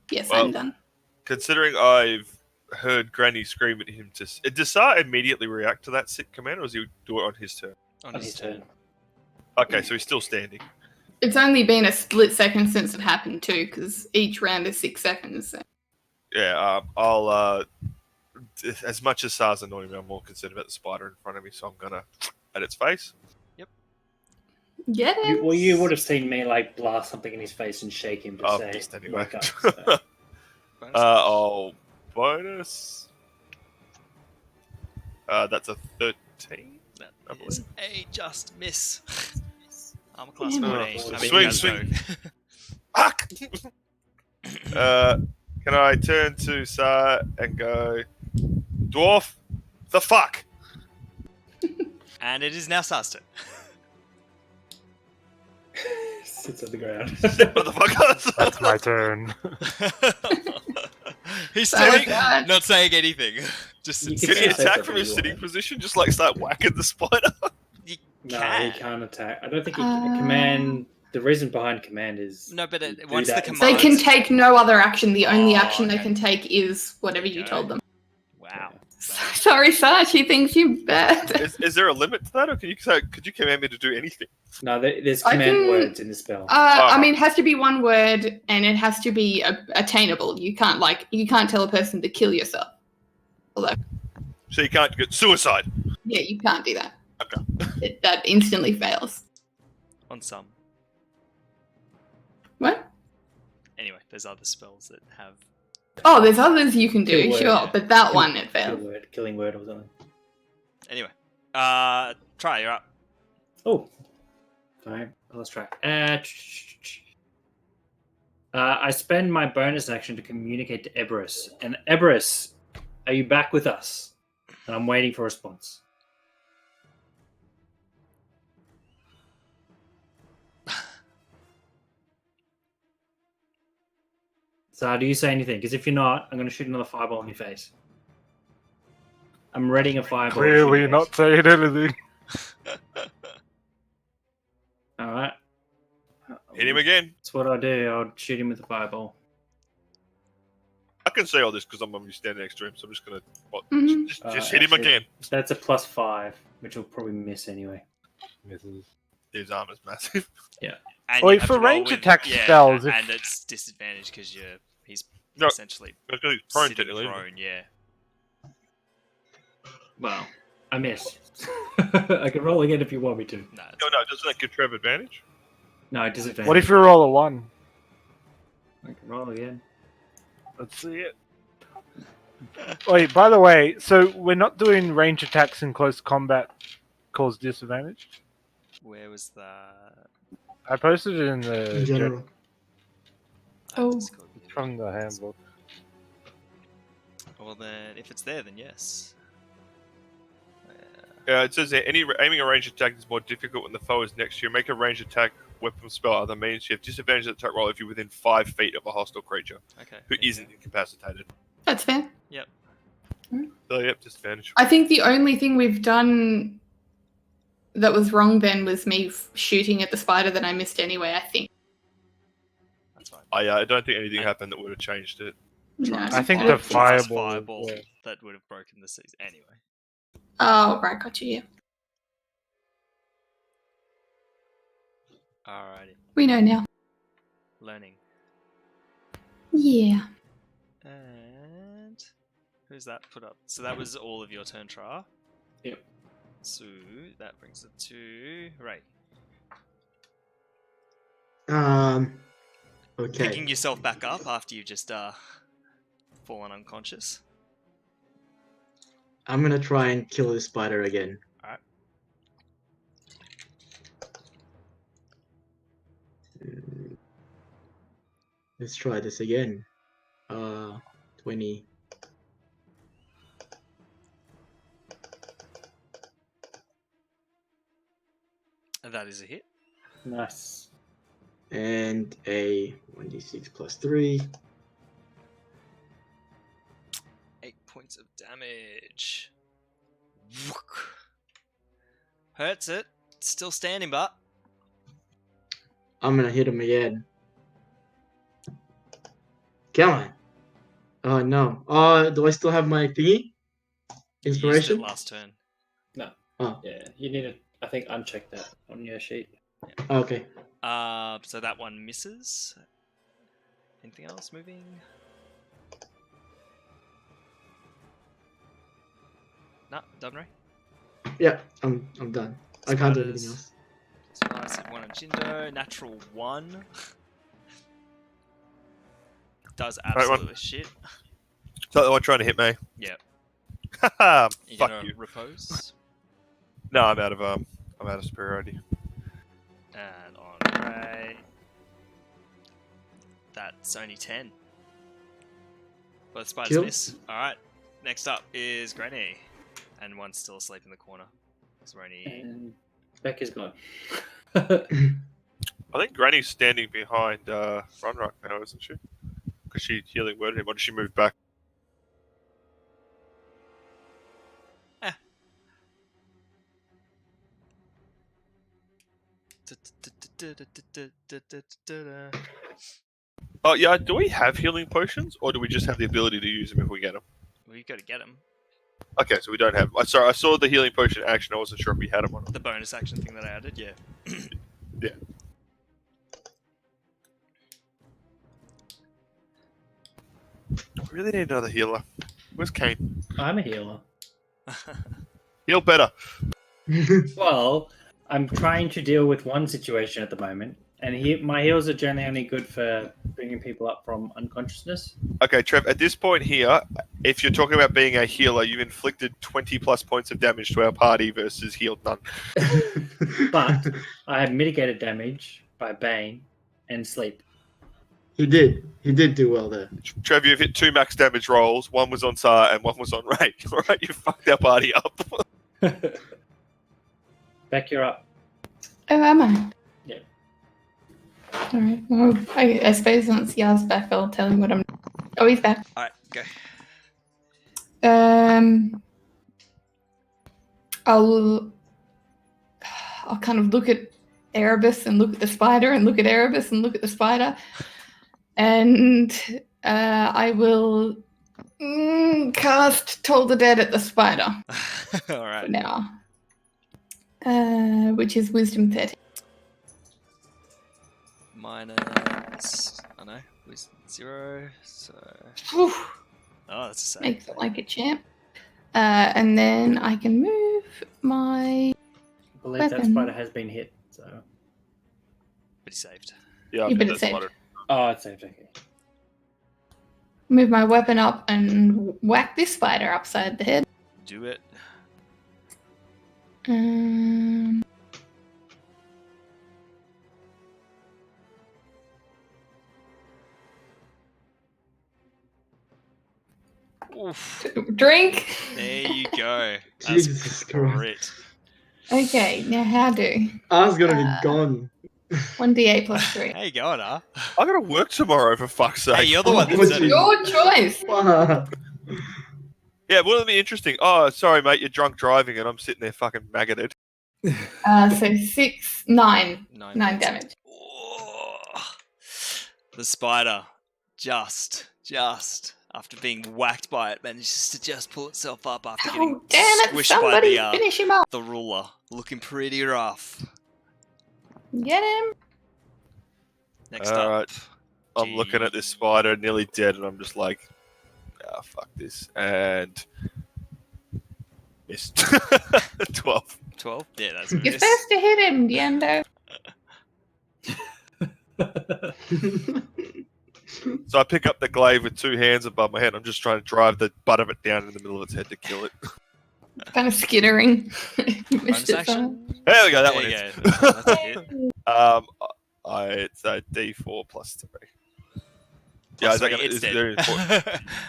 Yes, Well, I'm done. Considering I've heard Granny scream at him does Sar immediately react to that sick command, or does he do it on his turn? On his turn. Okay, so he's still standing. It's only been a split second since it happened too, because each round is 6 seconds. So. Yeah, I'll as much as Sar's annoying me, I'm more concerned about the spider in front of me, so I'm gonna at its face. Get him. You would have seen me like blast something in his face and shake him to Oh, say, missed anyway. "Wake up." So. I'll bonus. That's a 13. That I is believe. a just miss. I'm a class Damn 14. it. I mean, Swing, you guys swing. know. Fuck! Can I turn to Sar and go, Dwarf, the fuck? And it is now Sar's turn. Sits on the ground. Motherfucker. That's my turn. He's Sorry, still God. not saying anything. Just You sits Can can he there. say attack something from his you sitting want. position? Just like start whacking the spider? You No, can. he can't attack. I don't think he Uh, command. The reason behind command is No, but you do once the that command- They can take no other action. The only Oh, action they okay. can take is whatever you Go. told them. Wow. Sorry, Sar. She thinks you bad. Is there a limit to that, or could you command me to do anything? No, there's I command can- words in the spell. I mean, it has to be one word, and it has to be attainable. You can't tell a person to kill yourself. Although, So you can't get suicide. yeah, you can't do that. Okay. That instantly fails. On some. What? Anyway, there's other spells that have. Oh, there's others you can do, Kill word, sure, yeah. but that Kill- one it fails. killing word or something. Anyway. Try, you're up. Oh, sorry. Let's try. I spend my bonus action to communicate to Eberus. And Eberus, are you back with us? And I'm waiting for a response. So do you say anything? Because if you're not, I'm going to shoot another fireball in your face. I'm readying a fireball. Clearly not saying anything. All right. Hit him again. That's what I'll do. I'll shoot him with a fireball. I can say all this because I'm only standing next to him, so I'm just gonna Mhm. just hit him Actually, again. That's a +5, which will probably miss anyway. Misses. His armor's massive. And Wait, you have for to roll range with- attack yeah, spells, if- and it's disadvantage because he's No. essentially Because he's prone sitting technically. prone, yeah. Well, I miss. I can roll again if you want me to. No, it's No, doesn't that give Trev advantage? No, disadvantage. What if you roll a 1? I can roll again. Let's see it. Wait, by the way, so we're not doing range attacks in close combat cause disadvantage? Where was that? I posted it in the In general. Oh. Discord. from the handbook. Well, then, if it's there, then yes. It says here, aiming a ranged attack is more difficult when the foe is next to you. Make a ranged attack weapon spell other means. You have disadvantage at attack roll if you're within 5 feet of a hostile creature Okay. who there you isn't incapacitated. That's fair. So yep, disadvantage. I think the only thing we've done that was wrong then was me shooting at the spider that I missed anyway, I think. go. That's fine. I don't think anything happened that would have changed it. No, I think I the don't think so. fireball. Fireball yeah. that would have broken the season. Anyway. Oh, right, got you, yeah. Alrighty. We know now. Learning. Yeah. And Who's that put up? So that was all of your turn, Tra. Yep. So that brings it to Ray. Okay. Picking yourself back up after you've just fallen unconscious. I'm gonna try and kill this spider again. Alright. Let's try this again. 20. And that is a hit. Nice. And a 1d6 plus 3. 8 points of damage. Hurts it. Still standing, but I'm gonna hit him again. Come on. Oh no. Do I still have my thingy? you used Inspiration? it last turn. No. Oh, Yeah, you need to, I think, uncheck that on your sheet. okay. So that one misses. Anything else moving? No, done, Ray. Yeah, I'm done. I can't do anything Spiders. else. So I said 1 on Jindo. Natural 1. Does one. absolutely shit. Is that the one trying to hit me? Yep. Haha, You're fuck gonna you. repose. No, I'm out of superiority. And on Ray. That's only 10. Both spiders Kill. miss. Alright. Next up is Granny. And one's still asleep in the corner. So we're only... And Becca's gone. I think Granny's standing behind Runrock now, isn't she? Because she healing worded him, or did she move back? Oh yeah, do we have healing potions, or do we just have the ability to use them if we get them? Well, you gotta get them. Okay, so we don't have. Sorry, I saw the healing potion action. I wasn't sure if we had them or not. The bonus action thing that I added, yeah. Yeah. We really need another healer. Where's Kane? I'm a healer. Heal better. Well, I'm trying to deal with one situation at the moment, and my heals are generally only good for bringing people up from unconsciousness. Okay, Trev, at this point here, if you're talking about being a healer, you've inflicted 20 plus points of damage to our party versus healed none. But I have mitigated damage by Bane and Sleep. He did. He did do well there. Trev, you've hit 2 max damage rolls. One was on Sar and one was on Ray. Alright, you fucked our party up. Beck, you're up. Oh, am I? Yeah. Alright. Well, I suppose once Yar's back, I'll tell him what I'm. Oh, he's back. Alright, go. I'll kind of look at Erebus and look at the spider and look at Erebus and look at the spider. And I will cast Toll the Dead at the spider for Alright. now. Which is Wisdom 13. Minus... I know. Wisdom 0. So... Whew, Oh, that's a save. makes it like a champ. And then I can move my... I believe that Weapon. spider has been hit, so... But he saved. Yeah, You better save. Oh, it's saved, okay. Move my weapon up and whack this spider upside the head. Do it. Oof. Drink. There you go. That's Jesus Christ. great. Okay, now how do? I was gonna be gone. 1d8 plus 3. How you going, huh? I gotta work tomorrow, for fuck's sake. Hey, you're the one that Oh, said it. Your choice. Fuck. Yeah, wouldn't it be interesting? Oh, sorry, mate, you're drunk driving and I'm sitting there fucking maggoted. So 6, 9. 9 points. damage. Oh. The spider just after being whacked by it manages to just pull itself up after getting Oh, damn it. squished by Somebody the finish him off. the ruler. Looking pretty rough. Get him. Next up. Alright. I'm looking at this spider nearly dead and I'm just like, fuck this. And missed. 12. 12? Yeah, that's a You're miss. supposed to hit him, Diendo. So I pick up the glaive with 2 hands above my head. I'm just trying to drive the butt of it down in the middle of its head to kill it. Kind of skittering. You Bonus missed it somehow. action. There we go. That There one you is. go. That's a hit. It's a D4 plus 3. Plus is that 3, gonna, it's is dead. very important?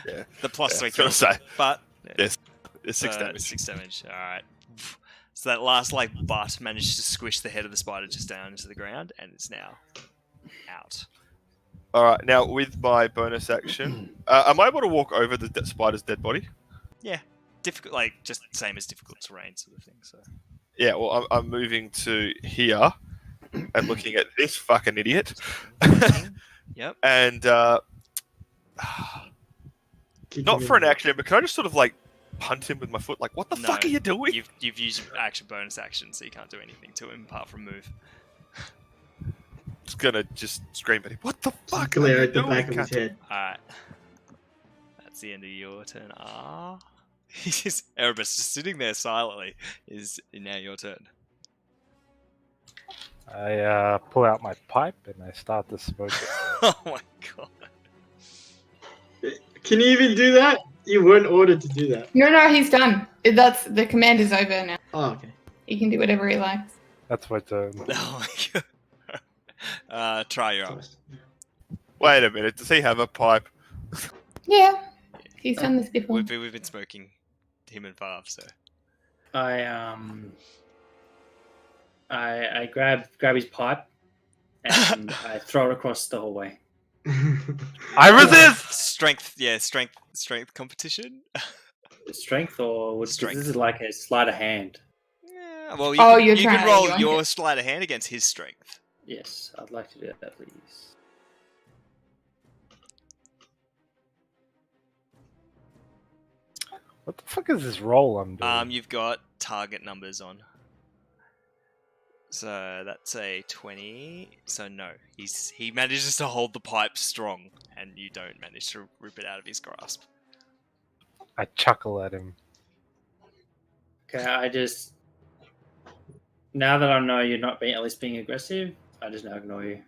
Yeah. The plus Yeah, 3 I was gonna kills say. it, but Yes. It's 6 damage. 6 damage. All right. So that last butt managed to squish the head of the spider just down into the ground, and it's now out. All right. Now with my bonus action, am I able to walk over the spider's dead body? Yeah, difficult, just same as difficult terrain sort of thing. So Yeah. Well, I'm moving to here and looking at this fucking idiot. Yep. And not for an action, but can I just sort of punt him with my foot? What the fuck are you doing? You've used bonus action, so you can't do anything to him apart from move. Just gonna scream at him. What the fuck? Glare are you at the doing, back of his cunt?" head. Alright. That's the end of your turn. Erebus just sitting there silently is now your turn. I pull out my pipe and I start to smoke it. Oh my god. Can you even do that? You weren't ordered to do that. No, he's done. That's the command is over now. Oh, okay. He can do whatever he likes. That's my turn. Oh my god. Try your up. Wait a minute. Does he have a pipe? Yeah, he's done this before. We've been smoking him and Farv, so. I grab his pipe and I throw it across the hallway. I resist! Strength competition? Strength or would Strength. This is like a sleight of hand. Yeah, well, you're you trying can to roll yoink your it. sleight of hand against his strength. Yes, I'd like to do that, please. What the fuck is this roll I'm doing? You've got target numbers on. So that's a 20. So no, he manages to hold the pipe strong, and you don't manage to rip it out of his grasp. I chuckle at him. Okay, now that I know you're not at least being aggressive, I just now ignore you.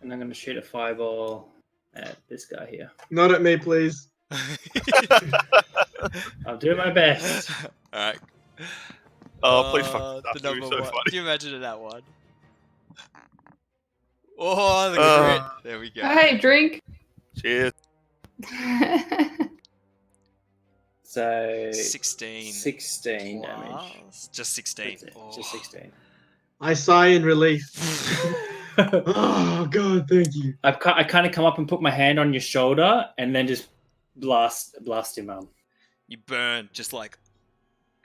And I'm going to shoot a fireball at this guy here. Not at me, please. I'll do my best. Alright. Oh, please fuck this up. The That'd be number so one. funny. Can you imagine that one? Oh, look at it. There we go. Hey, drink. Cheers. So 16. 16 damage. Plus- Just 16. That's it, Oh. Just 16. I sigh in relief. Oh, God, thank you. I kind of come up and put my hand on your shoulder and then just blast him up. You burn just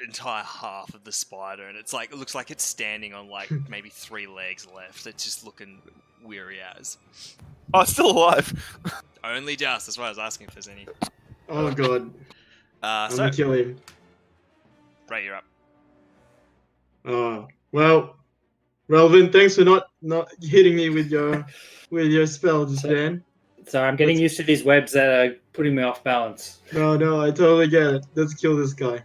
entire half of the spider, and it looks like it's standing on maybe 3 legs left. It's just looking weary as. Oh, it's still alive. Only just. That's why I was asking if there's any. Oh, God. I'm So gonna kill him. Ray, you're up. Oh, well, Relvin, thanks for not hitting me with your spell just then. So I'm getting used to these webs that are putting me off balance. No, I totally get it. Let's kill this guy.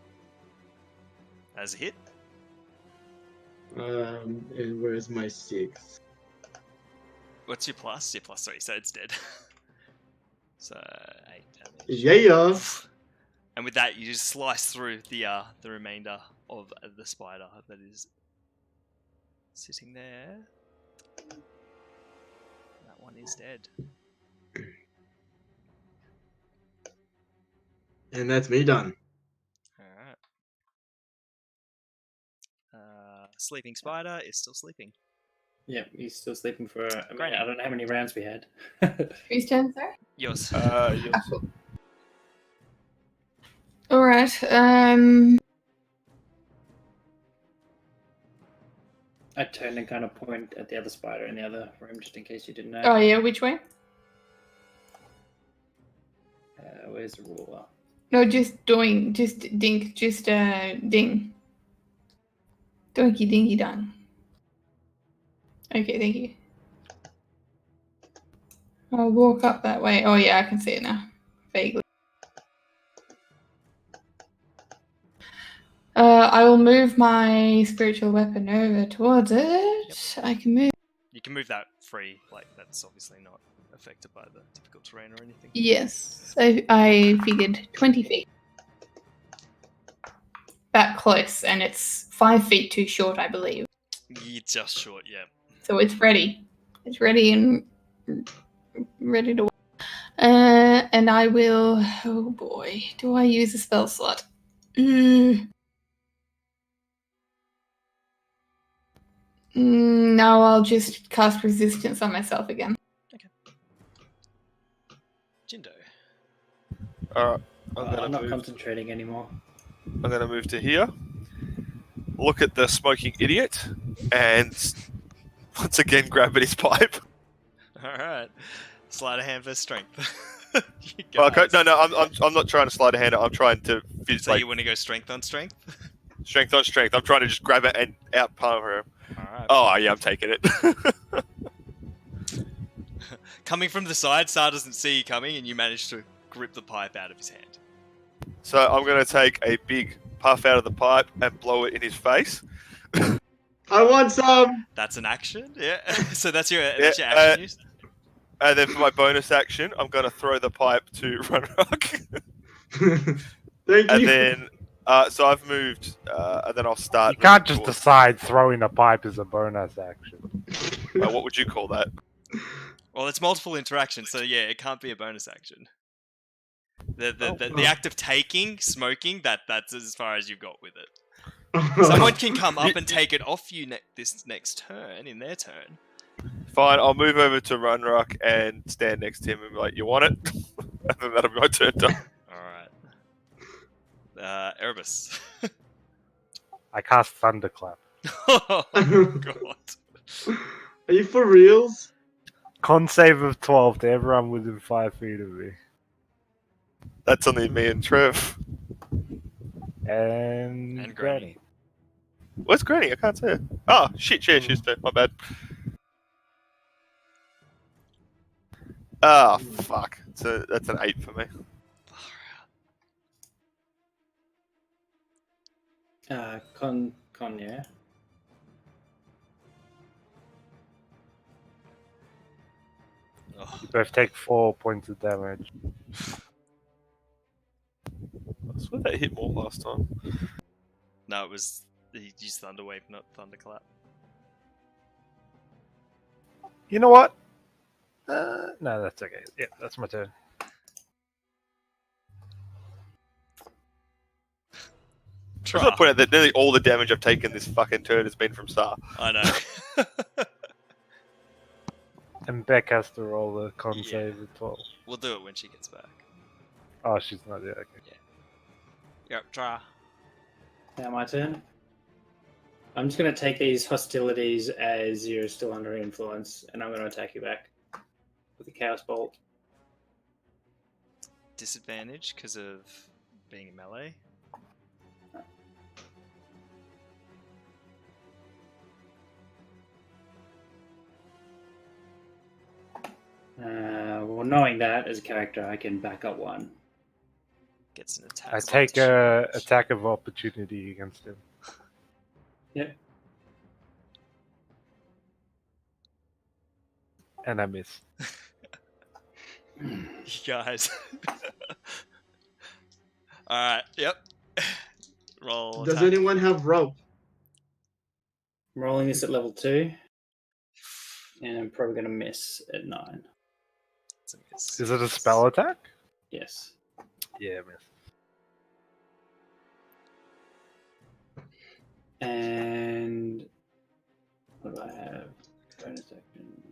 As a hit. And where's my 6? What's your plus? Your plus 3, so it's dead. So 8 damage. Yeah. And with that, you just slice through the remainder of the spider that is sitting there. That one is dead. And that's me done. Alright. Sleeping spider is still sleeping. Yeah, he's still sleeping for. I Great. don't know how many rounds we had. Whose turn, sir? Yours. All right. I turned and kind of point at the other spider in the other room, just in case you didn't know. Oh yeah, which way? Where's the ruler? No, just ding. Ding. Donkey dingy dong. Okay, thank you. I'll walk up that way. Oh yeah, I can see it now. Vaguely. I will move my spiritual weapon over towards it. I can move. You can move that free. Like that's obviously not affected by the difficult terrain or anything. Yes, I figured 20 feet. That close, and it's 5 feet too short, I believe. You're just short, yeah. So it's ready. It's ready and ready to. And I will. Oh boy, do I use a spell slot? No, I'll just cast resistance on myself again. Jindo. Alright, I'm not concentrating anymore. I'm gonna move to here. Look at the smoking idiot, and once again grab at his pipe. Alright. Sleight of hand for strength. Okay, no, I'm not trying to slide a hand. I'm trying to So you want to go strength on strength? strength on strength. I'm trying to just grab it and out power him. Alright. Oh yeah, I'm taking it. Coming from the side, Sar doesn't see you coming, and you manage to grip the pipe out of his hand. So I'm gonna take a big puff out of the pipe and blow it in his face. I want some. That's an action, yeah. So that's your action use. And then for my bonus action, I'm gonna throw the pipe to Runrock. Thank And you. then, so I've moved, and then I'll start. You can't moving just towards- decide throwing a pipe is a bonus action. what would you call that? Well, it's multiple interactions, so yeah, it can't be a bonus action. The act of taking, smoking, that's as far as you've got with it. Someone can come up and take it off you this next turn, in their turn. Fine, I'll move over to Runrock and stand next to him and be like, "You want it?" And then that'll be my turn done. Alright. Erebus. I cast Thunderclap. Oh, God. Are you for reals? Con save of 12 to everyone within 5 feet of me. That's only me and Trev. And Granny. Where's Granny? I can't see her. Oh, shit, yeah, she's there. My bad. Ah, fuck. So that's an 8 for me. Con, yeah. Oh, You both take 4 points of damage. I swear that hit more last time. no, it was... He used Thunderwave, not Thunderclap. You know what? No, that's okay. Yeah, that's my turn. Just want to point out that nearly all the damage I've taken this fucking turn has been from Star. I know. And Beck has to roll the con Yeah. save of 12. We'll do it when she gets back. Oh, she's not there. Okay. Yep, try. Now my turn. I'm just going to take these hostilities as you're still under influence, and I'm going to attack you back with the Chaos Bolt. Disadvantage because of being melee. Well, knowing that as a character, I can back up one. Gets an attack. I slot take to a shoot. attack of opportunity against him. Yep. And I miss. You guys. Alright, yep. Roll. Does attack. anyone have rope? I'm rolling this at level 2, and I'm probably going to miss at 9. It's a miss. Is it a spell attack? Yes. Yeah, miss. And what do I have? Bonus action.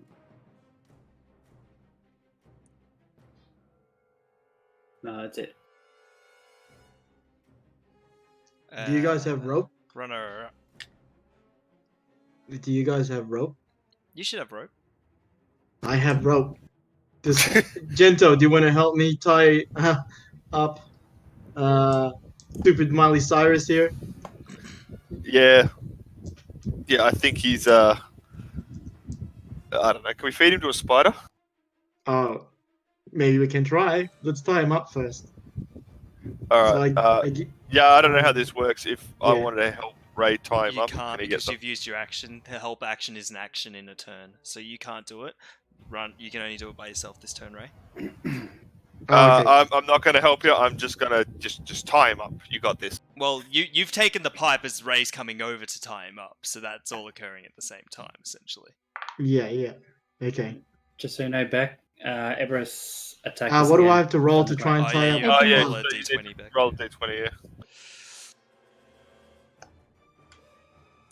No, that's it. Do you guys have rope? Runner. Do you guys have rope? You should have rope. I have rope. Gento, do you want to help me tie up stupid Miley Cyrus here? Yeah. Yeah, I think he's, I don't know. Can we feed him to a spider? maybe we can try. Let's tie him up first. All So right. Yeah, I don't know how this works. If I Yeah. wanted to help Ray tie him You up, can't can he get because some? you've used your action. The help action is an action in a turn, so you can't do it. You can only do it by yourself this turn, Ray. Okay. I'm not going to help you. I'm just going to just tie him up. You got this. Well, you've taken the pipe as Ray's coming over to tie him up, so that's all occurring at the same time, essentially. Yeah. Okay. Just so you know, Beck, Everest attacked us What do again I have to roll from to the try and ground. tie up? You yeah, roll a so you d20 need to back. roll a d20,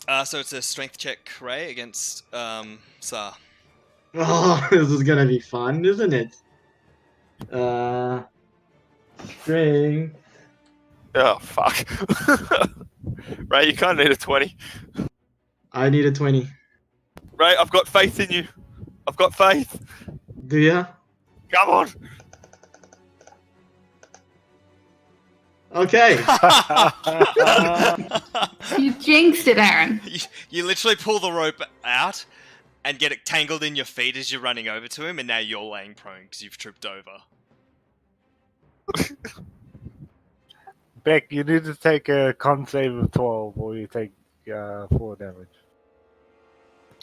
yeah. So it's a strength check, Ray, against Sar. Oh, this is gonna be fun, isn't it? Strength. Oh, fuck. Ray, you can't need a 20. I need a 20. Ray, I've got faith in you. I've got faith. Do ya? Come on. Okay. You jinxed it, Aaron. You literally pull the rope out and get it tangled in your feet as you're running over to him, and now you're laying prone because you've tripped over. Beck, you need to take a con save of 12 or you take 4 damage.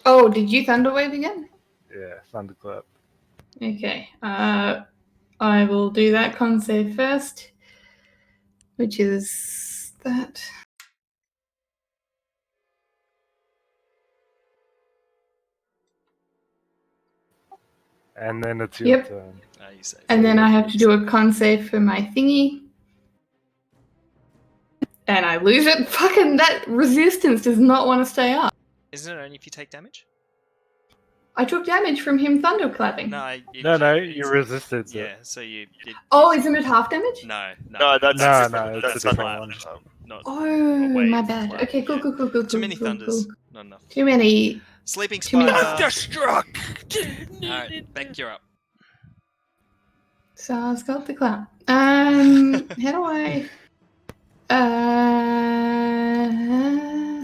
Oh, did you Thunderwave again? Yeah, thunderclap. Okay. I will do that con save first, which is that. And then it's your Yep. turn. You say. And then I have to do a con save for my thingy. And I lose it. Fucking that resistance does not want to stay up. Isn't it only if you take damage? I took damage from him thunderclapping. No, No, you resisted it. Yeah, so you. Oh, isn't it half damage? No, No, that's No, different. it's That's a different one. Not Oh, a wave, my bad. flat, Okay, cool, yeah. cool, cool, cool. Too many cool, thunders. cool. Not enough. Too many. Sleeping Too many- spider. Thunderstruck. Alright, Beck, you're up. So I've got the clap. How do I?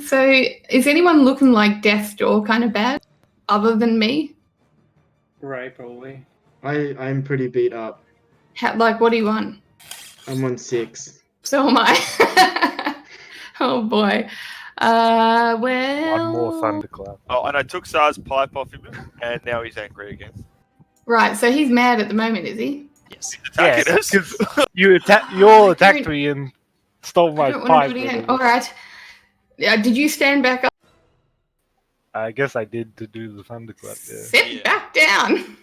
So is anyone looking like death's door kind of bad, other than me? Ray, probably. I'm pretty beat up. Like, what do you want? I'm on 6. So am I. Oh boy. Well. One more thunderclap. Oh, and I took Sar's pipe off him, and now he's angry again. Right. So he's mad at the moment, is he? Yes. Attacking Yes, us. because you attacked me and stole my I don't want pipe. to do it again. with it. All right. Did you stand back up? I guess I did to do the thunderclap. Yeah. Sit Yeah. back down.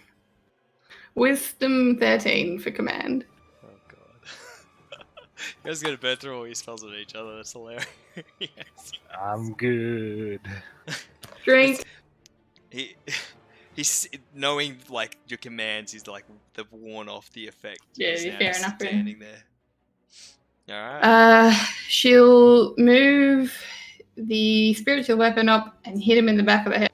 Wisdom 13 for command. Oh god. You guys gonna burn through all your spells at each other. That's hilarious. I'm good. Drink. He's knowing like your commands. He's like they've worn off the effect. Yeah, He's now fair just enough, really. Standing there. All right. She'll move the spiritual weapon up and hit him in the back of the head.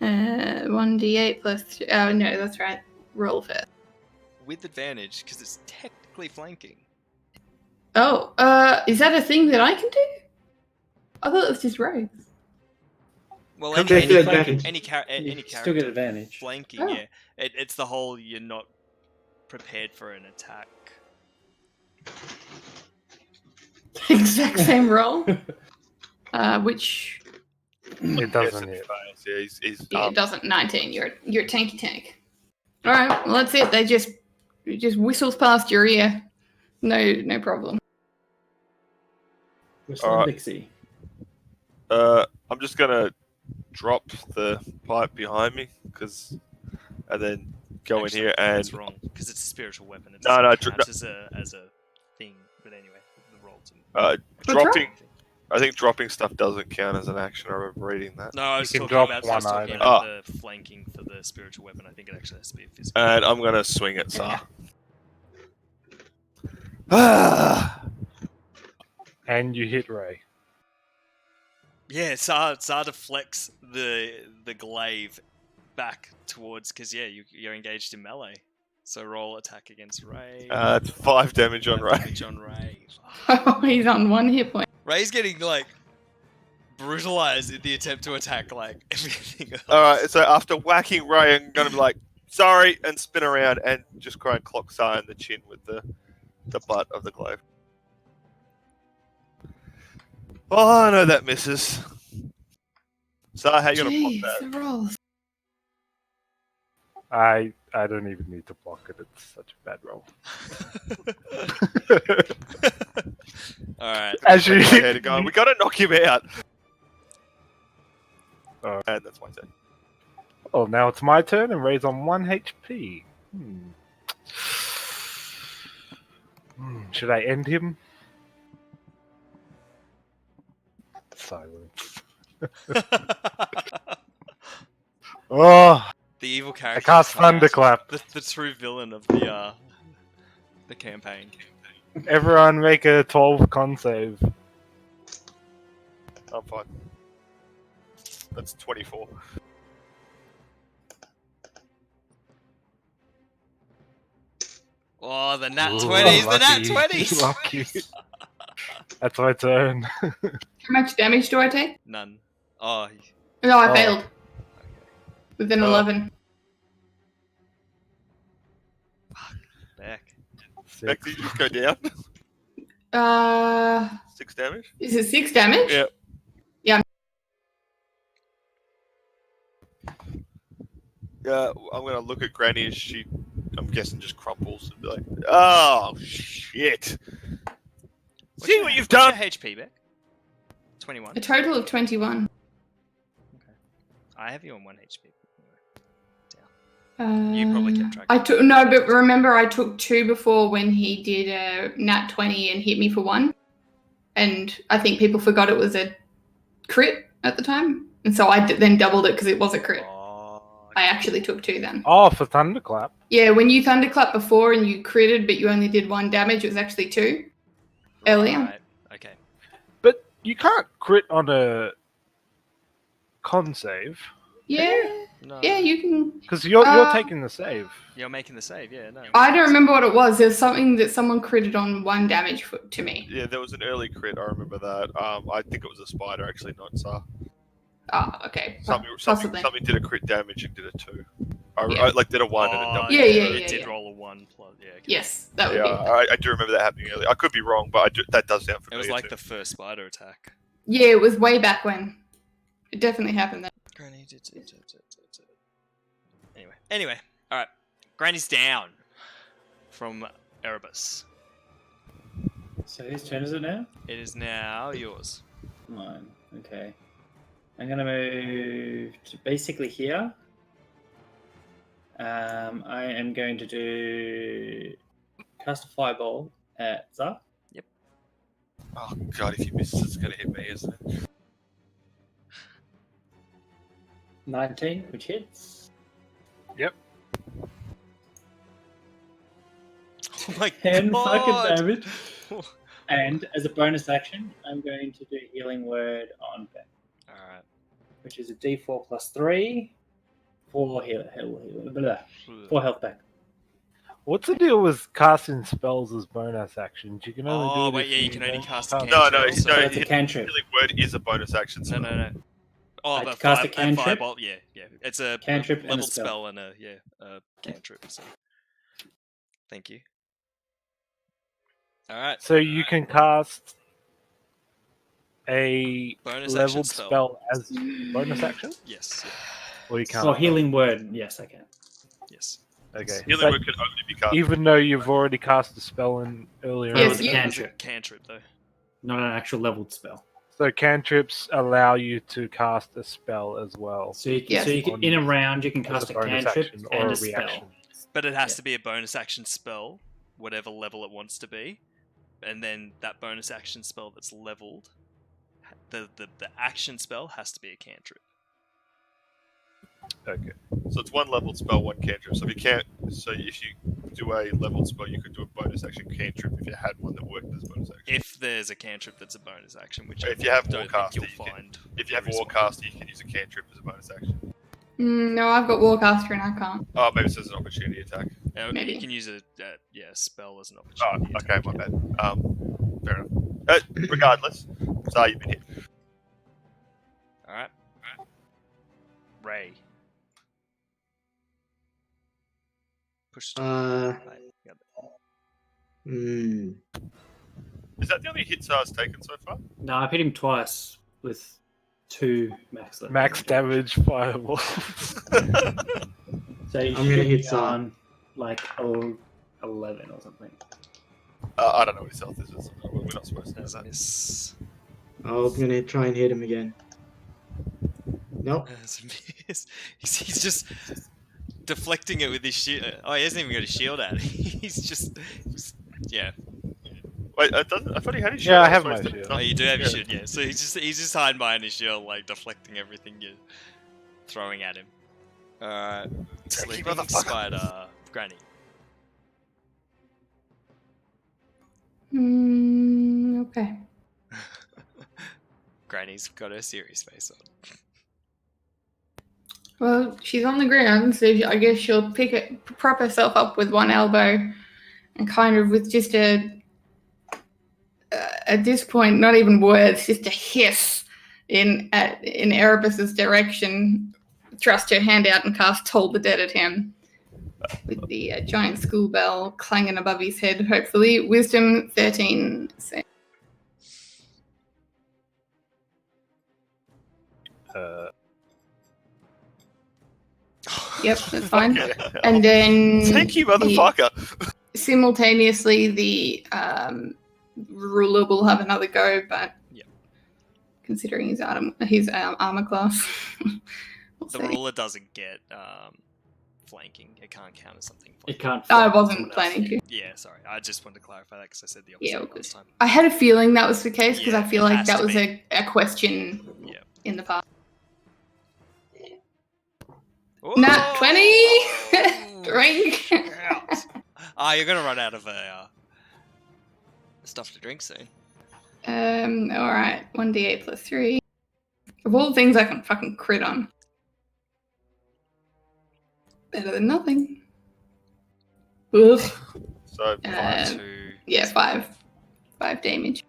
1d8 plus 2. Oh, no, that's right. Roll first. With advantage because it's technically flanking. Oh, is that a thing that I can do? I thought it was just rogues. Well, Come any take the advantage. character Still get advantage. flanking, Oh. yeah. It's the whole you're not prepared for an attack. Exact same roll. Which It doesn't hit. Yeah, he's yeah, it doesn't. 19. You're a tanky tank. All right, well that's it. They just whistles past your ear. No problem. Whistle Alright. Dixie. I'm just gonna drop the pipe behind me, and then go Actually, in here and that's wrong because it's a spiritual weapon. It No, doesn't no, count as a thing. But anyway, the roll didn't. What's dropping. I think dropping stuff doesn't count as an action. I remember reading that. No, I was can talking drop about, one talking item. about the flanking for the spiritual weapon. I think it actually has to be a physical. And I'm gonna swing at Sar. Ah. And you hit Ray. Yeah, Sar deflects the glaive back towards because you're engaged in melee. So roll attack against Ray. It's 5 damage on Ray. Damage on Ray. Oh, he's on 1 hit point. Ray's getting like brutalized in the attempt to attack like everything else. All right, so after whacking Ray, I'm gonna be like, sorry, and spin around and just try and clock Sai in the chin with the butt of the glaive. Oh, I know that misses. Sai, how you gonna block Jeez, that? the rolls. I don't even need to block it. It's such a bad roll. Alright. As you Shake my head and going, we gotta knock him out. Oh. And that's my turn. Oh, now it's my turn and Ray's on 1 HP. Should I end him? Silence. Oh, The evil I character. cast come out. Thunderclap. The true villain of the campaign. Everyone make a 12 con save. I'm fine. That's 24. Oh, the nat Ooh, 20s, the nat lucky. 20s! Lucky. That's my turn. How much damage do I take? None. Oh, No, I Oh. failed. With an Oh. 11. Beck. Beck, did you just go down? 6 damage? Is it 6 damage? Yeah. Yeah. Yeah, I'm gonna look at Granny as she, I'm guessing, just crumples and be like, oh, shit. See what you've done? What's your HP, Beck? 21. A total of 21. I have you on 1 HP. Uh, You probably kept track. I took no, but remember I took 2 before when he did a nat 20 and hit me for 1, and I think people forgot it was a crit at the time, and so I then doubled it because it was a crit. Oh, I actually took 2 then. Oh, for Thunderclap. Yeah, when you thunderclap before and you critted, but you only did 1 damage, it was actually 2 earlier. Right. Okay. But you can't crit on a con save. Yeah, No. yeah, you can. Because you're taking the save. You're making the save, yeah, no. I don't remember what it was. There's something that someone critted on 1 damage to me. Yeah, there was an early crit, I remember that. I think it was a spider, actually, not Sa. Ah, okay. Something Possibly. did a crit damage and did a 2. Yeah. I like did a 1 and a double. Yeah, yeah, It yeah, did yeah. roll a 1 plus, yeah. Okay. Yes, that would Yeah, be. I do remember that happening earlier. I could be wrong, but that does sound It familiar. was like too. the first spider attack. Yeah, it was way back when. It definitely happened then. Granny. Anyway, alright. Granny's down from Erebus. So whose turn is it now? It is now yours. Mine. Okay. I'm gonna move to basically here. I am going to do cast a fireball at Zah. Oh god, if you miss, it's gonna hit me, isn't it? 19, which hits. Yep. Oh my 10 god! fucking damage. And as a bonus action, I'm going to do Healing Word on Beck, Alright. which is a D4 plus 3 for for health back. What's the deal with casting spells as bonus actions? You can only do Oh, it wait, if yeah, you can only cast a can't- No, cantrip. no, So it's a cantrip. Healing word is a bonus action. No, no, no. Oh, I the cast a cantrip? firebolt, yeah. It's a Cantrip and a leveled spell. spell and a cantrip. So. Thank you. Alright. So you can cast a Bonus action leveled spell. spell as bonus action, Yes. or you can't. Oh, Healing Word. Yes, I can. Yes. Okay. Healing But word can only be cast. even though you've already cast a spell in earlier, Yes, it's a yeah. cantrip, Cantrip though. not an actual leveled spell. so cantrips allow you to cast a spell as well. So you can, Yes. in a round, you can as cast a bonus cantrip action and or a spell. reaction. But it has Yeah. to be a bonus action spell, whatever level it wants to be. And then that bonus action spell that's leveled, the action spell has to be a cantrip. Okay. So it's 1 leveled spell, 1 cantrip. So if you do a leveled spell, you could do a bonus action cantrip if you had one that worked as bonus action. If there's a cantrip that's a bonus action, which If you have I don't think Warcaster, you'll you can- find. If you have very Warcaster, you can use a cantrip as a bonus action. No, I've got Warcaster and I can't. Oh, maybe it says an opportunity attack. Maybe. You can use a spell as an Oh, opportunity. okay, attack. my bad. Fair enough. Regardless, so you've been hit. Ray. Push to right. Yep. Is that the only hit Sar's taken so far? No, I've hit him twice with 2 max level Max damage fireball. So you I'm gonna should hit be Sar. on like 11 or something. I don't know what his health is. We're not supposed to know There's a that. miss. I'm gonna try and hit him again. Nope. There's a miss. He's just deflecting it with his shield. Oh, he hasn't even got his shield out. He's just yeah. Wait, I thought he had his shield. Yeah, I was have my supposed to- shield. Oh, you do have your Yeah. shield, yeah. So he's just hiding behind his shield, like deflecting everything you're throwing at him. Alright. Sleeping motherfucker. spider, Granny. Okay. Granny's got her serious face on. Well, she's on the ground, so I guess she'll prop herself up with one elbow, and kind of with just at this point, not even words, just a hiss in Erebus's direction, thrust her hand out and cast Toll the Dead at him, with the giant school bell clanging above his head. Hopefully, Wisdom 13. So. Yep, that's fine. And then Thank you, motherfucker. Simultaneously, the ruler will have another go, but Yep. considering his armor class, we'll The see. ruler doesn't get flanking. It can't count as something. It can't. I flank wasn't someone else. planning to. Yeah, sorry. I just wanted to clarify that because I said the opposite Yeah, all last time. I had a feeling that was the case because Yeah, I feel it like has that to was be. a question Yeah. in the past. Whoa! Nat 20! Drink! Out. You're gonna run out of stuff to drink soon. Alright. 1d8 plus 3. Of all the things I can fucking crit on. Better than nothing. Ugh. So, Yeah, 5. 5 damage.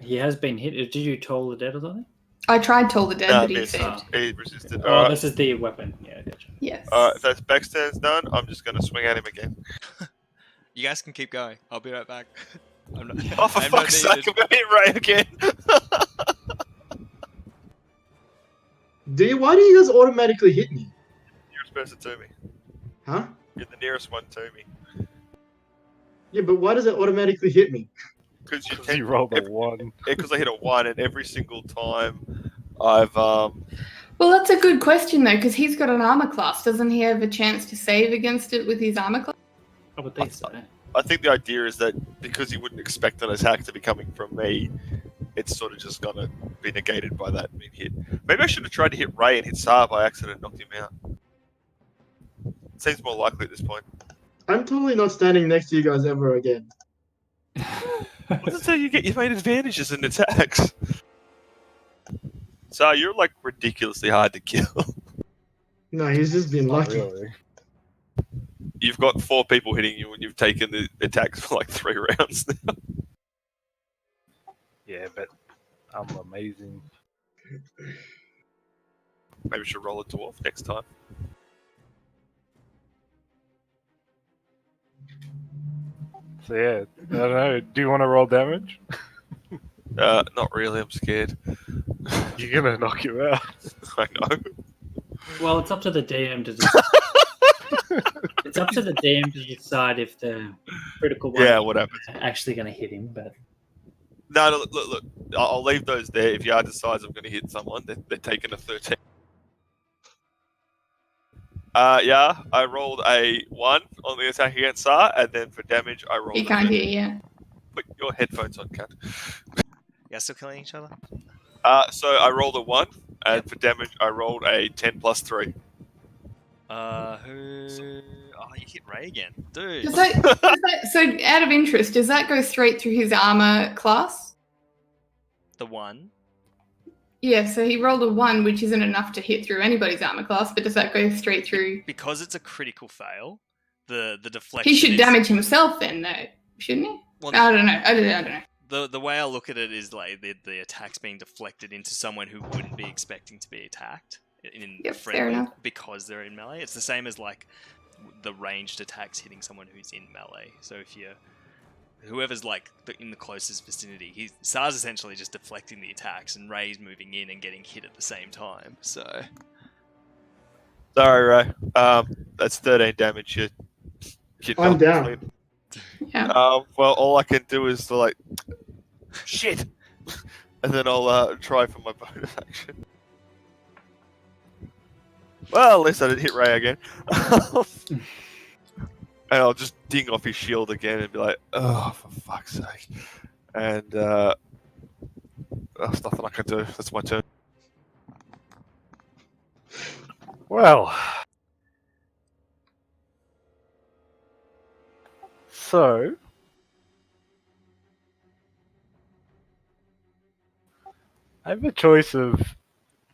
He has been hit. Did you Toll the Dead or something? I tried Toll the Dead, no, but he missed. saved. He resisted. Oh, Alright, this is the weapon. Yeah, gotcha. Yes. if that's backstand's done, I'm just going to swing at him again. You guys can keep going. I'll be right back. I'm not, Oh, for I'm not fuck's sake, needed. I'm going to hit Ray again. Why do you guys automatically hit me? Nearest person to me. Huh? You're the nearest one to me. Yeah, but why does it automatically hit me? Because You rolled a 1. Because I hit a 1, and every single time I've Well, that's a good question, though, because he's got an armor class. Doesn't he have a chance to save against it with his armor class? I would think so. I think the idea is that because he wouldn't expect an attack to be coming from me, it's sort of just gonna be negated by that being hit. Maybe I should have tried to hit Ray and hit Sar by accident and knocked him out. Seems more likely at this point. I'm totally not standing next to you guys ever again. What does that you get your main advantages in attacks? Sar, you're like ridiculously hard to kill. No, he's just been Not lucky. really. You've got 4 people hitting you and you've taken the attacks for like 3 rounds now. Yeah, but I'm amazing. Maybe we should roll a dwarf next time. So yeah, I don't know. Do you want to roll damage? Not really, I'm scared. You're gonna knock him out. I know. Well, it's up to the DM to decide. It's up to the DM to decide if the critical one Yeah, whatever. is actually going to hit him. But No, look. I'll leave those there. If Yard decides I'm going to hit someone, they're taking a 13. Yeah, I rolled a 1 on the attack against Sar, and then for damage, I rolled He a can't 2. hear you. Put your headphones on, cunt. You guys still killing each other? So I rolled a 1, and for damage, I rolled a 10 plus 3. Who? Oh, you hit Ray again, dude. Does that, so, out of interest, does that go straight through his armor class? The one. Yeah, so he rolled a 1, which isn't enough to hit through anybody's armor class, but does that go straight through? Because it's a critical fail. The deflection. He should is- damage himself then, though, shouldn't he? Well, I don't know. I don't know. the way I look at it is like the attack's being deflected into someone who wouldn't be expecting to be attacked in Yep, fair friendly enough. because they're in melee. It's the same as like the ranged attacks hitting someone who's in melee. So if you're whoever's like in the closest vicinity, Sar's essentially just deflecting the attacks, and Ray's moving in and getting hit at the same time. So Sorry, Ray. That's 13 damage. You're I'm not down. clean. Yeah. Well, all I can do is like, shit, and then I'll try for my bonus action. Well, at least I didn't hit Ray again. And I'll just ding off his shield again and be like, oh, for fuck's sake. And there's nothing I can do. That's my turn. Well. So. I have a choice of,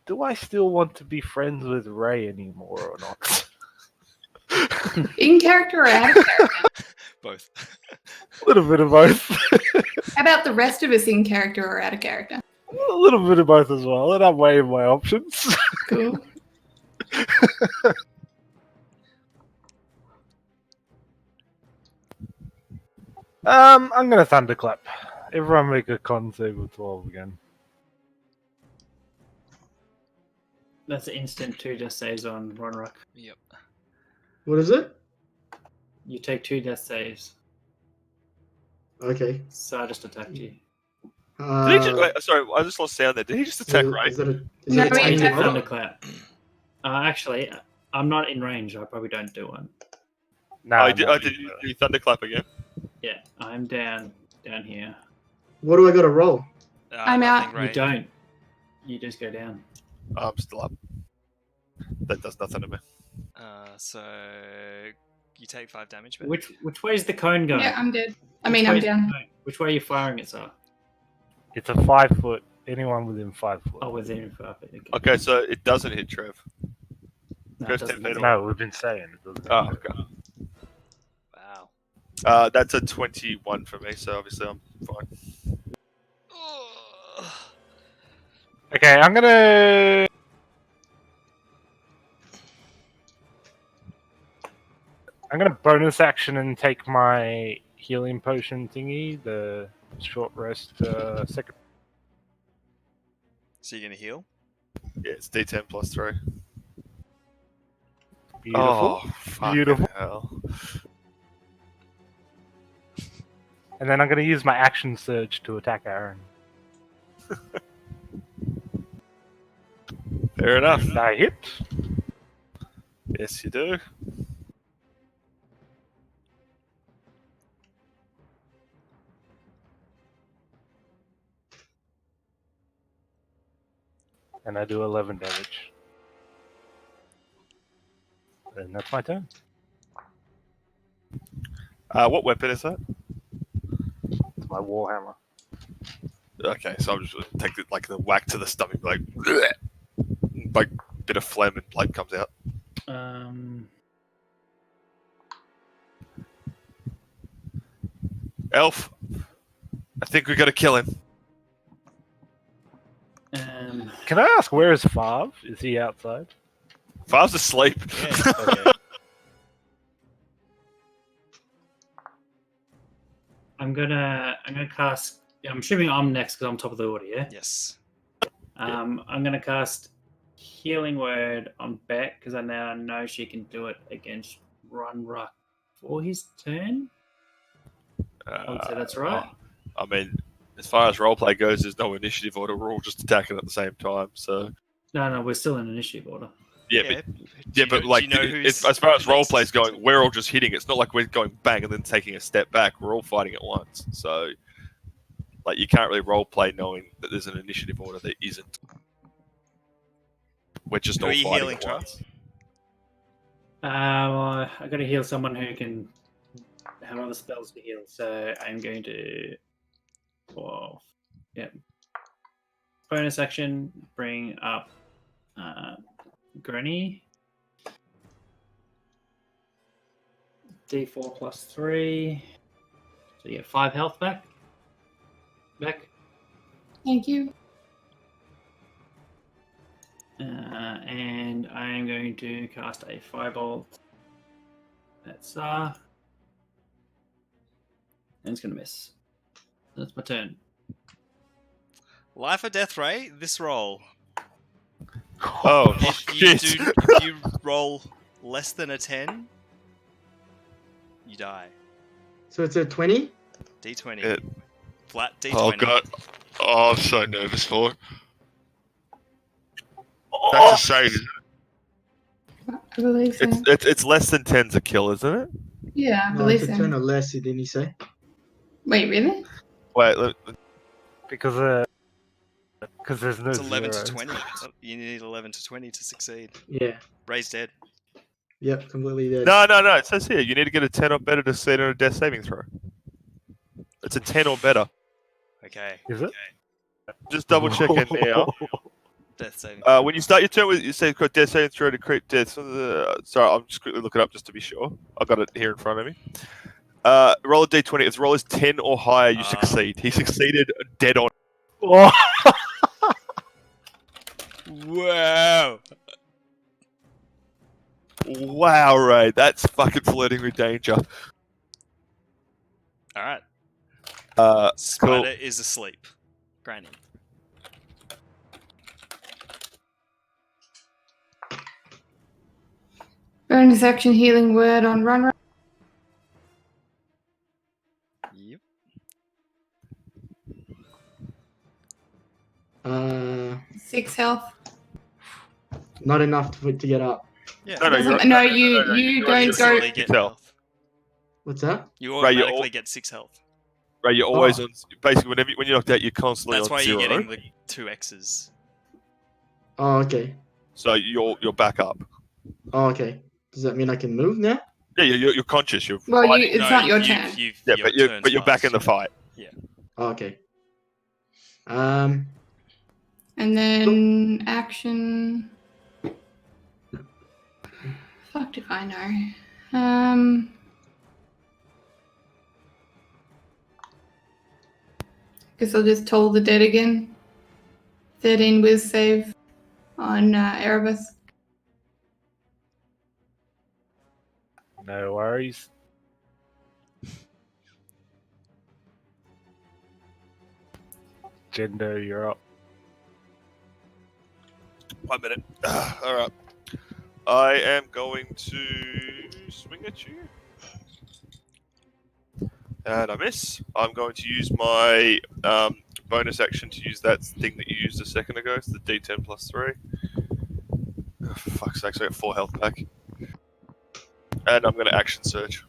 do I still want to be friends with Ray anymore or not? In character or out of character? both. A little bit of both. How about the rest of us in character or out of character? A little bit of both as well, and I'm weighing my options. Cool. I'm gonna thunderclap. Everyone make a con save of 12 again. That's an instant 2 death saves on Ronrock. Yep. What is it? You take 2 death saves. Okay. So I just attacked you. Did he just, wait, sorry, I just lost sound there. Did he just attack Ray? Is that a No, is that a we tiny attacked roll? Thunderclap. Actually, I'm not in range. I probably don't do one. No, I did you thunderclap again? Yeah, I'm down here. What do I got to roll? I'm out. Nothing, Ray. You don't. You just go down. I'm still up. That does nothing to me. So you take 5 damage. Ben? Which way is the cone going? Yeah, I'm dead. I Which mean, way I'm is the down. cone? Which way are you firing it, sir? It's a 5 foot. Anyone within 5 foot. Oh, within 5 feet. Okay. Okay, so it doesn't hit Trev. No, goes it 10 doesn't. feet No, we've been saying it doesn't. Oh, okay. Wow. That's a 21 for me, so obviously I'm fine. Okay, I'm gonna bonus action and take my healing potion thingy, the short rest second. So you're gonna heal? Yeah, it's D10 plus 3. Beautiful. Oh, fucking Beautiful. hell. And then I'm gonna use my action surge to attack Aaron. Fair enough. And I hit. Yes, you do. And I do 11 damage. And that's my turn. What weapon is that? It's my warhammer. Okay, so I'm just gonna take the whack to the stomach, like, bleh. Like bit of phlegm and blood comes out. Elf, I think we gotta kill him. Can I ask where is Fav? Is he outside? Fav's asleep. Yeah. Okay. I'm gonna cast. I'm assuming I'm next because I'm top of the order. Yeah. Yes. I'm gonna cast Healing Word on Beck because I now know she can do it against Runruck for his turn. I would say that's right. I mean, as far as roleplay goes, there's no initiative order. We're all just attacking at the same time. So No, we're still in initiative order. yeah, Do but you like, know who's as far as next? roleplay's going, we're all just hitting. It's not like we're going bang and then taking a step back. We're all fighting at once. So, like, you can't really roleplay knowing that there's an initiative order that isn't. We're just Who all are you fighting healing, at Troy? once. I got to heal someone who can have other spells to heal. So I'm going to. Well, yeah. Bonus action, bring up Granny. D4 plus 3. So you get 5 health back. back. Thank you. And I am going to cast a firebolt. That's and it's gonna miss. That's my turn. Life or death, Ray? This roll. Oh, shit. If you roll less than a 10, you die. So it's a 20? D20. It- Flat D20. Oh, God. Oh, I'm so nervous for it. That's a save. Isn't I believe so. it? It's less than 10's a kill, isn't it? Yeah, I No, believe it's a so. 10 or less, didn't he say? Wait, really? Wait, Because there's no It's 11 to zeros. 20. You need 11 to 20 to succeed. Yeah. Ray's dead. Yep, completely dead. no. It says here you need to get a 10 or better to succeed on a death saving throw. It's a 10 or better. Okay. Is it? Just double check it now. Death saving. When you start your turn with you say death saving throw to create death. Sorry, I'll just quickly look it up just to be sure. I've got it here in front of me. Roll a d20. Its roll is 10 or higher. You succeed. He succeeded dead on. Oh, Wow. Wow, Ray, that's fucking flirting with danger. All right. Cool. Spider is asleep. Granny. Bonus action healing word on run. Yep. Uh, 6 health. not enough to get up. Yeah. No, Doesn't- you're- no, no, you no, you you're don't Instantly go. get Tell. health. What's that? You Ray, you're automatically get 6 health. Ray, you're always Oh. on. Basically, when you're knocked out, you're constantly That's on why 0. you're getting the 2 X's. Oh, okay. So you're back up. Oh, okay. Does that mean I can move now? Yeah, you're conscious. You're Well, fighting. it's not your turn. Yeah, your turn's but you're back in passed. the fight. Oh, okay. And then action. Fuck if I know. Guess I'll just toll the dead again. 13 whiz save on Erebus. no worries. Gendo, you're up. 1 minute. All right. I am going to swing at you. And I miss. I'm going to use my bonus action to use that thing that you used a second ago. It's the D10 plus 3. Oh, for fuck's sake, so I get 4 health back. And I'm going to action surge.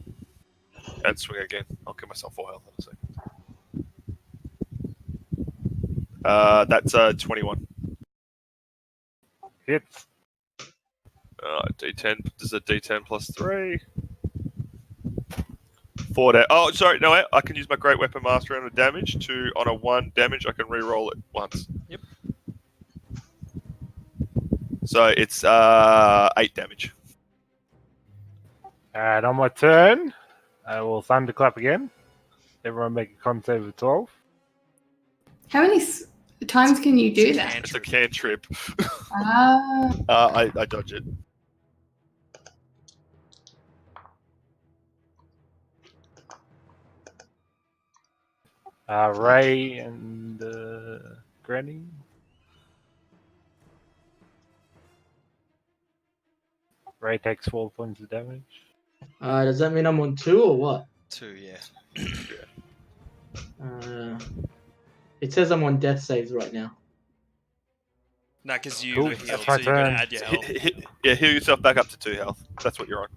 And swing again. I'll give myself 4 health in a second. That's 21. Hits. D10. This is a D10 plus 3. 4 damage. Oh, sorry. No, I can use my Great Weapon Master on a damage. On a 1 damage, I can re-roll it once. Yep. So it's 8 damage. And on my turn, I will thunderclap again. Everyone make a con save of 12. How many times can you do that? It's a cantrip. Ah. I dodge it. Ray and Granny. Ray takes 12 points of damage. Does that mean I'm on 2 or what? 2, yeah. It says I'm on death saves right now. No, because you Cool, were that's healed, my so you're going turn. to add your health. Yeah, heal yourself back up to 2 health. That's what you're on.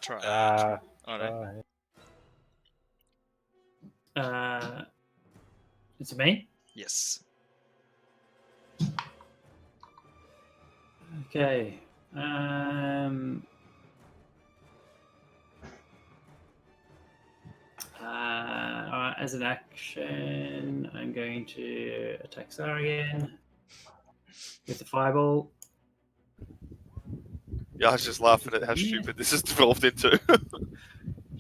Try. Oh, no. Is it me? Yes. Okay. As an action, I'm going to attack Sarah again. with the fireball. Yeah, I was just laughing at how stupid this has developed into.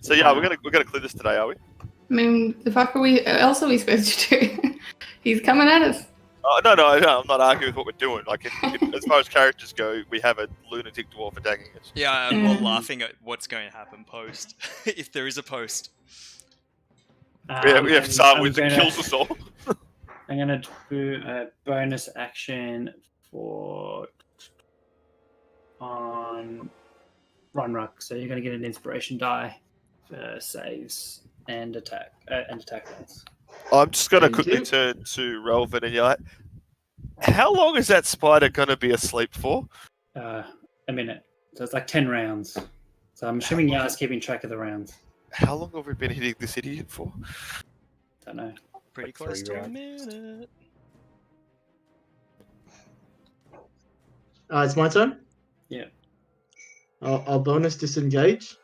So yeah, we're gonna clear this today, are we? I mean, the fuck else are we supposed to do? He's coming at us. No, I'm not arguing with what we're doing. Like, as far as characters go, we have a lunatic dwarf attacking us. Yeah, I'm more laughing at what's going to happen post, if there is a post. We have Sam wins and kills us all. I'm gonna do a bonus action for on Runruck. So you're gonna get an inspiration die for saves and attack rolls. I'm just gonna Thank quickly you. turn to Relvin and you're like, how long is that spider gonna be asleep for? A minute. So it's like 10 rounds. So I'm assuming Yar's keeping track of the rounds. How long have we been hitting this idiot for? Don't know. Pretty Like close 3 to a rounds. minute. It's my turn. Yeah. I'll bonus disengage.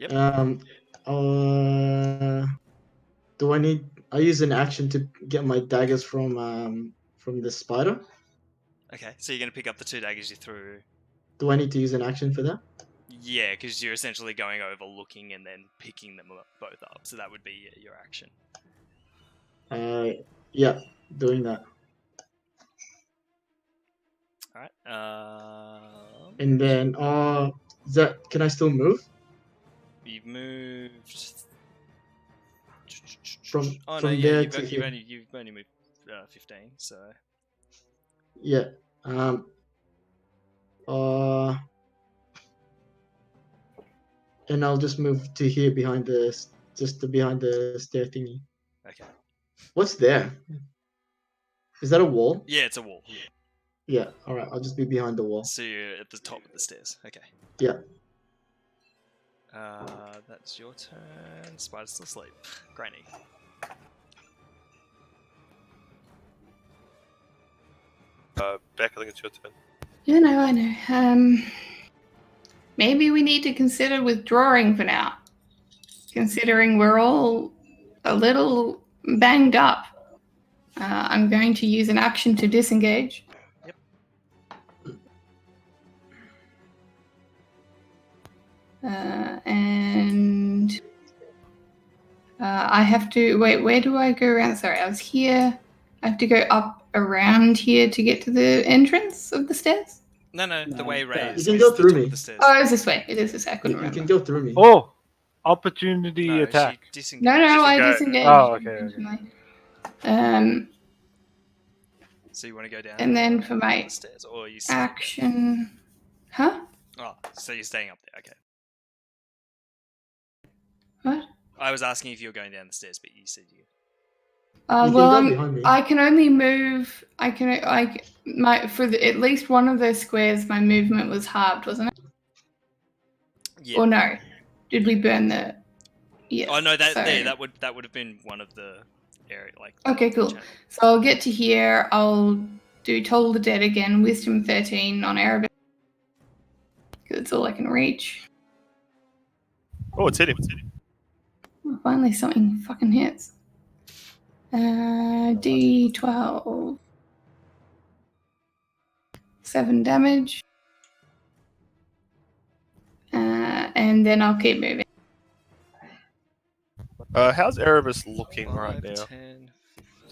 Yep. Do I need? I use an action to get my daggers from the spider. Okay, so you're going to pick up the 2 daggers you threw. Do I need to use an action for that? Yeah, because you're essentially going over, looking, and then picking them both up. So that would be your action. Yeah, doing that. Alright. And then, can I still move You've moved. from Oh from no, yeah, there you've, to you've here? only moved 15, so. Yeah. And I'll just move to here behind the stair thingy. Okay. What's there? Is that a wall? Yeah, it's a wall. Yeah. All right. I'll just be behind the wall. So you're at the top of the stairs. Okay. Yeah. That's your turn. Spider's still asleep. Granny. Beck, I think it's your turn. Yeah, no, I know. Maybe we need to consider withdrawing for now, considering we're all a little banged up. I'm going to use an action to disengage. Yep. And I have to wait. Where do I go around? Sorry, I was here. I have to go up around here to get to the entrance of the stairs. No, the way you raised. can is go the through top me. of the stairs. Oh, it was this way. It is this way. I couldn't You remember. can go through me. Oh, opportunity attack. She disengaged. No, I Disengage. disengaged. Oh, okay. So you want to go down? And then for my the stairs, or you? action, huh? Oh, so you're staying up there. Okay. What? I was asking if you were going down the stairs, but you said you. You Well, can go behind me. I can only move. For at least one of those squares, my movement was halved, wasn't it? Yeah. Or no? Did we burn the? Yes. Oh no, that so- there, that would have been one of the area like. Okay, cool. channel. So I'll get to here. I'll do Toll the Dead again. Wisdom 13 on Arabic. Because it's all I can reach. Oh, it's hitting. Oh, finally, something fucking hits. D12. 7 damage. And then I'll keep moving. How's Erebus looking right 5, now? 10,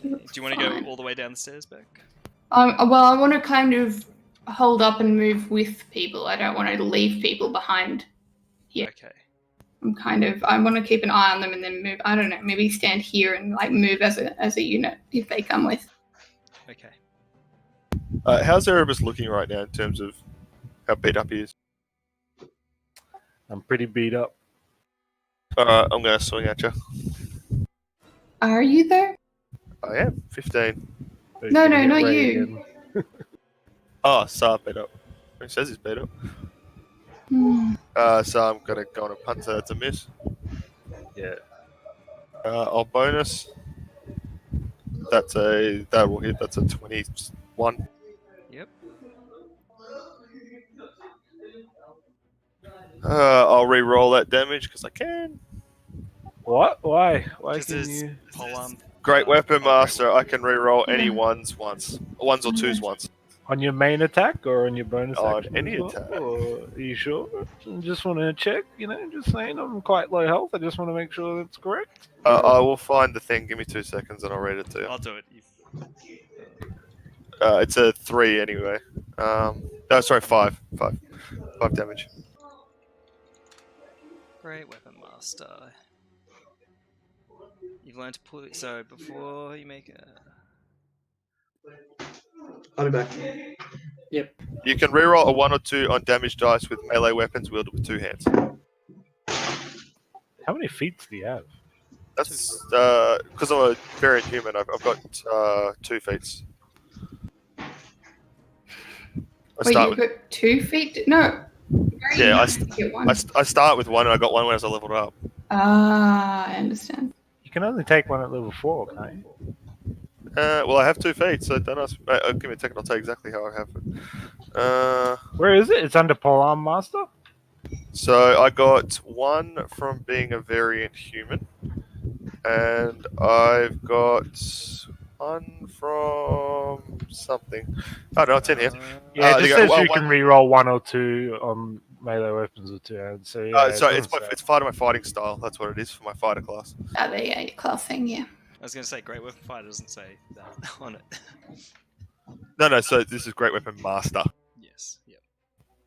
15. Do you want to go Fine. all the way down the stairs, Beck? Well, I want to kind of hold up and move with people. I don't want to leave people behind. Yeah. Okay. I want to keep an eye on them and then move. I don't know, maybe stand here and like move as a unit if they come with. Okay. How's Erebus looking right now in terms of how beat up he is? I'm pretty beat up. Alright, I'm going to swing at you. Are you there? I am 15. So he's No, gonna no, get not Ray you. again. Oh, Saab beat up. He says he's beat up. So I'm going to go on a punt, so that's a miss. Yeah. I'll bonus. That will hit. That's a 21. Yep. I'll re-roll that damage because I can. What? Why? Why Because can there's you? polearm Great Weapon Master, I can reroll any ones or twos once. On your main attack or on your bonus On action? any as well? attack. Or are you sure? Just want to check, just saying I'm quite low health. I just want to make sure that's correct. I will find the thing. Give me 2 seconds and I'll read it to you. I'll do it. It's a 3 anyway. No, sorry, 5. 5 damage. Great Weapon Master. You've learned to pull it. So before you make a. I'll be back. Yep. You can reroll a 1 or 2 on damage dice with melee weapons wielded with 2 hands. How many feats do you have? That's because I'm a variant human. I've got 2 feats. Wait, you've got 2 feet? No. Yeah, Get one. I start with 1 and I got 1 when I was leveled up. Ah, I understand. You can only take one at level 4, can't you? Well, I have 2 feet, so don't ask. Give me a second. I'll tell you exactly how I have it. Where is it? It's under Polearm Master? So I got 1 from being a variant human, and I've got 1 from something. I don't know. It's in here. Yeah, it you just go, says you one- can reroll 1 or 2 on melee weapons with 2 hands. So yeah, Sorry, it doesn't say. it's part of my fighting style. That's what it is for my fighter class. Oh, there, yeah, your class thing, yeah. I was going to say Great Weapon Fighter doesn't say that on it. No. So this is Great Weapon Master. Yes. Yep.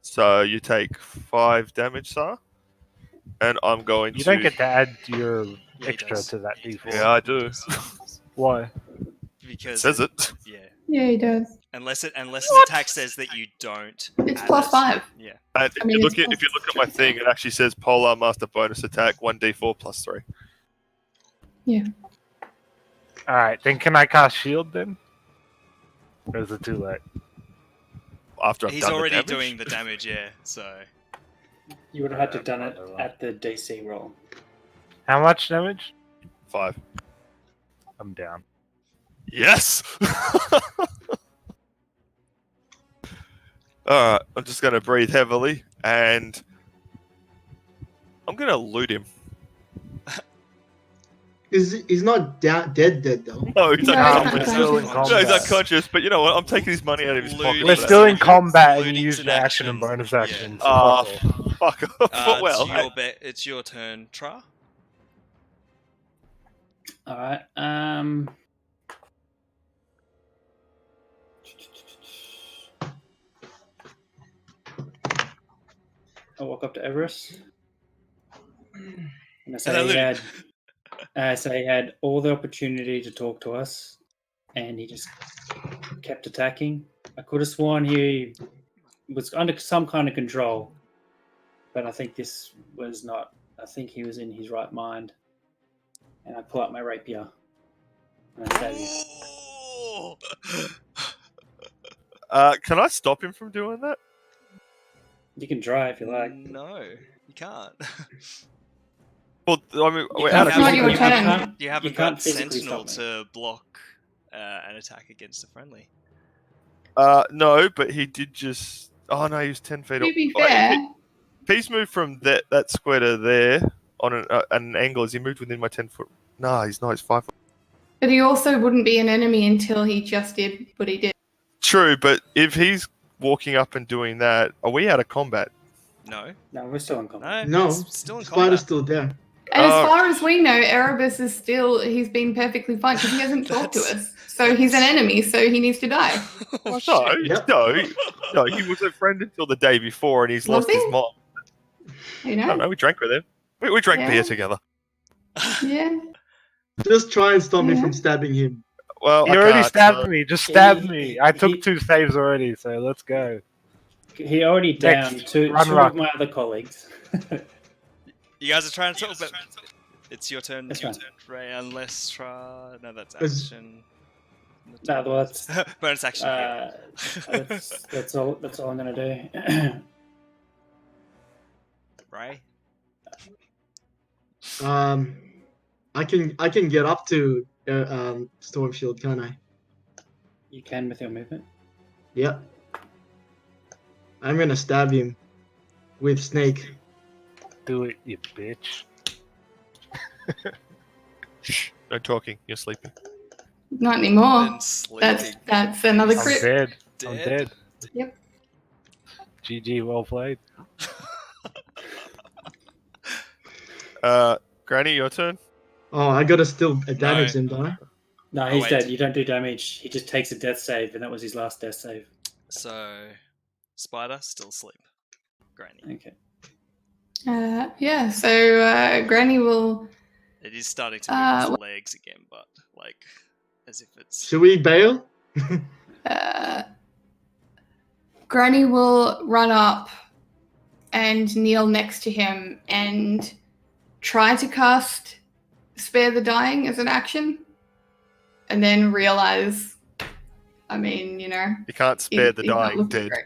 So you take 5 damage, sir, and I'm going You to. don't get to add your Yeah, he extra does. to that d4. Yeah, I do. Why? Because It says it. Yeah. Yeah, he does. Unless an attack says that you don't. It's add plus it. 5. Yeah. And I mean, if you it's look at my thing, it actually says Polar Master bonus attack 1d4 plus 3. Alright, then can I cast shield then? Or is it too late? After I've He's done already the damage. doing the damage, yeah. So You would have had to have done it at the DC roll. How much damage? 5. I'm down. Yes. All right, I'm just going to breathe heavily, and I'm going to loot him. He's not dead though. No, he's No, unconscious. he's still in unconscious. combat. No, he's unconscious, but you know what? I'm taking his money out of his Loot. pocket. We're for that. still in combat and you Looting's use an your action and action. bonus Yeah. action. So Fuck off. Well, it's your turn, Tra. Alright, I walk up to Everest and I say he had all the opportunity to talk to us and he just kept attacking. I could have sworn he was under some kind of control, but I think this was not. I think he was in his right mind. And I pull out my rapier and I stab you. can I stop him from doing that? You can try if you like. No, you can't. Well, I mean, You we're can't out of It's not physically- your turn. You haven't can't got physically Sentinel stop me. to block an attack against a friendly. No, but he did just. Oh no, he was 10 feet. To be Oh, fair, if he's moved from that square to there on an angle, has he moved within my 10 foot? No, he's not. He's 5 foot. but he also wouldn't be an enemy until he just did what he did. True, but if he's walking up and doing that, are we out of combat? No, No, we're still in combat. no, No, it's still in Spider's combat. still there. And as Oh. far as we know, Erebus is still, he's been perfectly fine because he hasn't talked to us. So he's an enemy, so he needs to die. Oh, No, shit. Yep. no, he was a friend until the day before, and he's Was lost his he? mom. You I don't know? know. We drank with him. We drank Yeah. beer together. Yeah. Just try and stop me Yeah. from stabbing him. Well, You I already can't, stabbed so- me. Just stab He- me. I took he- 2 saves already, so let's go. He already downed Next, two run of rock. my other colleagues. You guys are trying to talk, but it's your turn. That's fine. Ray, unless Tra. No, that's Is- action. No, well, that's bonus action. that's all. That's all I'm gonna do. Ray. I can get up to Storm Shield, can't I? You can with your movement. Yep. I'm gonna stab him with Snake. Do it, you bitch. Shh, no talking. You're sleeping. Not anymore. And sleeping. That's another I'm crit. dead. I'm Dead. dead. Yep. GG, well played. Granny, your turn. Oh, I gotta still damage No. him, don't I? No, Oh, he's wait. dead. You don't do damage. He just takes a death save, and that was his last death save. So, Spider still asleep. Granny. Okay. Yeah, so Granny will. It is starting to move its well- legs again, but like as if it's. Should we bail? Granny will run up and kneel next to him and try to cast Spare the Dying as an action, and then realize, I mean, you know, You can't spare the he's not dying looking dead. great.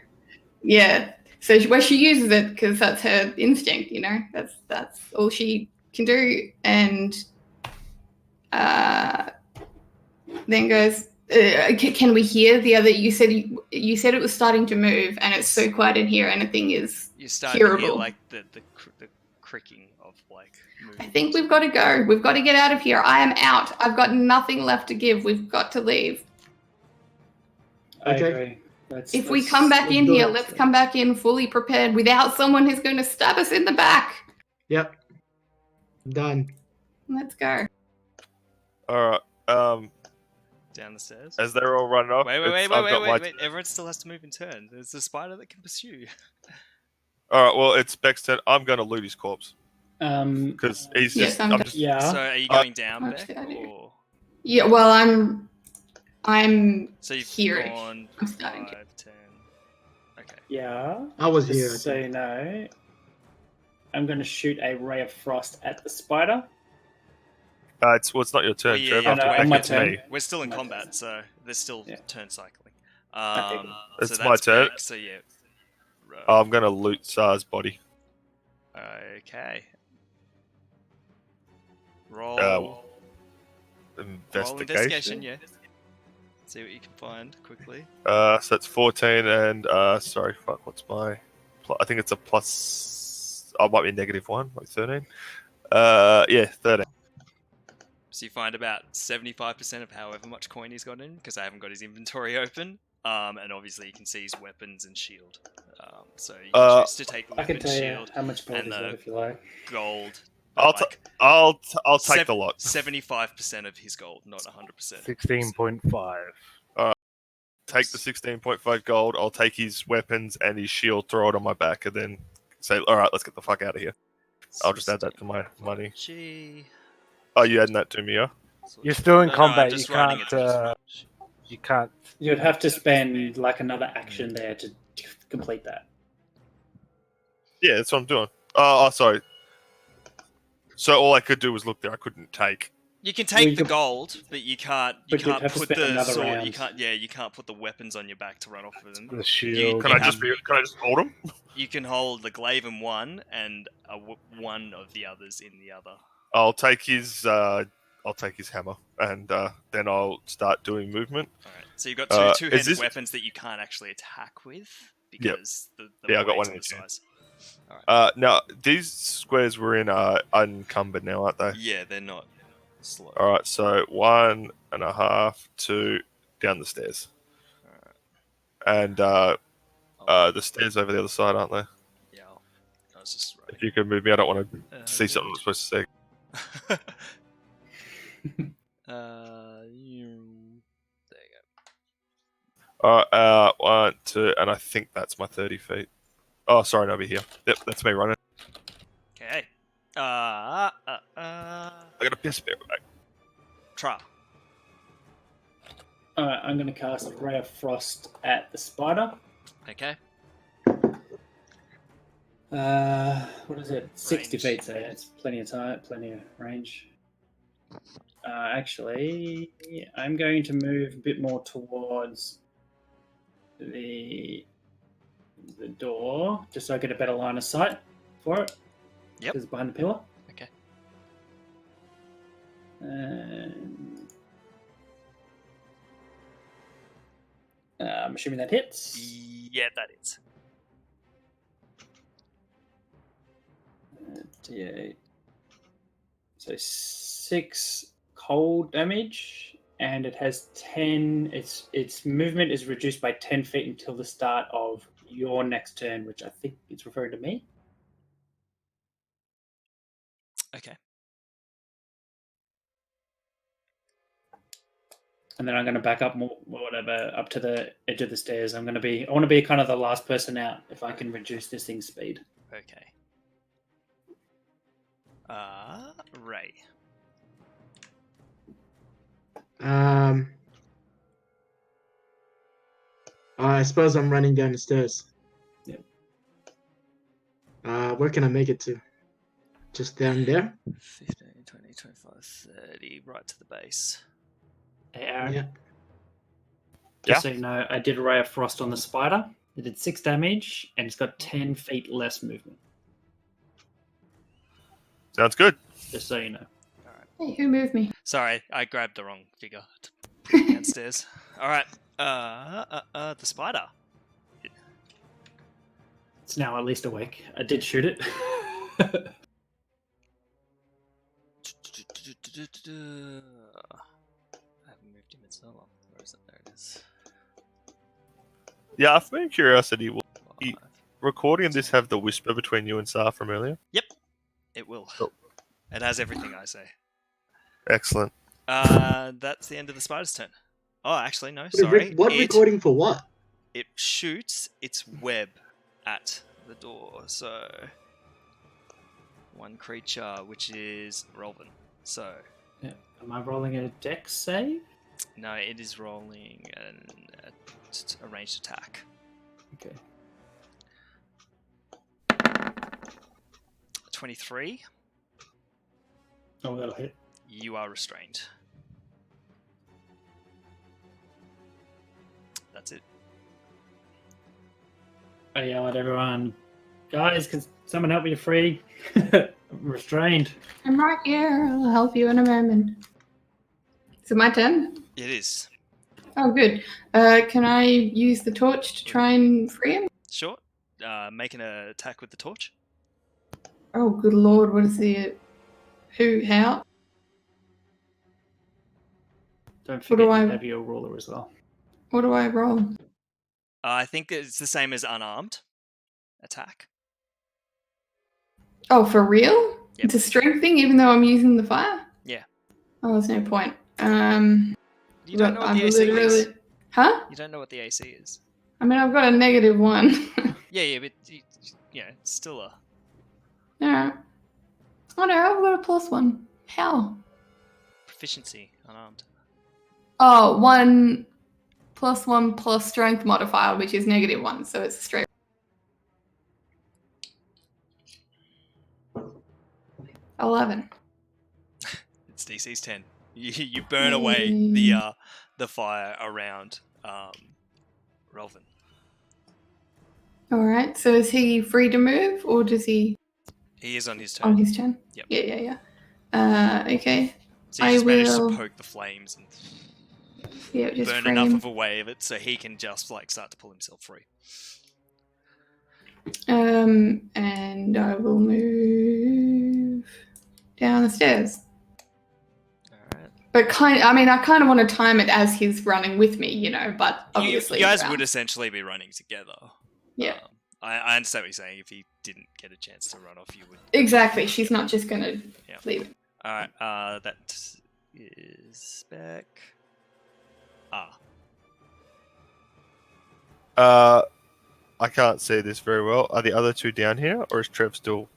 Yeah. So she uses it because that's her instinct, you know. That's all she can do, and then goes. Can we hear the other? You said it was starting to move, and it's so quiet in here. Anything is. You start to hear hearable. like the cricking of like. I Movement. think we've got to go. We've got to get out of here. I am out. I've got nothing left to give. We've got to leave. I Okay. agree. If we come back in do here, it. let's come back in fully prepared without someone who's going to stab us in the back. Yep. Done. Let's go. All right. Down the stairs. As they're all running off, Wait! I've got my. Everyone still has to move in turn. There's a spider that can pursue. All right. Well, it's Beck's turn. I'm going to loot his corpse because he's Yes, just. I'm I'm go- just. Yeah. So are you going down, Actually, Beck? I do. Or... Yeah. Well, I'm So you've here. gone I'm starting 5, 10. Okay. Yeah. I was here. I Just so think. you know, I'm going to shoot a ray of frost at the spider. It's not your turn, Well, yeah, Trev. yeah, After wait. Beck, my it's turn. me. We're still in My combat, turn. so there's still Yeah. turn cycling. Okay. It's so my that's turn. Beck, so yeah. I'm going to loot Sar's body. Okay. Roll. Roll investigation, yeah. See what you can find quickly. So it's 14 and sorry, fuck. What's my? I think it's a plus. Oh, it might be a -1, like 13. Yeah, 13. So you find about 75% of however much coin he's got in, because I haven't got his inventory open. And obviously you can see his weapons and shield. So you can choose to take the I can weapon, tell you shield, how much gold and is the- that if you like. gold. I'll take Sev- the lot. 75% of his gold, not 100%. 16.5. Take the 16.5 gold. I'll take his weapons and his shield, throw it on my back, and then say, "All right, let's get the fuck out of here." I'll just add that to my money. Gee. Oh, you adding that to me, yeah? You're still in No, I'm combat. just You writing can't. it down. You can't. You'd have to spend like another action there to complete that. Yeah, that's what I'm doing. Oh, sorry. So all I could do was look there. I couldn't take. You can Well, take you the could- gold, but you can't. You But you'd can't have to put spend the another sword. You round. can't. Yeah, you can't put the weapons on your back to run off with them. The shield. Can You I just have- Can I just hold him? You can hold the glaive in one and one of the others in the other. I'll take his. I'll take his hammer, and then I'll start doing movement. All right. So you've got Is two-handed this- weapons that you can't actually attack with Yep. because the Yeah, I got weight one and in the each hand. size. All right. Now these squares we're in are unencumbered now, aren't they? Yeah, they're not slow. All right, so 1.5, 2 down the stairs, and the stairs over the other side, aren't they? Yeah, I was just writing. If you can move me, I don't want to Uh, see something I'm supposed to see. There you All right, 1, 2, and I think that's my 30 feet. Oh, sorry, no, over here. Yep, that's me running. go. Okay. I got a piss bear back. Tra. Alright, I'm going to cast Ray of Frost at the spider. Okay. What is it? 60 Range. feet, so it's plenty of time, plenty of range. Actually, I'm going to move a bit more towards the door, just so I get a better line of sight for it. Yep. Because it's behind the pillar. Okay. And I'm assuming that hits. Yeah, that is. D8. So 6 cold damage, and it has 10. Its movement is reduced by 10 feet until the start of your next turn, which I think it's referring to me. Okay. And then I'm going to back up more, whatever, up to the edge of the stairs. I want to be kind of the last person out if I can reduce this thing's speed. Okay. Ray. I suppose I'm running down the stairs. Yep. Where can I make it to? Just down there? 15, 20, 25, 30, right to the base. Hey, Aaron, Yeah. just so you know, I did Ray of Frost on the spider. It did 6 damage, and it's got 10 feet less movement. Sounds good. Just so you know. Hey, who moved me? Sorry, I grabbed the wrong figure to put it downstairs. Alright. The spider. It's now at least awake. I did shoot it. I haven't moved him in so long. Where is it? There it is. Yeah, out of curiosity, will the 5. recording of this have the whisper between you and Sar from earlier? It will. Cool. It has everything I say. Excellent. That's the end of the spider's turn. Oh, actually, no, sorry. What recording for what? It shoots its web at the door. So, one creature, which is Rolvin. So, Yeah. Am I rolling a dex save? no, it is rolling a ranged attack. Okay. 23. Oh, that'll hit. You are restrained. That's it. I yell at everyone, guys, can someone help me free? I'm restrained. I'm right here. I'll help you in a moment. Is it my turn? It is. Oh, good. Can I use the torch to try and free him? Sure. Make an attack with the torch. Oh, good lord. What is the... Who? How? Don't What do forget you I- have your ruler as well. What do I roll? I think it's the same as unarmed attack. Oh, for real? Yep. It's a strength thing, even though I'm using the fire? Yeah. Oh, there's no point. You don't know what the AC is. Huh? You don't know what the AC is. I mean, I've got a -1. Yeah, but it's still a. Alright. Oh no, I've got a +1. How? Proficiency, unarmed. Oh, 1 +1 plus strength modifier, which is -1, so it's straight. $11. It's DC's 10. You burn away the fire around Rolvin. Alright, so is he free to move, or does he... He is on his turn. On his turn? Yep. Yeah. Okay. So you just managed to will- poke the flames and Yeah, just burn free enough him. of a way of it so he can just start to pull himself free. And I will move down the stairs. Alright. But I kind of want to time it as he's running with me, but obviously... You guys would essentially be running together. Yeah. I understand what you're saying. If he didn't get a chance to run off, you would. Exactly. She's not just going to leave it. Alright, that is back. I can't see this very well. Are the other two down here, or is Trev still?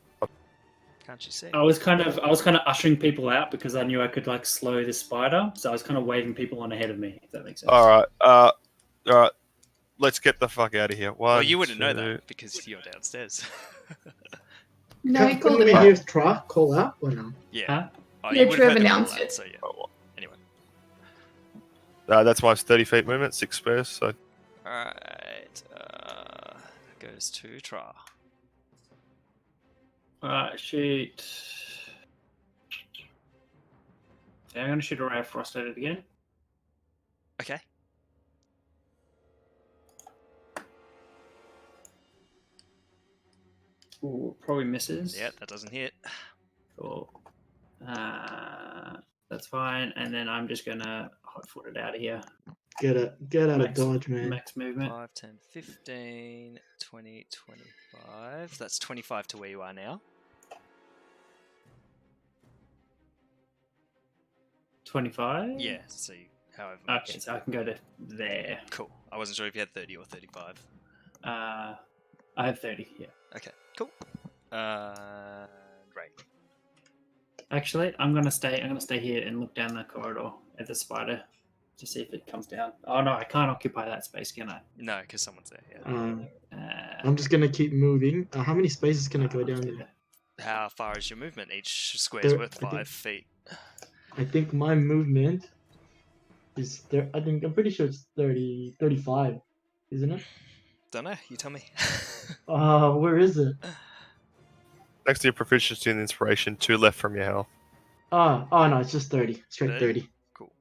Can't you see? I was kind of ushering people out because I knew I could slow the spider, so I was kind of waving people on ahead of me. If that makes sense. All right. Let's get the fuck out of here. Well, One, you wouldn't know two- that because you're downstairs. No, he called Couldn't it we out. hear Tra call out or no? Yeah. Huh? Oh, Yeah, you would have heard Trevor the call announced out, it. so yeah. Anyway. That's my 30 feet movement, 6 spares. So Alright. Goes to Tra. Alright, shoot. Yeah, I'm going to shoot a ray of frost at it again. Okay. Ooh, probably misses. Yeah, that doesn't hit. Cool. That's That's fine. And then I'm just gonna hot-foot it out of here. Get out of dodge, man. Max movement. 5, 10, 15, 20, 25. That's 25 to where you are now. 25. Yeah, so however much. Okay, so I can go to there. Cool. I wasn't sure if you had 30 or 35. I have 30. Yeah. Okay, cool. Great. Actually, I'm gonna stay here and look down the corridor at the spider to see if it comes down. Oh no, I can't occupy that space, can I? No, because someone's there. Yeah. I'm just gonna keep moving. How many spaces can I go down there? How far is your movement? Each square's There- worth I think- 5 feet. I think my movement is there. I'm pretty sure it's 35, isn't it? Don't know. You tell me. Where is it? Next to your proficiency and inspiration, 2 left from your health. Oh no, it's just 30. Straight 30. Cool.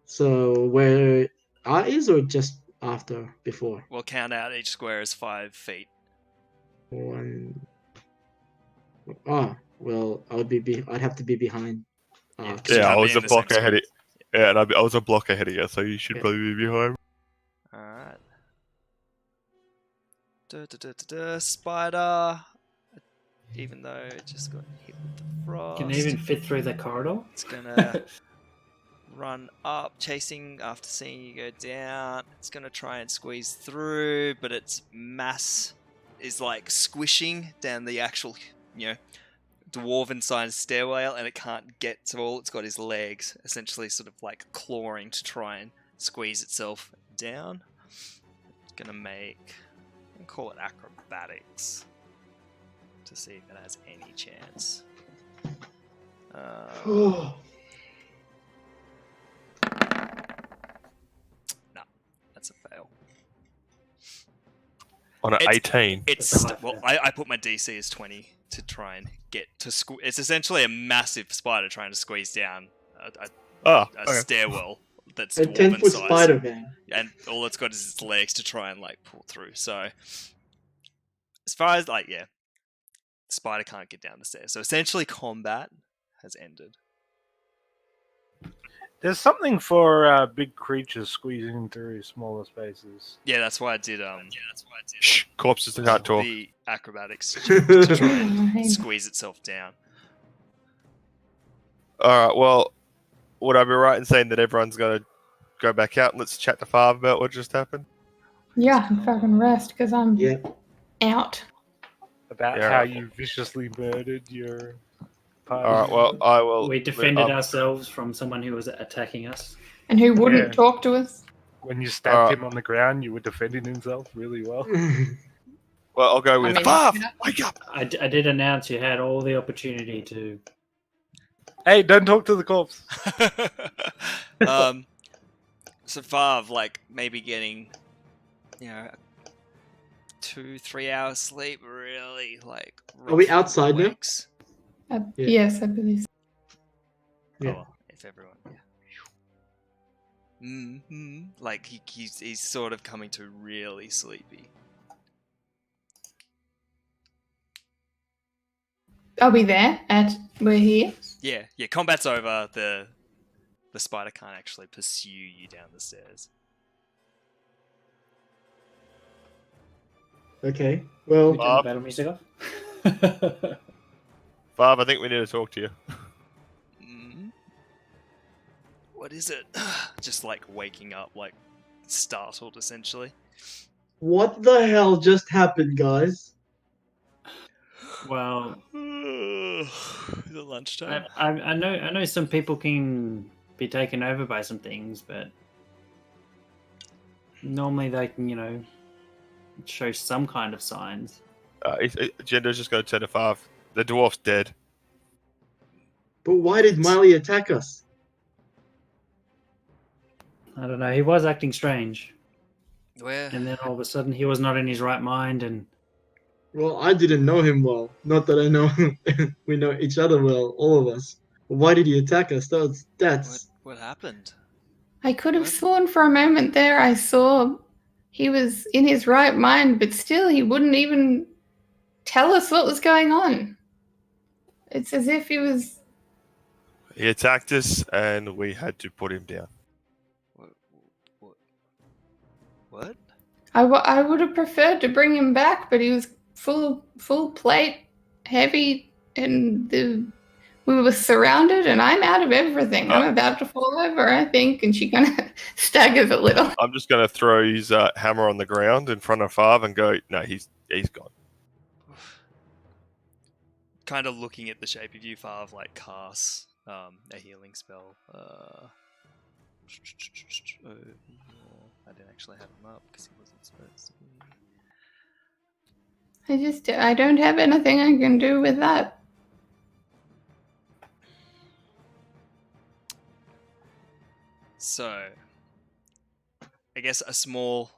So where art is, or just after, before? We'll count out each square as 5 feet. 1. Well, I'd have to be behind. Yeah, 'cause you Yeah, I can't be was in a the same block ahead. spot. Yeah, and I was a block ahead of you, so you should Yeah. probably be behind. Alright. Spider. Even though it just got hit with the frost. Can it even fit through the corridor? It's gonna run up, chasing after seeing you go down. It's gonna try and squeeze through, but its mass is like squishing down the actual, dwarven sized stairwell, and it can't get to all. It's got his legs essentially sort of like clawing to try and squeeze itself down. It's gonna call it acrobatics to see if it has any chance. That's a fail. On an It's- 18. That's a high fail. I put my DC as 20 to try and get to it's essentially a massive spider trying to squeeze down a Okay. stairwell that's A dwarven 10-foot size, spider, man. and all it's got is its legs to try and like pull through. So as far as the spider can't get down the stairs. So essentially combat has ended. There's something for big creatures squeezing through smaller spaces. Yeah, that's why I did Shh, corpses can't talk. the acrobatics to try and Right. squeeze itself down. Alright, well, would I be right in saying that everyone's going to go back out and let's chat to Fav about what just happened? Yeah, I'm fucking rest because I'm Yeah. out. About Yeah. how you viciously murdered your party. Alright, well, I will. We defended ourselves from someone who was attacking us. And who wouldn't Yeah. talk to us? When you stabbed him on the ground, you were defending himself really well. Well, I'll go with mean, Fav! you know- Wake up! I did announce you had all the opportunity to. Hey, don't talk to the corpse. So Fav, maybe getting 2-3 hours sleep, really Are we rough outside now? wakes. Yeah. Yes, I believe so. Yeah. Oh, well, if everyone, he's sort of coming to really sleepy. Are we there at where he is? Yeah. Combat's over. The spider can't actually pursue you down the stairs. Okay. We Well, turn the battle music off. Fav, I think we need to talk to you. What is it? Just waking up, startled essentially. what the hell just happened, guys? Well, The lunchtime. I know some people can be taken over by some things, but normally they can show some kind of signs. Jendo's just going to turn to Fav. The dwarf's dead. But why did Miley attack us? I don't know. He was acting strange, Where? and then all of a sudden he was not in his right mind, and Well, I didn't know him well. Not that I know we know each other well, all of us. But why did he attack us? That's What happened? I could have What? sworn for a moment there I saw he was in his right mind, but still he wouldn't even tell us what was going on. It's as if he was He attacked us, and we had to put him down. What? I would have preferred to bring him back, but he was full plate, heavy, and we were surrounded, and I'm out of everything. I'm about to fall over, I think. And she kind of staggers a little. I'm just going to throw his hammer on the ground in front of Fav and go, no, he's gone. Kind of looking at the shape of you, Fav, like casts a healing spell. I didn't actually have him up because he wasn't supposed to be. I don't have anything I can do with that. So, I guess a small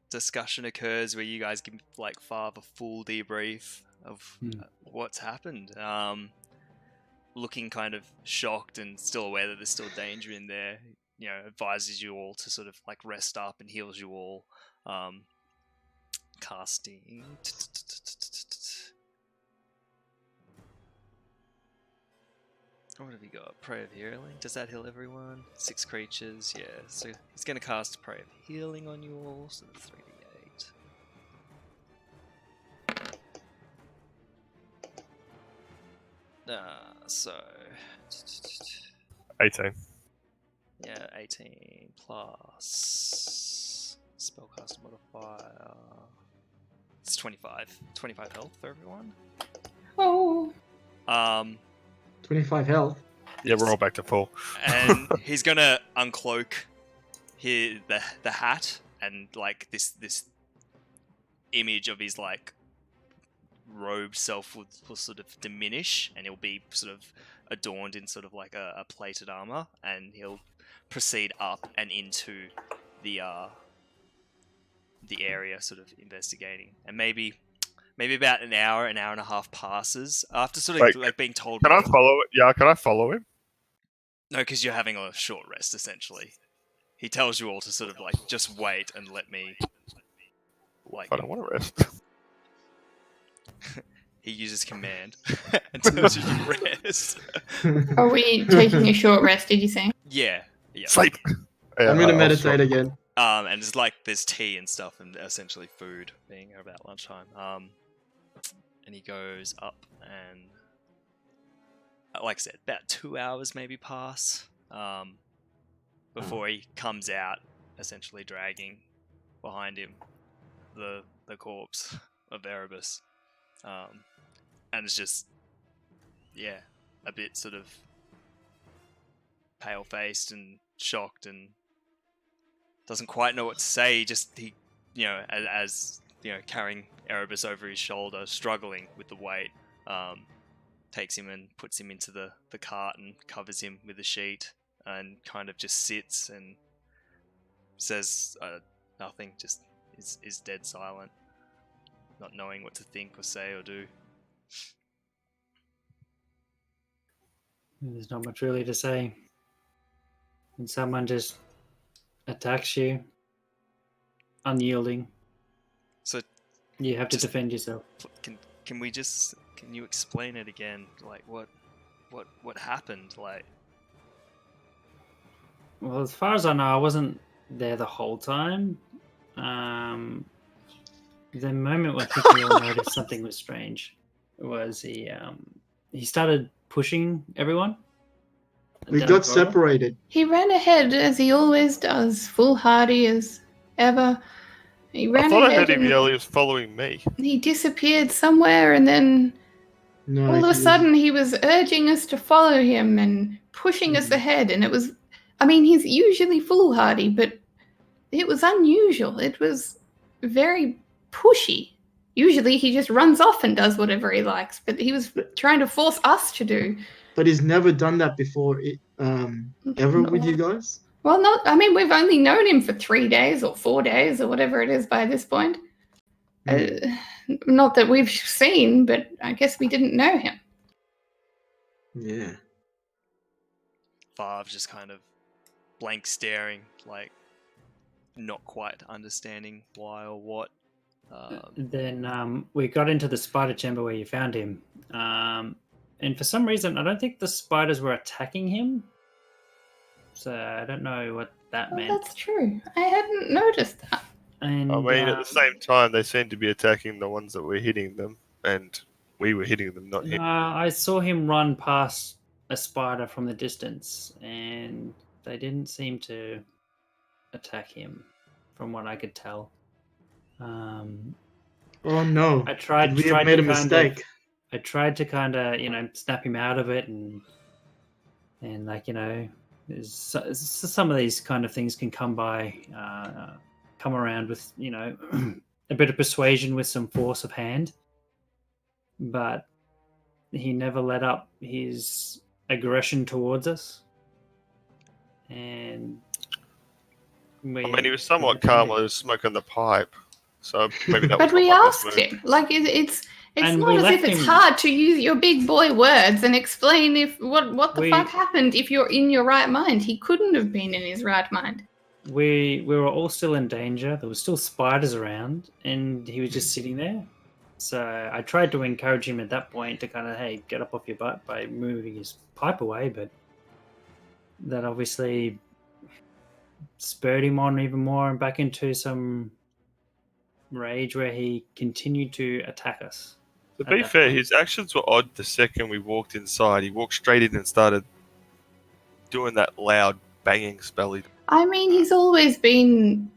discussion occurs where you guys give like Fav a full debrief of what's happened. Looking kind of shocked and still aware that there's still danger in there. You know, advises you all to sort of like rest up and heals you all. Casting. What have you got? Pray of Healing. Does that heal everyone? 6 creatures, yeah. So he's going to cast Pray of Healing on you all, so the 3d8. So... 18. Yeah, 18 plus... Spellcaster modifier... It's 25. 25 health for everyone. Oh. 25 health. Yeah, we're all back to full. And he's gonna uncloak the hat, and like this image of his like robed self will sort of diminish, and he'll be sort of adorned in sort of like a plated armor, and he'll proceed up and into the area, sort of investigating, and maybe about an hour and a half passes after sort of like being told. Can I follow it? Yeah, can I follow him? No, because you're having a short rest essentially. He tells you all to sort of like just wait and let me. Like I don't want to rest. He uses command and tells you to rest. Are we taking a short rest? Did you say? Yeah. Sleep. Yeah, I'm gonna meditate again. And it's like there's tea and stuff and essentially food being about lunchtime. And he goes up and, like I said, about 2 hours maybe pass before he comes out, essentially dragging behind him the corpse of Erebus. And it's just, yeah, a bit sort of pale-faced and shocked and doesn't quite know what to say. He as you know, carrying Erebus over his shoulder, struggling with the weight, takes him and puts him into the cart and covers him with a sheet and kind of just sits and says nothing, just is dead silent, not knowing what to think or say or do. There's not much really to say. When someone just attacks you, unyielding, so you have to defend yourself. Can you explain it again? Like what happened? Like, well, as far as I know, I wasn't there the whole time. The moment when I think we all noticed something was strange was he started pushing everyone. We got separated. He ran ahead as he always does, foolhardy as ever. He ran I thought I ahead heard him and yell he was following me. he disappeared somewhere, and then No, all of a sudden he was urging us to follow him and pushing us ahead. And it was, I mean, he's usually foolhardy, but it was unusual. It was very pushy. Usually he just runs off and does whatever he likes, but he was trying to force us to do. But he's never done that before, ever with you guys? Well, we've only known him for 3 days or 4 days or whatever it is by this point. Not that we've seen, but I guess we didn't know him. Yeah. Fav's just kind of blank staring, like not quite understanding why or what. Then we got into the spider chamber where you found him. And for some reason, I don't think the spiders were attacking him. So I don't know what that Well, meant. that's true. I hadn't noticed that. And I mean, at the same time, they seem to be attacking the ones that were hitting them, and we were hitting them, not him. I saw him run past a spider from the distance, and they didn't seem to attack him, from what I could tell. Oh no! I tried. Did we have tried made to a kind mistake? Of, I tried to kind of, snap him out of it, and like, some of these kind of things can come around with, a bit of persuasion with some force of hand. But he never let up his aggression towards us, and I mean, he was somewhat calm while he was smoking the pipe, so maybe that was But we not my best asked move. him. Like it's And not we as if left it's him- hard to use your big boy words and explain if what the We- fuck happened if you're in your right mind. He couldn't have been in his right mind. We were all still in danger. There were still spiders around, and he was just sitting there. So I tried to encourage him at that point to kind of, hey, get up off your butt by moving his pipe away, but that obviously spurred him on even more and back into some rage where he continued to attack us. To at be that fair, point. his actions were odd the second we walked inside. He walked straight in and started doing that loud banging spell. I mean, he's always been,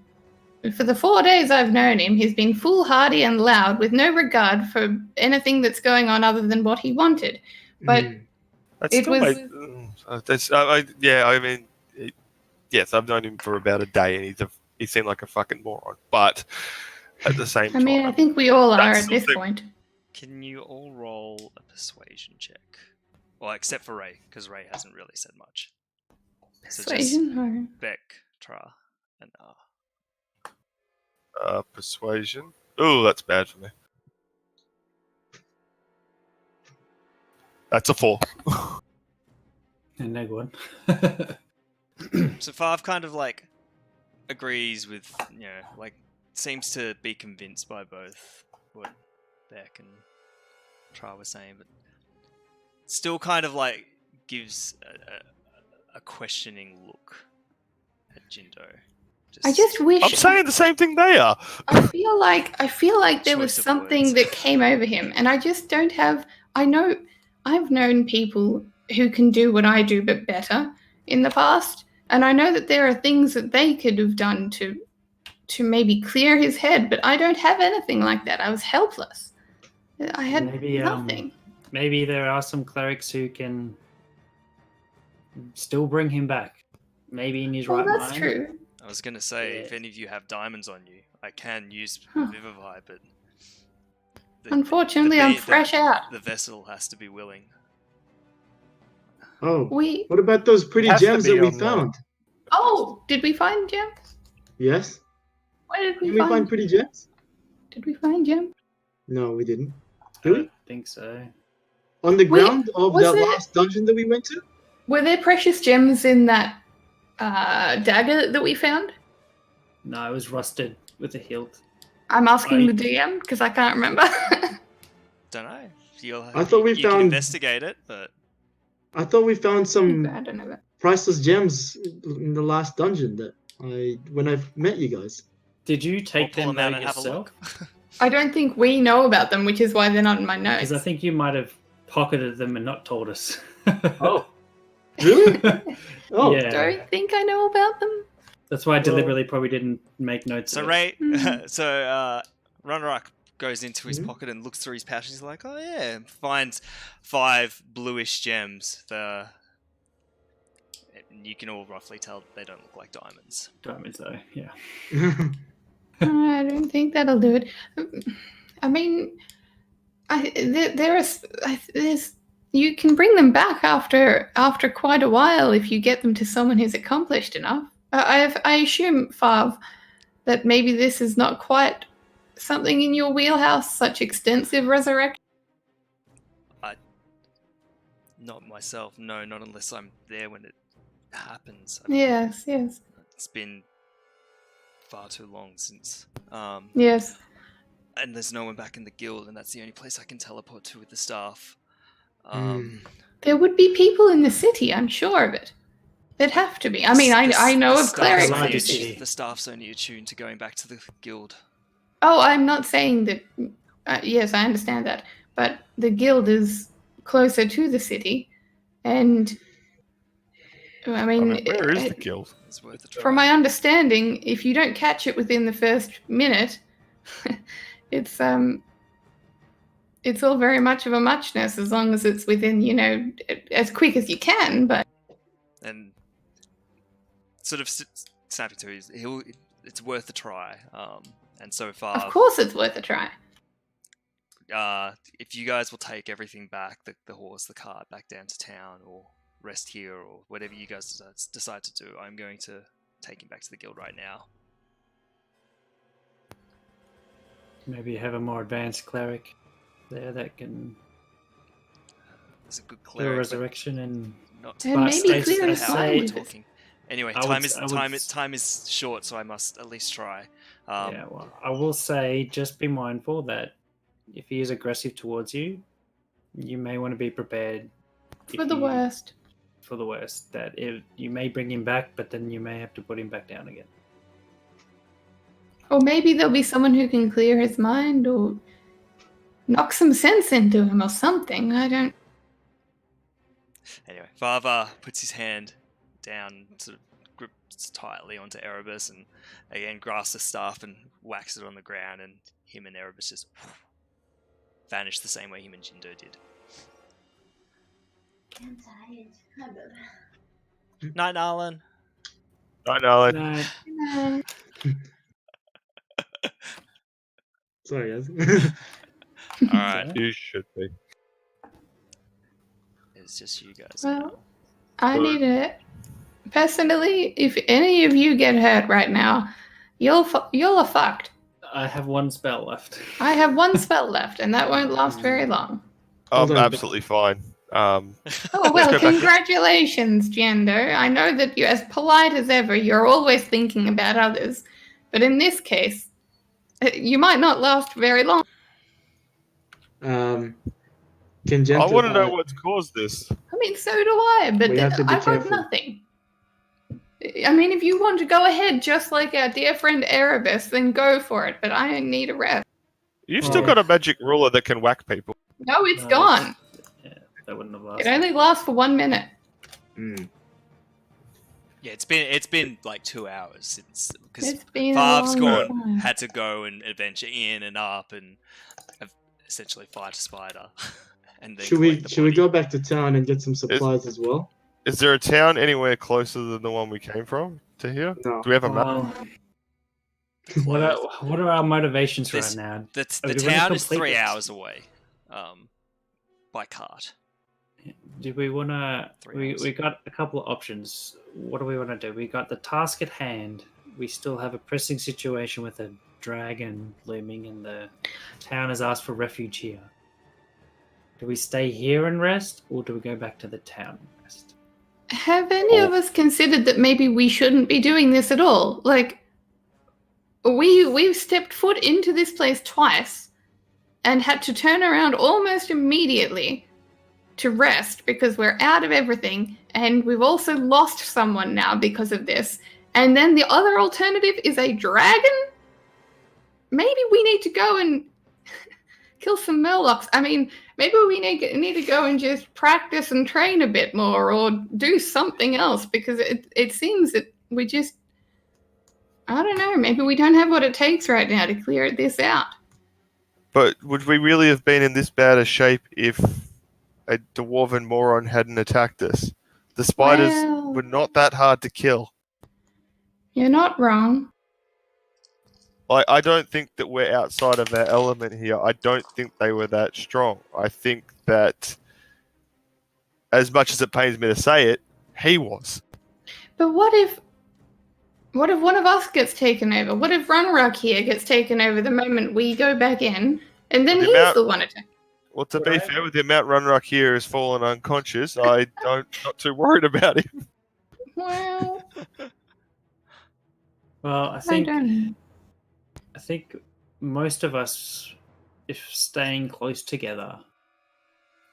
for the 4 days I've known him, he's been foolhardy and loud with no regard for anything that's going on other than what he wanted. But That's It still was- I mean, yes, I've known him for about a day, and he seemed like a fucking moron. But at the same I time, mean, I think we all are That's at this something- point. Can you all roll a persuasion check? Well, except for Ray, because Ray hasn't really said much. So just Persuasion or Beck, Tra, and persuasion. Oh, that's bad for me. That's a 4. And neg one. So Farv kind of like agrees with, seems to be convinced by both what Beck and Tra were saying, but still kind of like gives a questioning look at Jindo. I just wish I'm saying the same thing they are. I feel like there was Choice of something words. that came over him, and I just don't have. I know I've known people who can do what I do, but better in the past, and I know that there are things that they could have done to maybe clear his head, but I don't have anything like that. I was helpless. I had Maybe, nothing. Maybe there are some clerics who can still bring him back. Maybe in his Well, right that's mind. true. I was gonna say, if Yeah. any of you have diamonds on you, I can use Huh. Vivify, but Unfortunately, I'm the- fresh out. The vessel has to be willing. Oh, We what about those pretty Has to gems be that we on the- found? did we find gems? Yes. Where did Did we we find pretty gems? Did we find gems? No, we didn't. I Did we? don't think so. On the Wait, ground of was that it- last dungeon that we went to? Were there precious gems in that dagger that we found? No, it was rusted with a hilt. I'm asking Right. the DM because I can't remember. Don't know. You'll I thought we you can found- investigate it, but I thought we found some I don't know that. priceless gems in the last dungeon when I met you guys. Did you we'll take pull them them out there and have a yourself? look. I don't think we know about them, which is why they're not in my notes. Because I think you might have pocketed them and not told us. Oh, really? Oh, Yeah. don't think I know about them. That's why I Well- deliberately probably didn't make notes. So of it. Ray, Hmm. so Runrock goes into his Mhm. pocket and looks through his pouch. He's like, "Oh yeah," finds 5 bluish gems. You can all roughly tell they don't look like diamonds. Diamonds, though. Yeah. I don't think that'll do it. I mean, there's you can bring them back after quite a while if you get them to someone who's accomplished enough. I assume, Fav, that maybe this is not quite something in your wheelhouse, such extensive resurrection. Not myself, no, not unless I'm there when it happens. I mean, Yes, yes, It's been far too long since. yes. And there's no one back in the guild, and that's the only place I can teleport to with the staff. There would be people in the city, I'm sure of it. There'd have to be. I mean, I know of clerics. larger city. The staff's only attuned to going back to the guild. Oh, I'm not saying that. Yes, I understand that. But the guild is closer to the city. And, I mean, where is the guild? It's worth a try. from my understanding, if you don't catch it within the first minute, it's all very much of a muchness as long as it's within, as quick as you can. But And sort of snapping to his, it's worth a try. And so far, of course, it's worth a try. if you guys will take everything back, the horse, the cart, back down to town, or rest here, or whatever you guys decide to do, I'm going to take him back to the guild right now. Maybe have a more advanced cleric there that can There's a good do a cleric, resurrection and not And But maybe I- clear I his say- mind we're with it. talking. Anyway, I would- time is short, so I must at least try. yeah, well, I will say just be mindful that if he is aggressive towards you, you may want to be prepared For the worst. For the worst, that you may bring him back, but then you may have to put him back down again. Or maybe there'll be someone who can clear his mind or knock some sense into him or something. I don't. Anyway, Father puts his hand down, sort of grips tightly onto Erebus, and again grasps the staff and whacks it on the ground, and him and Erebus just vanish the same way him and Jindo did. I'm tired. Night, Narlan. Night, Nolan. No, Sorry, guys. Alright, You should be. it's just you guys. now. Well, I need it. Personally, if any of you get hurt right now, you'll are fucked. I have one spell left. I have one spell left, and that won't last very long. Hold I'm on. absolutely fine. Oh, Let's well, go back. congratulations, Jando. I know that you're as polite as ever. You're always thinking about others. But in this case, you might not last very long. Can I Gentle, want to know what's caused this. I mean, so do I, but We have to be I wrote careful. nothing. I mean, if you want to go ahead, just like our dear friend Erebus, then go for it. But I need a rest. You've still Oh. got a magic ruler that can whack people. No, it's No, gone. Yeah, that wouldn't have It lasted. only lasts for 1 minute. Yeah, it's been like 2 hours since, because It's been Fav's a long gone, time. had to go and adventure in and up, and have essentially fight a spider. And then Should we collect the body. go back to town and get some supplies as well? Is there a town anywhere closer than the one we came from to here? No. Do we have a map? Well, what are our motivations This- right now? The Are we gonna town is complete 3 this? hours away, by cart. Do we want to? 3 hours. We got a couple of options. What do we want to do? We got the task at hand. We still have a pressing situation with a dragon looming, and the town has asked for refuge here. Do we stay here and rest, or do we go back to the town and rest? Have any of us considered that maybe we shouldn't be doing this at all? Like, we've stepped foot into this place twice and had to turn around almost immediately to rest because we're out of everything, and we've also lost someone now because of this. And then the other alternative is a dragon? Maybe we need to go and kill some murlocs. I mean, maybe we need to go and just practice and train a bit more or do something else, because it seems that we just, I don't know, maybe we don't have what it takes right now to clear this out. But would we really have been in this bad a shape if a dwarven moron hadn't attacked us? The spiders Well- were not that hard to kill. You're not wrong. Like, I don't think that we're outside of our element here. I don't think they were that strong. I think that, as much as it pains me to say it, he was. But what if one of us gets taken over? What if Runrock here gets taken over the moment we go back in, and then The he's amount- the one attacked? Well, to be Right. fair, with the amount Runrock here has fallen unconscious, not too worried about him. Well, Well, I I think don't. I think most of us, if staying close together,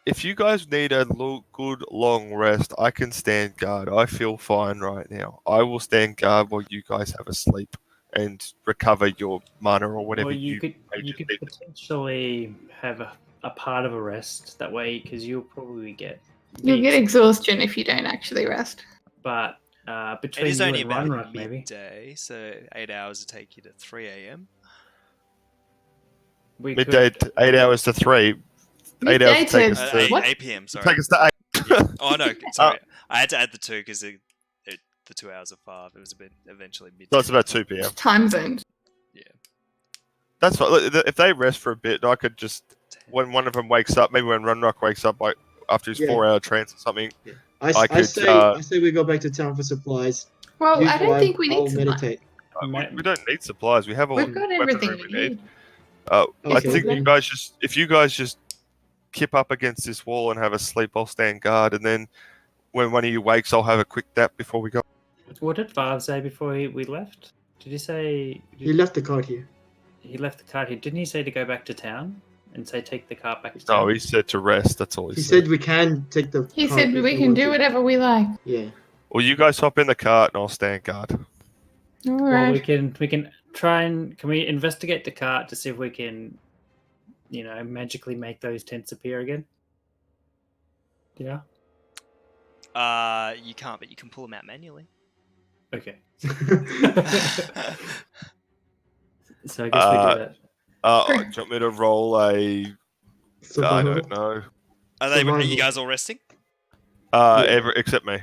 if you guys need a good long rest, I can stand guard. I feel fine right now. I will stand guard while you guys have a sleep and recover your mana or whatever Well, you could just need. potentially have a part of a rest that way because you'll probably get You'll get exhausted. exhaustion if you don't actually rest. But It between is you only and about Runrock, maybe midday, so 8 hours will take you to 3 a.m. we Midday, could. 8 hours to 3. 8 hours Midday to take to- us to. What? 8 p.m. Sorry. Take us to 8. Yeah. Oh no, sorry. I had to add the 2 because the 2 hours of 5. It was a bit eventually midday. So it's about 2 p.m. Time zones. That's fine. Look, if they rest for a bit, I could just, when one of them wakes up, maybe when Runrock wakes up like after his Yeah. 4-hour trance or something. I could, say we go back to town for supplies. Well, You I don't five, think we I'll need supplies. meditate. We don't need supplies. We have all We've the got weaponry everything we need. I Okay, think then. if you guys just kip up against this wall and have a sleep, I'll stand guard, and then when one of you wakes, I'll have a quick nap before we go. What did Vav say before we left? Did he say He left the card here. he left the cart here? Didn't he say to go back to town and say take the cart back to town? No, he said to rest. That's all he He said. said we can take the. He card said if we can want do to. whatever we like. Yeah. Well, you guys hop in the cart and I'll stand guard. All Well, right. we can try and can we investigate the cart to see if we can, magically make those tents appear again? Yeah. You can't, but you can pull them out manually. Okay. So I guess we do that. Do you want me to roll a? I don't know. Are Survival. you guys all resting? Except me.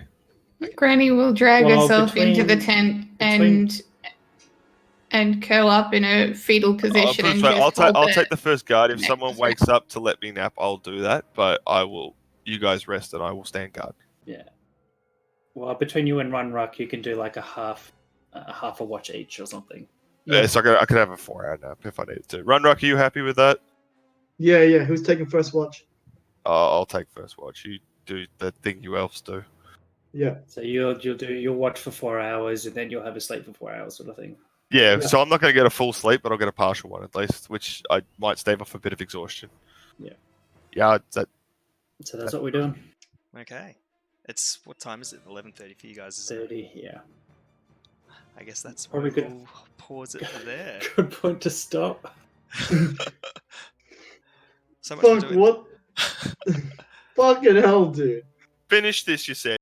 Granny will drag Well, herself into the tent between- and curl up in a fetal position. And I'll just hold take the first guard. If neck someone to wakes up to let me nap, I'll do that. But I will. You guys rest and I will stand guard. Yeah. Well, between you and Runrock, you can do like a half a watch each or something. Yeah, so I could have a 4-hour nap if I needed to. Runrock, are you happy with that? Yeah. Who's taking first watch? I'll take first watch. You do the thing you elves do. Yeah. So you'll watch for 4 hours and then you'll have a sleep for 4 hours, sort of thing. Yeah, Yeah. so I'm not going to get a full sleep, but I'll get a partial one at least, which I might stave off a bit of exhaustion. Yeah. Yeah, So that's what we're doing. Okay. It's what time is it? 11:30 for you guys. Isn't it? 30. Yeah. I guess that's Probably where good. we'll pause it for there. Good point to stop. So much for Fuck doing. what? Fucking hell, dude. finish this, you said.